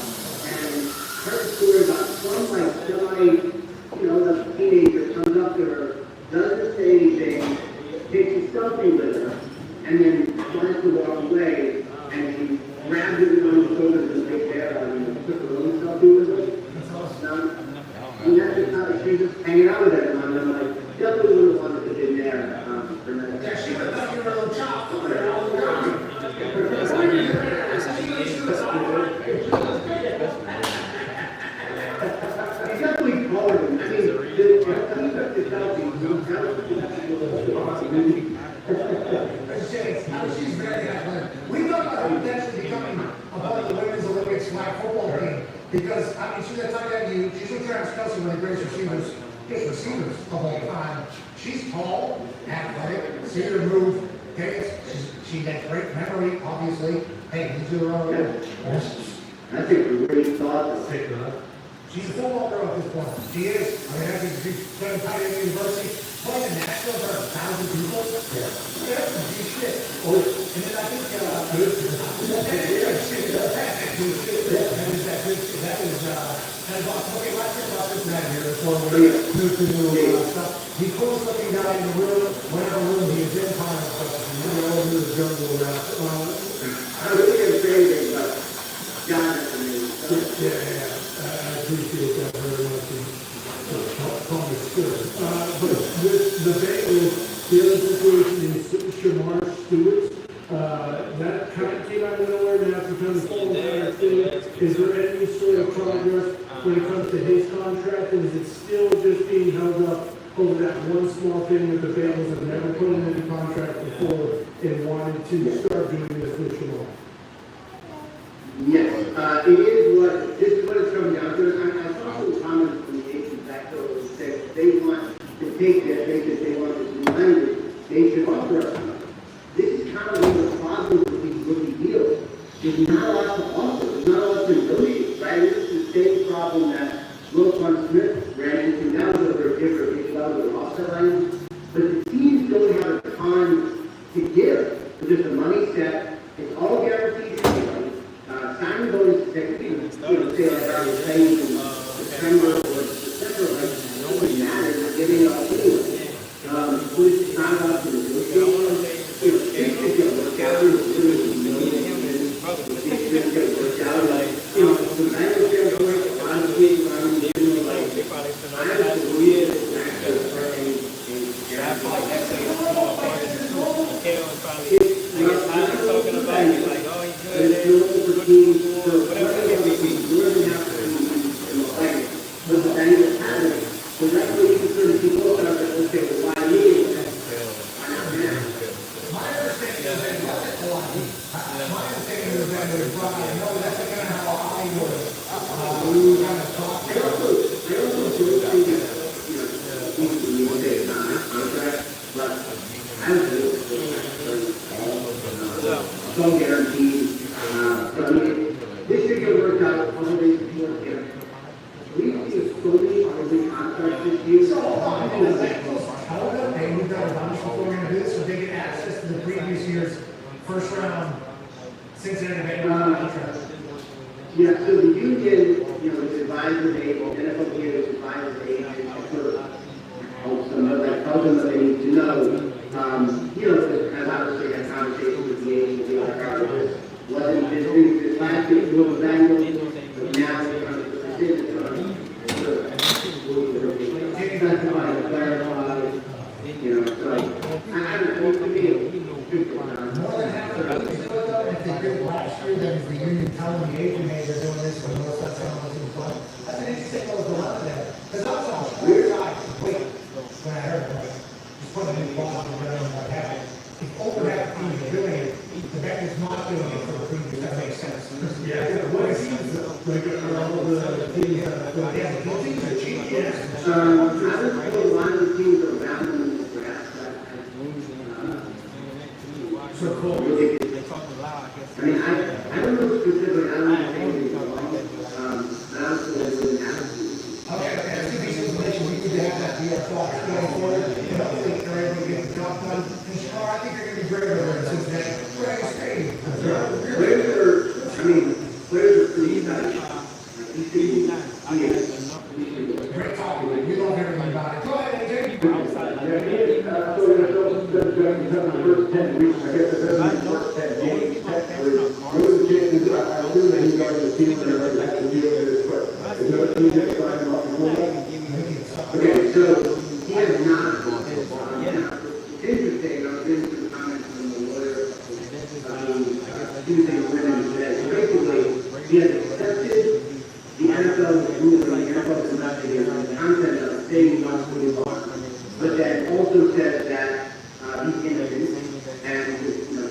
and her story about some like semi, you know, the teenager comes up to her, doesn't say anything, takes a selfie with her, and then starts to walk away, and she grabbed it on the shoulders and takes care of it, and took her own selfie with her. And that's just how she was just hanging out with everyone, and I'm like, definitely would have wanted to be there for that. Yeah, she would have thought you were a little chopped over there all the time. He's definitely taller than me. I mean, the selfie, she's very athletic. We thought about her potentially becoming a part of the women's Olympics flag football team because, I mean, she's a tight end you. She's with Travis Kelce, one of the greatest receivers of all time. She's tall, athletic, see her move. Okay, she has great memory, obviously. Hey, these are all I think we really thought of She's a football girl at this point. She is. I mean, I think she's going to Tight End University. Playing in Nashville for 1,000 people. Yeah. That's some deep shit. Oh, and then I think, that is awesome. Okay, let's talk about this man here. So, the coolest looking guy in the room, whatever room he is in, time. We're all in the jungle around. I was going to say that, God, I appreciate that very much. And Thomas Stewart. But with the Bengals, the other situation is Shamar Stewart. That kind of came out of nowhere now to come full entire thing. Is there any sort of progress when it comes to his contract? Or is it still just being held up over that one small thing that the Bengals have never put in any contract before and wanted to start doing this with Shamar? Yes, this is what it's coming down to. I saw some comments from the agents back there that said they want to take that, they want this new language, they should offer us something. This is kind of one of the problems with these rookie deals. There's not a lot to offer, there's not a lot to negotiate, right? This is the same problem that Roquan Smith ran into. Now that they're different, it's about the roster language. But the teams don't have the time to give. There's just the money set, it's all guaranteed to anybody. Signing bonus technically, say like I was saying in September or December, like, nobody matters, they're giving it all anyway. It's not about the negotiation. It's just going to work out. It's just going to work out. Like, from that standpoint, honestly, I have to read it. Talking about it, like, oh, he's good. Don't guarantee. So I mean, this should get worked out. All the ways before here. We see so many early contracts this year. So hold on, the Bengals held up, and we've got a bunch of people going to do this, so they get access to the previous year's first round Cincinnati Bengals contract. Yeah, so the union, is advisor, the NFL here is advisor, the agent, helps them, like, tells them what they need to know. As obviously had conversations with the agent, the other wasn't this last year, it was annual, but now it's kind of decision. Specify, clarify, so I don't know, to me, More than half of the people if they did last year, then the union telling the agent, hey, they're doing this, and most that's how much it's fun. That's an interesting little dilemma there. Because I was on the weird side, wait, when I heard it, just put a new boss and whatever that happened. If overhead teams are doing it, the Bengals not doing it for the previous, that makes sense. Yeah, what it seems like all the teams that Yeah, the teams are cheap, yes. I would put a lot of the teams around them in the draft. so cool. I mean, I don't know specifically, I don't know anything about it. I also wouldn't have to. Okay, that's good piece of information, we need to have that be our thoughts going forward, and hopefully they're able to get the job done. And Shamar, I think they're gonna be great over in Cincinnati. We're gonna stay. Players are pretty nice. Great talking, you know everything about it. Go ahead, AJ. The first 10 weeks, I guess it doesn't work 10 games. What are the chances? I assume that he's going to the team and everybody has to deal with this, but is there a team that signed him up before that? Okay, so he has not. It's interesting, I was reading some comments from the lawyer, Tuesday morning today. Basically, he has accepted the NFL's ruling, the NFL's investigating the content of saying not to move on, but then also says that he's innocent and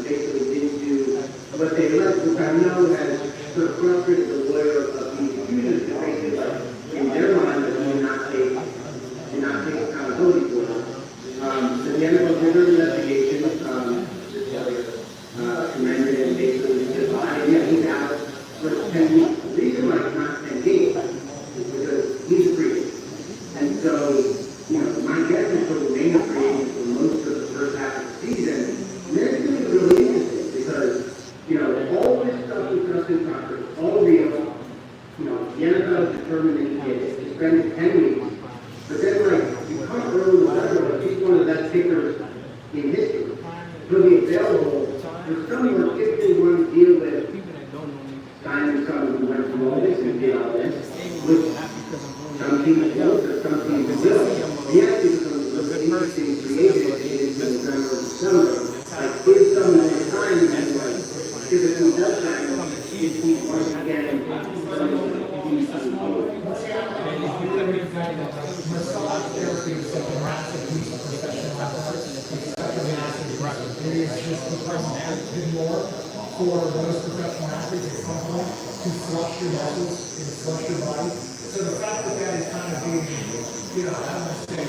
basically didn't do what they left, which I know has sort of frustrated the lawyer of the accusers to basically, like, in their mind, that he did not take accountability for it. So the NFL did an investigation, commended and basically said, yeah, he's out for 10 weeks. The reason why he's not 10 games is because he's a free agent. And so, my guess is he'll remain a free agent for most of the first half of the season. And then it's going to be really interesting because, all this stuff with Justin Tucker, all real, the NFL determined that he did it. He spent 10 weeks. But then, you come early November, he's one of the best kickers in history. He'll be available for someone if they want to deal with signing someone who went from do all this and get all this, which some teams won't, or some teams will. The actually becomes a little interesting creative is in November, December. Like, give someone more time and like, give it some more time, if we once again, massage therapy is such a massive piece of professional athletics. It's such a massive piece. It is just become more for those professional athletes at some point to flush your muscles and flush your body. So the fact that that is kind of being, you know, I don't want to say,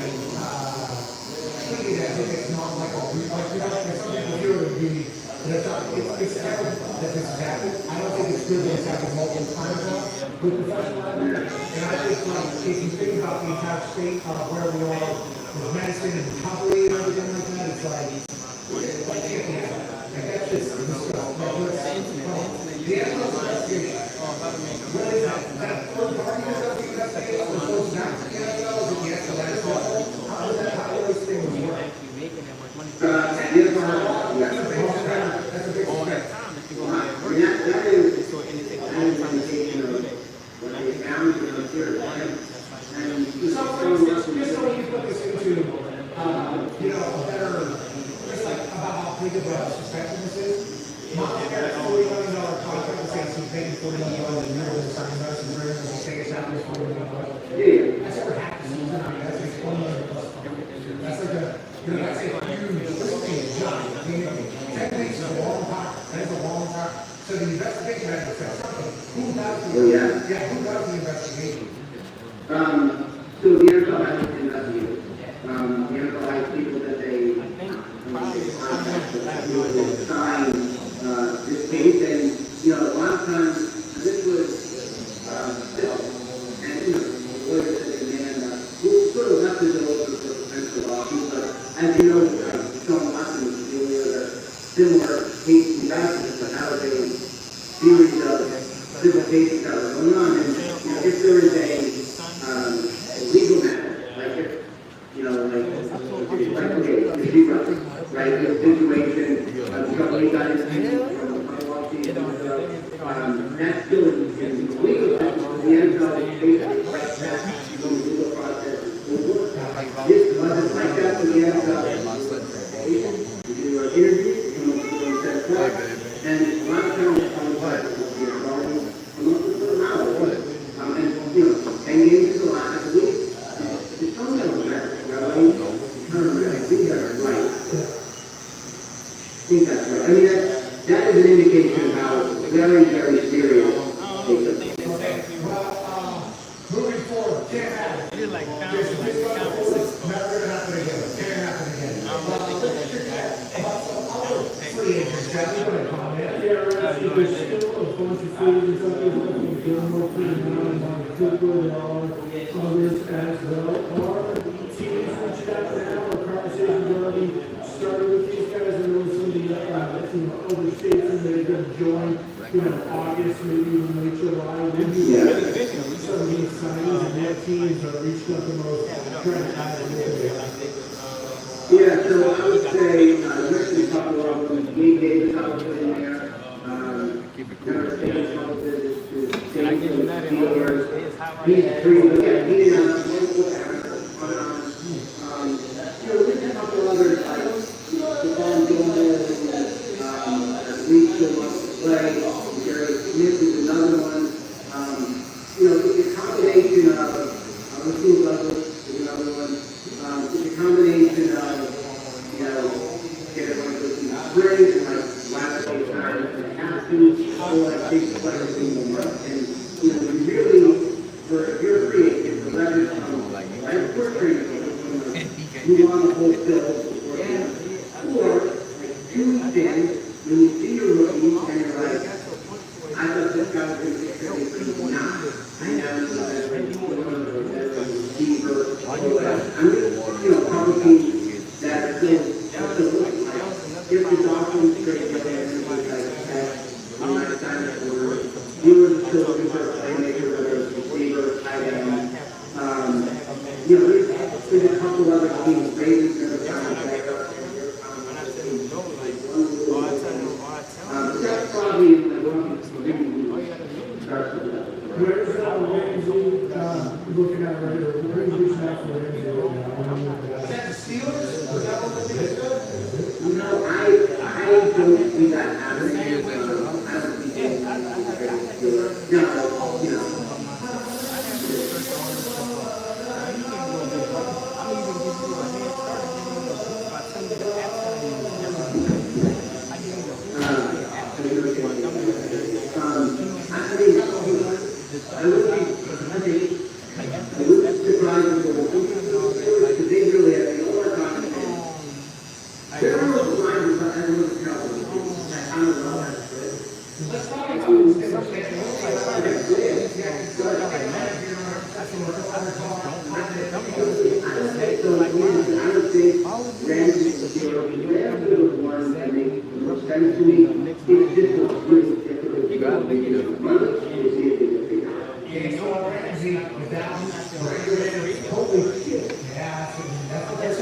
treated as if it's not like a, like, you know, some people here would be, it's evident that this has happened. I don't think it's good that it's happened multiple times now with professional athletes. And I think, like, if you think about the entire state of where we are with medicine and recovery and everything like that, it's like, why can't we have that? Like, that's just disgusting. Like, the actual investigation. What is that? That third party that does the investigation, or those not the NFL, is it the actual NFL? How does that, how do those things work? that's a big step. That is an indication of what they found in the theory. And So, for instance, just so we can put this into, you know, a better, just like about how big of a suspension this is. Mom's got a $40 million contract to say she's making $40 million a year with the signing us and bringing us to say it's not this $40 million. yeah, That's over half the season. I mean, that's like $20 million plus. That's like a, you know, that's a huge, that's a giant. I mean, 10 weeks is a long time. That is a long time. So the investigation has to say something. Who does the, who does the investigation? so the NFL has to investigate. The NFL has people that they sign this case, and you know, a lot of times this was and you know, the lawyer said to the man who sort of left his open for potential lawsuit, but as you know, Sean Watson was dealing with a similar case in Boston, but now they series of civil cases that are going on, and you know, if there is a legal matter, like if, you know, like okay, if you right, in a situation, the company got into that's still in the legal process, the NFL basically that the legal process will work. This wasn't like that for the NFL. You do interviews, you set forth, and a lot of times it's on the side of the involvement, and you know, 10 games is a lot, I believe. It's something that matters, right? I think that's right. I think that's right. I mean, that is an indication of how very, very serious they took it. Moving forward, can't happen. Just going forward, never gonna happen again. Can't happen again. Let's forget about some other free agents. Got me gonna comment. Yeah, right. There's still a bunch of free agents out there looking to more free now, and Cooper, there are others as well. Our teams reached out now, our conversations already started with these guys, and there was some of the other states and they're going to join, you know, August, maybe even late July. We'll do some of these signings, and their teams are reaching out the most trying to add Yeah, so I would say, mentioned a couple of them, Gabe Davis, I would put in there. Never stayed couple visits to St. Louis. He's pretty good. Yeah, he didn't have you know, there's a couple others like Devon Gomez, Reach still wants to play. Jerry Smith is another one. You know, it's a combination of Rasul Douglas is another one. It's a combination of, you know, get everyone to listen to spring and like last day time and have to, or like big players in the month. And, you know, you really, if you're a free agent, the leverage from like we're training, move on the whole field before the end. Or, like 2 weeks in, when you see your rookie and you're like, I thought this guy was going to get ready for the not. I know he's a receiver. I'm just, you know, probably that still, if the Dolphins trade with him, like that, we might sign it for you were still looking for a playmaker, whether it's receiver, tight end. You know, there's a couple other teams, Ravens are the kind of backup. That's probably the one starts with that. looking at right here, we're reaching out for an injury right now. Is that the Steelers? Is that what they did? No, I don't see that happening. I don't think it's, no, you know. I would be surprised because they really have a lot of confidence. There are no signs of everyone's trouble. I don't know. Let's talk about holy shit. Yeah, that's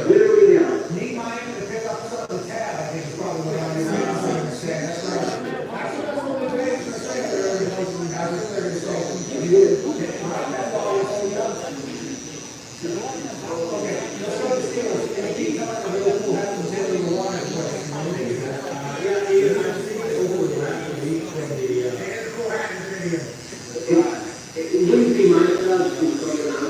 Literally now. Need my aim to pick up some of the tab, I think is probably what I'm going to say. That's right. Actually, that's what the Jays are saying. I was there to say, you did. That's all it's all done. Okay, let's go to the Steelers. And keep talking about who happens in the water question. It wouldn't be myself who's going on.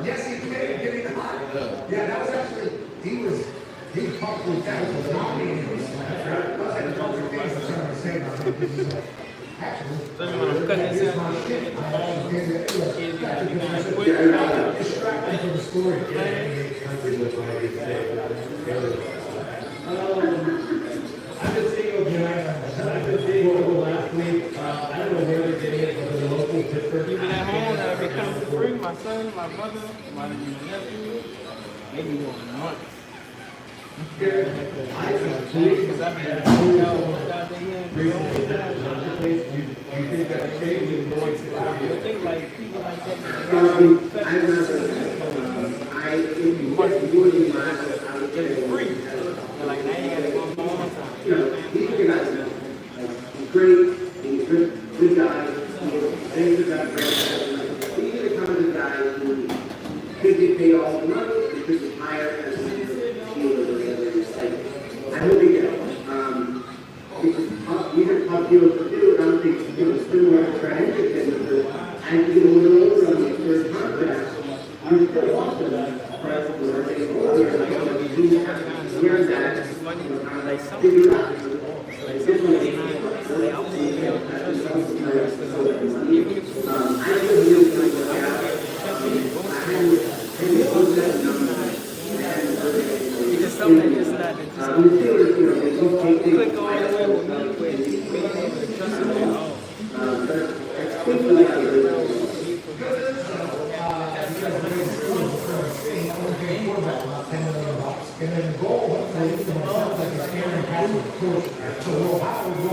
Yes, he did. Give me the mic. Yeah, that was actually, he probably that was nominated. That was like the culture things that someone was saying about him. Actually, here's my shit. Distracted from the story. I've been seeing over last week. I don't know where they're getting it, but the local Pittsburgh. Even at home, that would be coming for free. My son, my brother, my nephew, maybe 1 month. Because I've been out there here. You think that change is going to happen? I think like people like that. It's free. Like now you gotta go more time. He's a guy. He's great. He's a good guy. He's a guy. He's the kind of guy who could get paid all the money. He could retire as a dealer or whatever. I hope he gets. These are tough deals to do. I don't think it was still worth trying to get them. And you get a little over on the first contract. You still lost them. But we're that. Figure out. This one Because something is not just click on it with me, being able to trust it at all. And then the goal, hopefully, is myself, like a scaring passive approach. So we'll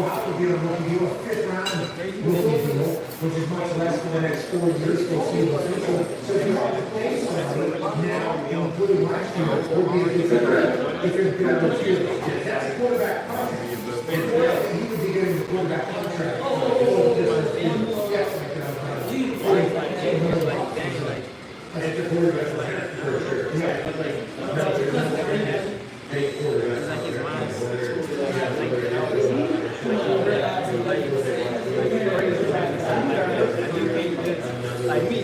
have to be able to do a fifth round rookie deal, which is much less for the next 4 years. We'll see the potential. So if you have to pay somebody now, including last year, we'll be a different, if you're going to choose. That's a quarterback contract. And he would be getting the quarterback contract. It's a quarterback for sure. Yeah. Like me.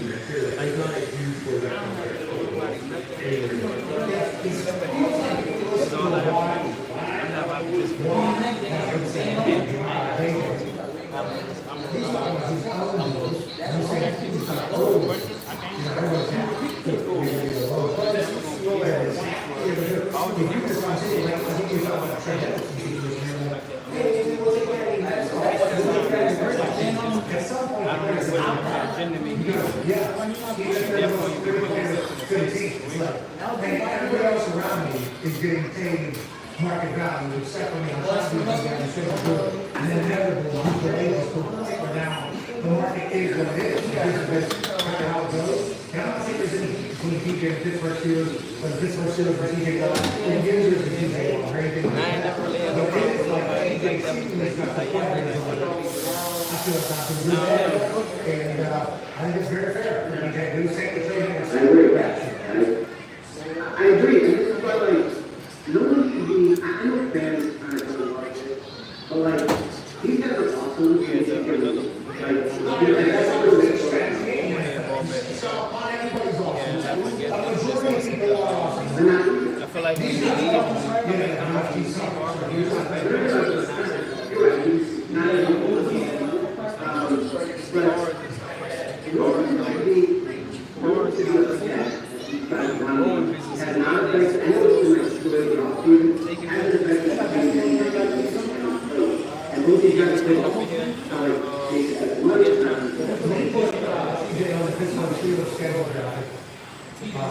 is getting paid market value, except for the unlikely that is still good. And then inevitably, he's the latest to the point where now the market is what it is. This is kind of how it goes. And I'm not saying there's any heat between DJ and Pittsburgh Steelers, or Pittsburgh Steelers and DJ Watt, or the Gators and DJ Watt, or anything like that. But it is like DJ seemingly got the point where it's like, I feel like I'm doing that. And I think it's very fair for DJ to do same trade. I agree. And this is why, like, no one should be, I know fans kind of don't like it, but like, these guys are awesome. And they can, like, that's all the I feel like he's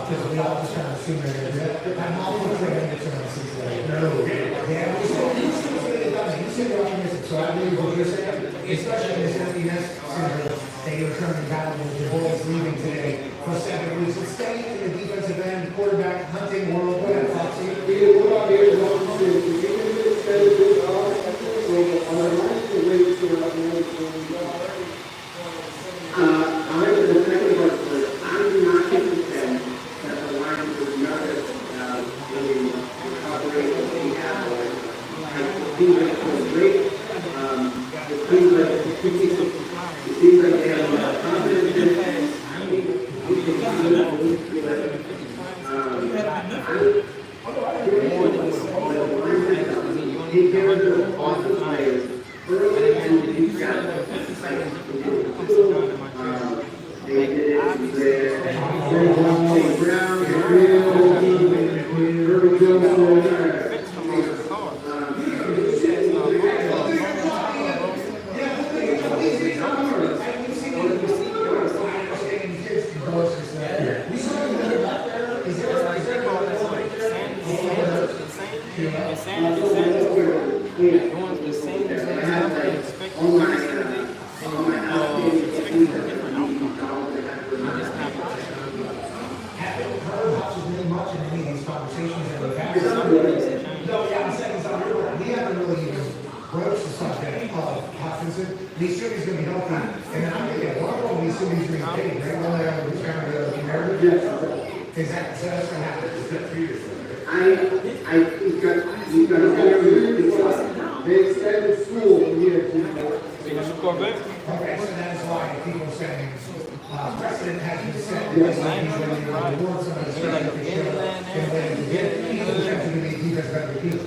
because we all just kind of assume that I'm not going to play any tournaments later. No. Yeah, we still get it done. You said you're optimistic, so I believe what you're saying, especially in this emptiness syndrome that you're currently battling with your boys leaving today for 7 weeks. It's staying in the defensive end, quarterback, hunting world, whatever.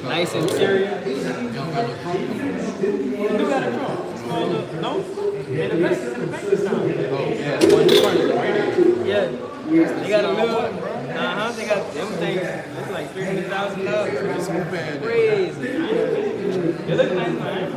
Nice interior. You got a drone? No? In the back this time. Yeah. They got a little, they got them things, it's like $300,000. It's crazy. It looks nice, man.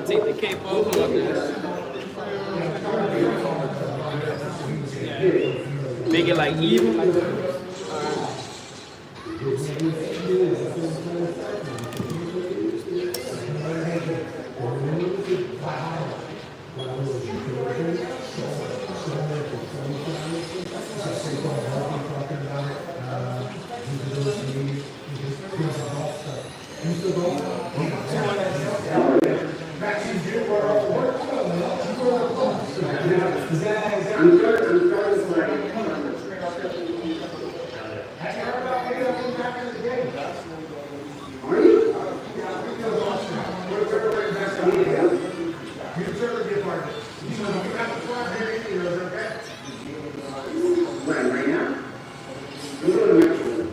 Take the cape off of make it like even. I'm starting to play. Have you heard about video back in the day? Are you? You can certainly be a part of it. You have to fly here in Heroes, okay? When, right now? I'm going to Mexico.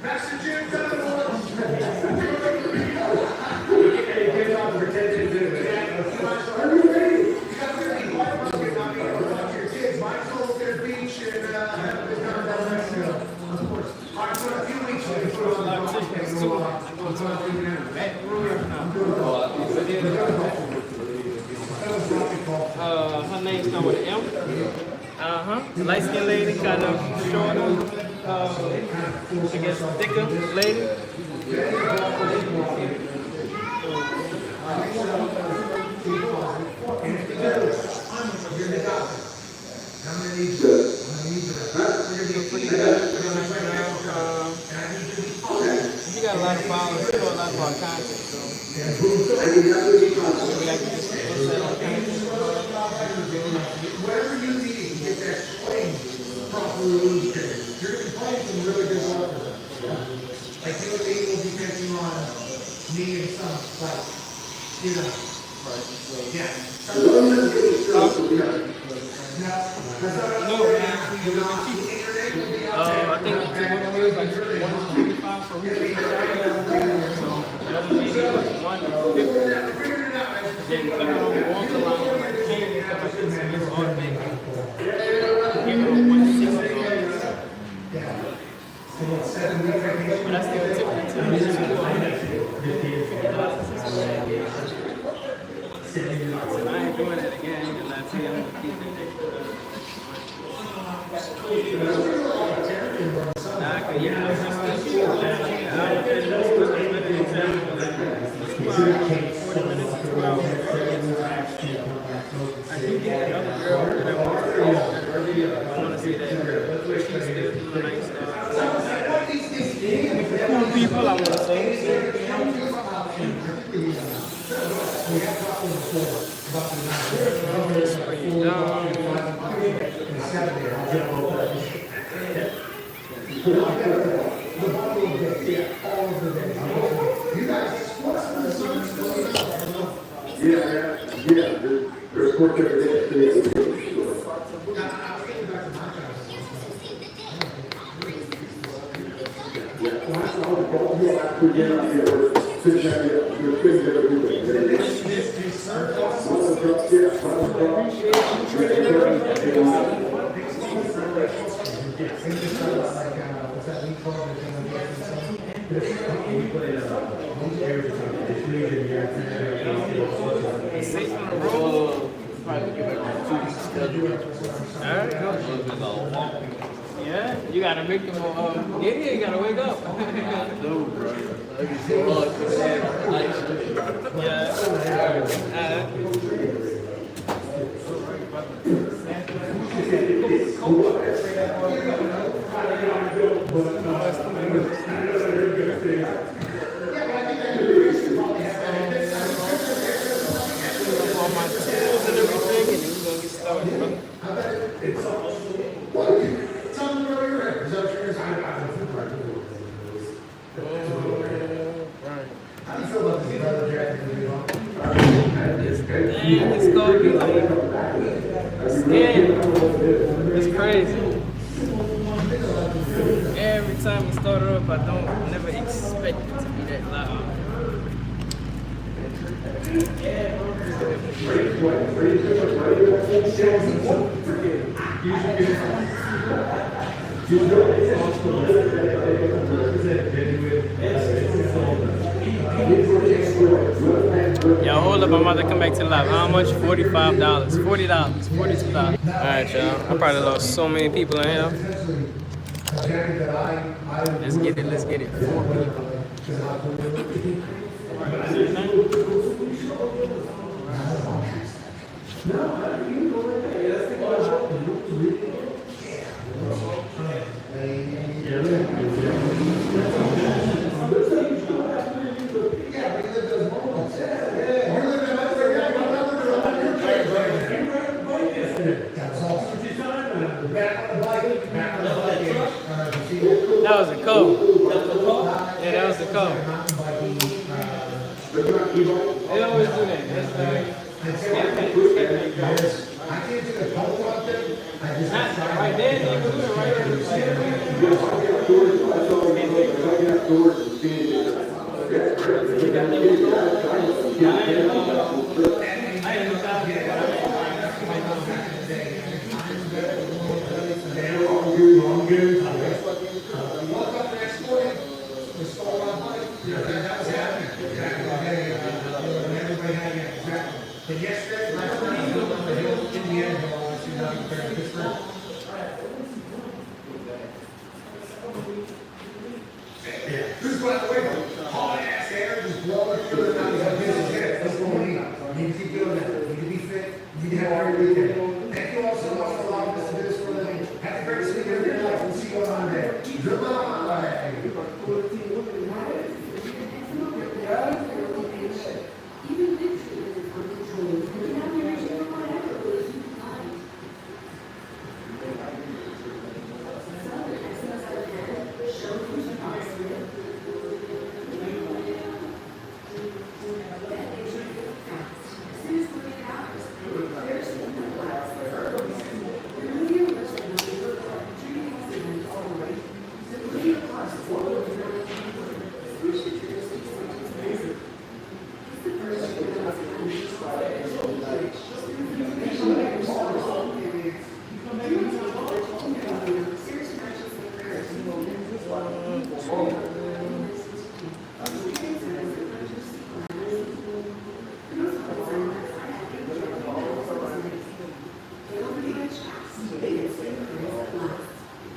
Master Jim Donovan. Are you ready? You got to be quiet about it, not be able to talk to your kids. Mine's going to the beach and have a good time down in Mexico. Of course. All right, so in a few weeks, we can put on the podcast. Her name starts with an M. Light skinned lady, kind of shorter. I guess thicker lady. You got a lot of followers, you know a lot of our content, so we like to just post that on content. Whatever you need to get that swing properly lubricated. You're going to be playing some really good work with them. Like you and me will be taking on me and some, like, you know. Yeah. No, actually, you're looking cheap. I think it's like 125 for real. So that would be 150. Then click it on the water line, like candy and stuff like this, and it's automatic. Give it a 160. But I still typically tell you so I ain't doing that again. You can not say I'm gonna keep it extra. People I want to say. There's work every day. Yeah, you gotta make them you gotta wake up. No, bro. All my tools and everything, and then we're gonna get started, bro. It's gonna be like scam. It's crazy. Every time we start up, I don't never expect it to be that loud. Yo, hold up, I'm about to come back to the live. How much? $45, $40, $42. Alright, y'all. I probably lost so many people in here. Let's get it, let's get it. 4 people. mountain biking, They always do that. That's yes, I can't do the pole out there. I just. right there. They can do it right I'm good. Woke up next morning, we stole my bike. That was happening. Everybody had it, exactly. But yesterday, last night, I was on the hill, Indiana, last year, down there in Pittsburgh. Yeah. Who's by the way, hot ass air just blowing through the night. That's what we need. You need to keep doing that. You need to be fit. You need to have a great weekend. Thank you all so much for allowing us to do this for a living. Have a great weekend, everybody. We'll see you on Monday. Goodbye. Even victory is uncontrolled. You have your original whatever it is you can find. Southern Express ahead. Show who's your positive. That is your fast. As soon as 48 hours, there's no glass. The radio list of the New York treating accidents all right. The radio costs $4 million. Switch to jurisdiction. It's the first year that's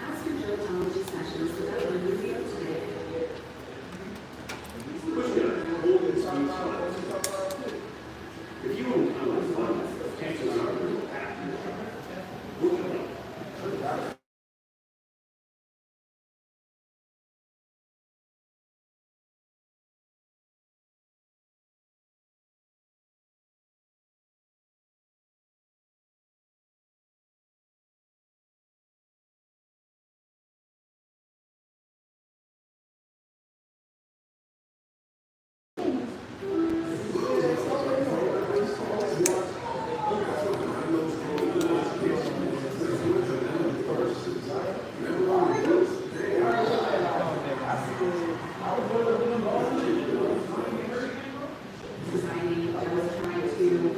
ask your dermatology specialist about your video today. If you want to have fun, chances are you'll have. Society that was trying to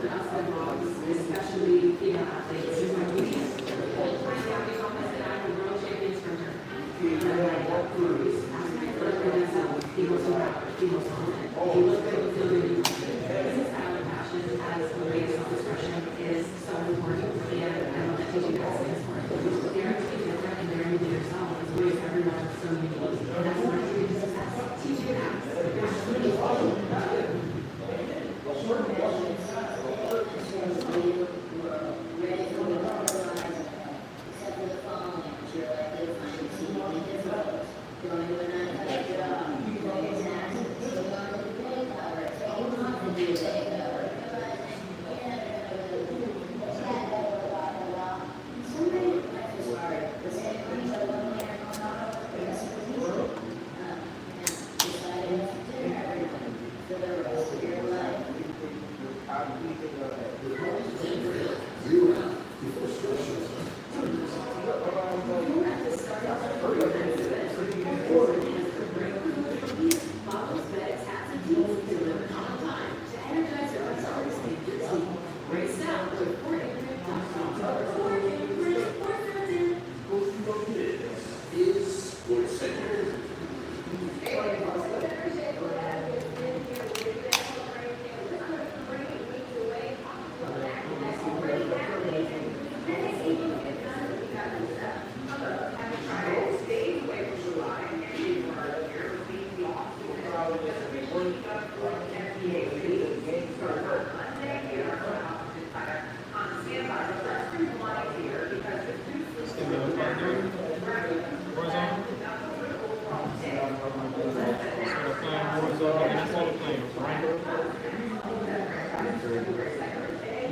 put us in box, especially female athletes. Right now, we almost said I'm a world champion sprinter. And I'm like, ask my friend Vanessa, he was so proud, he was confident, he was good with building. This style of passion as a way of self-expression is so important, and I love that teaching athletes for it. Daring to be different and daring to be yourself is what makes everyone so unique. And that's my key to success. Teaching athletes.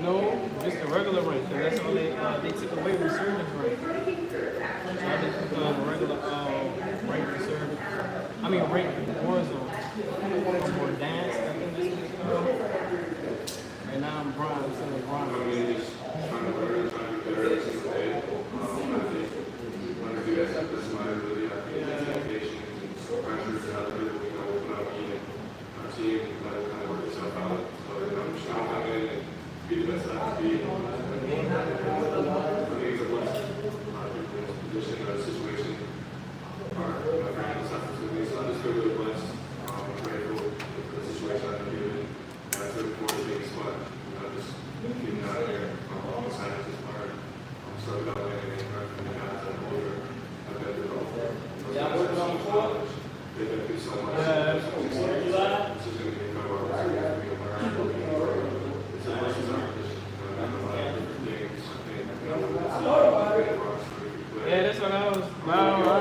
No, just a regular rank, because that's all they took away resurgence rank. So I just put on a regular rank resurgence. I mean rank warzone. Or dance, I think that's what it's called. Right now I'm Brian, I'm still Brian. Trying to learn, trying to be better every single day. I think when I do that, that's my ability. I think it's dedication and pressure to other people, open up and our team, let it kind of work itself out. So I'm just trying to come in and be the best I can be. I think it's a blessing. A lot of people in this position or situation are bringing this opportunity. So I just feel really blessed. I'm grateful for the situation I've been given. And I look forward to being smart. Just getting out there. I'm excited to start. I'm so about winning and learning from the guys that I'm older. I've been through all four. Yeah, I'm working on the floor. They've been through so much. July. This is going to be incredible opportunity for me to learn. It's a blessing opportunity. I'm a lot of different things. I think Yeah, that's what I was. I don't know.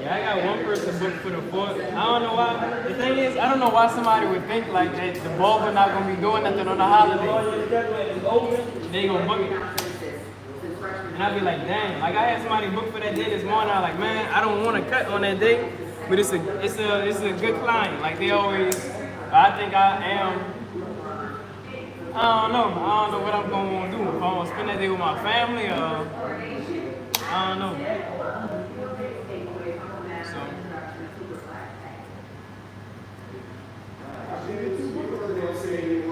Yeah, I got one person booked for the 4th. I don't know why. The thing is, I don't know why somebody would think like that. The Barber not gonna be doing nothing on the holiday. They gonna book it. And I'd be like, dang. Like I had somebody booked for that day this morning. I'm like, man, I don't want to cut on that day, but it's a good client. Like they always. I think I am. I don't know what I'm gonna do. If I'm gonna spend that day with my family or I don't know.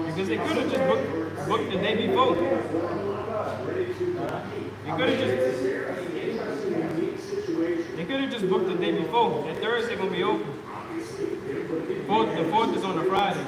Because they could have just booked the day before. They could have just booked the day before. That Thursday gonna be open. The 4th is on a Friday.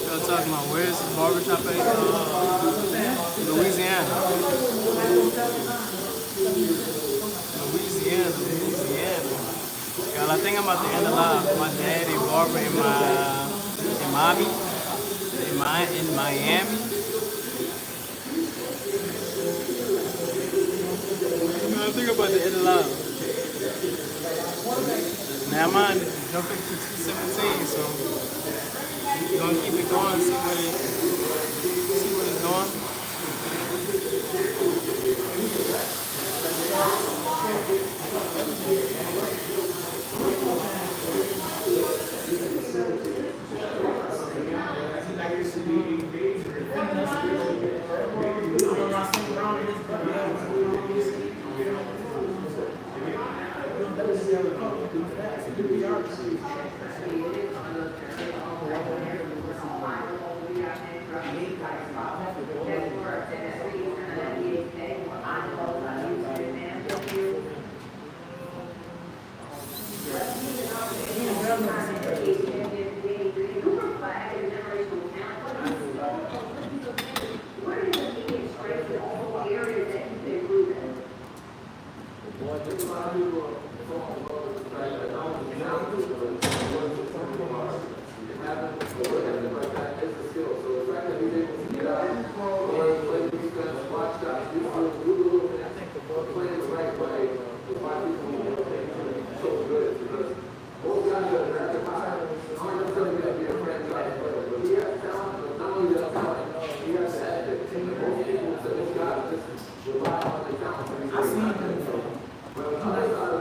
Y'all talking about where's the barbershop at? Louisiana. Y'all, I think I'm about to end the live. My daddy barber in Miami. I think I'm about to end the live. Now I'm on jumping to 217, so we're gonna keep it going, see what it's going. Well,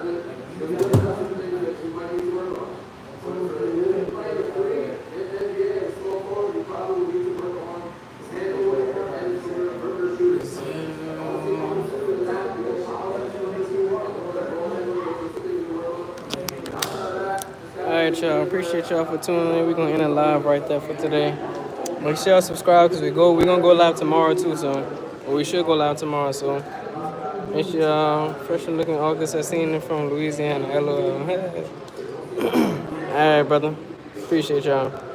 right, y'all. Appreciate y'all for tuning in. We're gonna end it live right there for today. Make sure y'all subscribe because we're gonna go live tomorrow too. So, or we should go live tomorrow. So, make sure y'all fresh looking August I seen it from Louisiana. LOL. All right, brother. Appreciate y'all.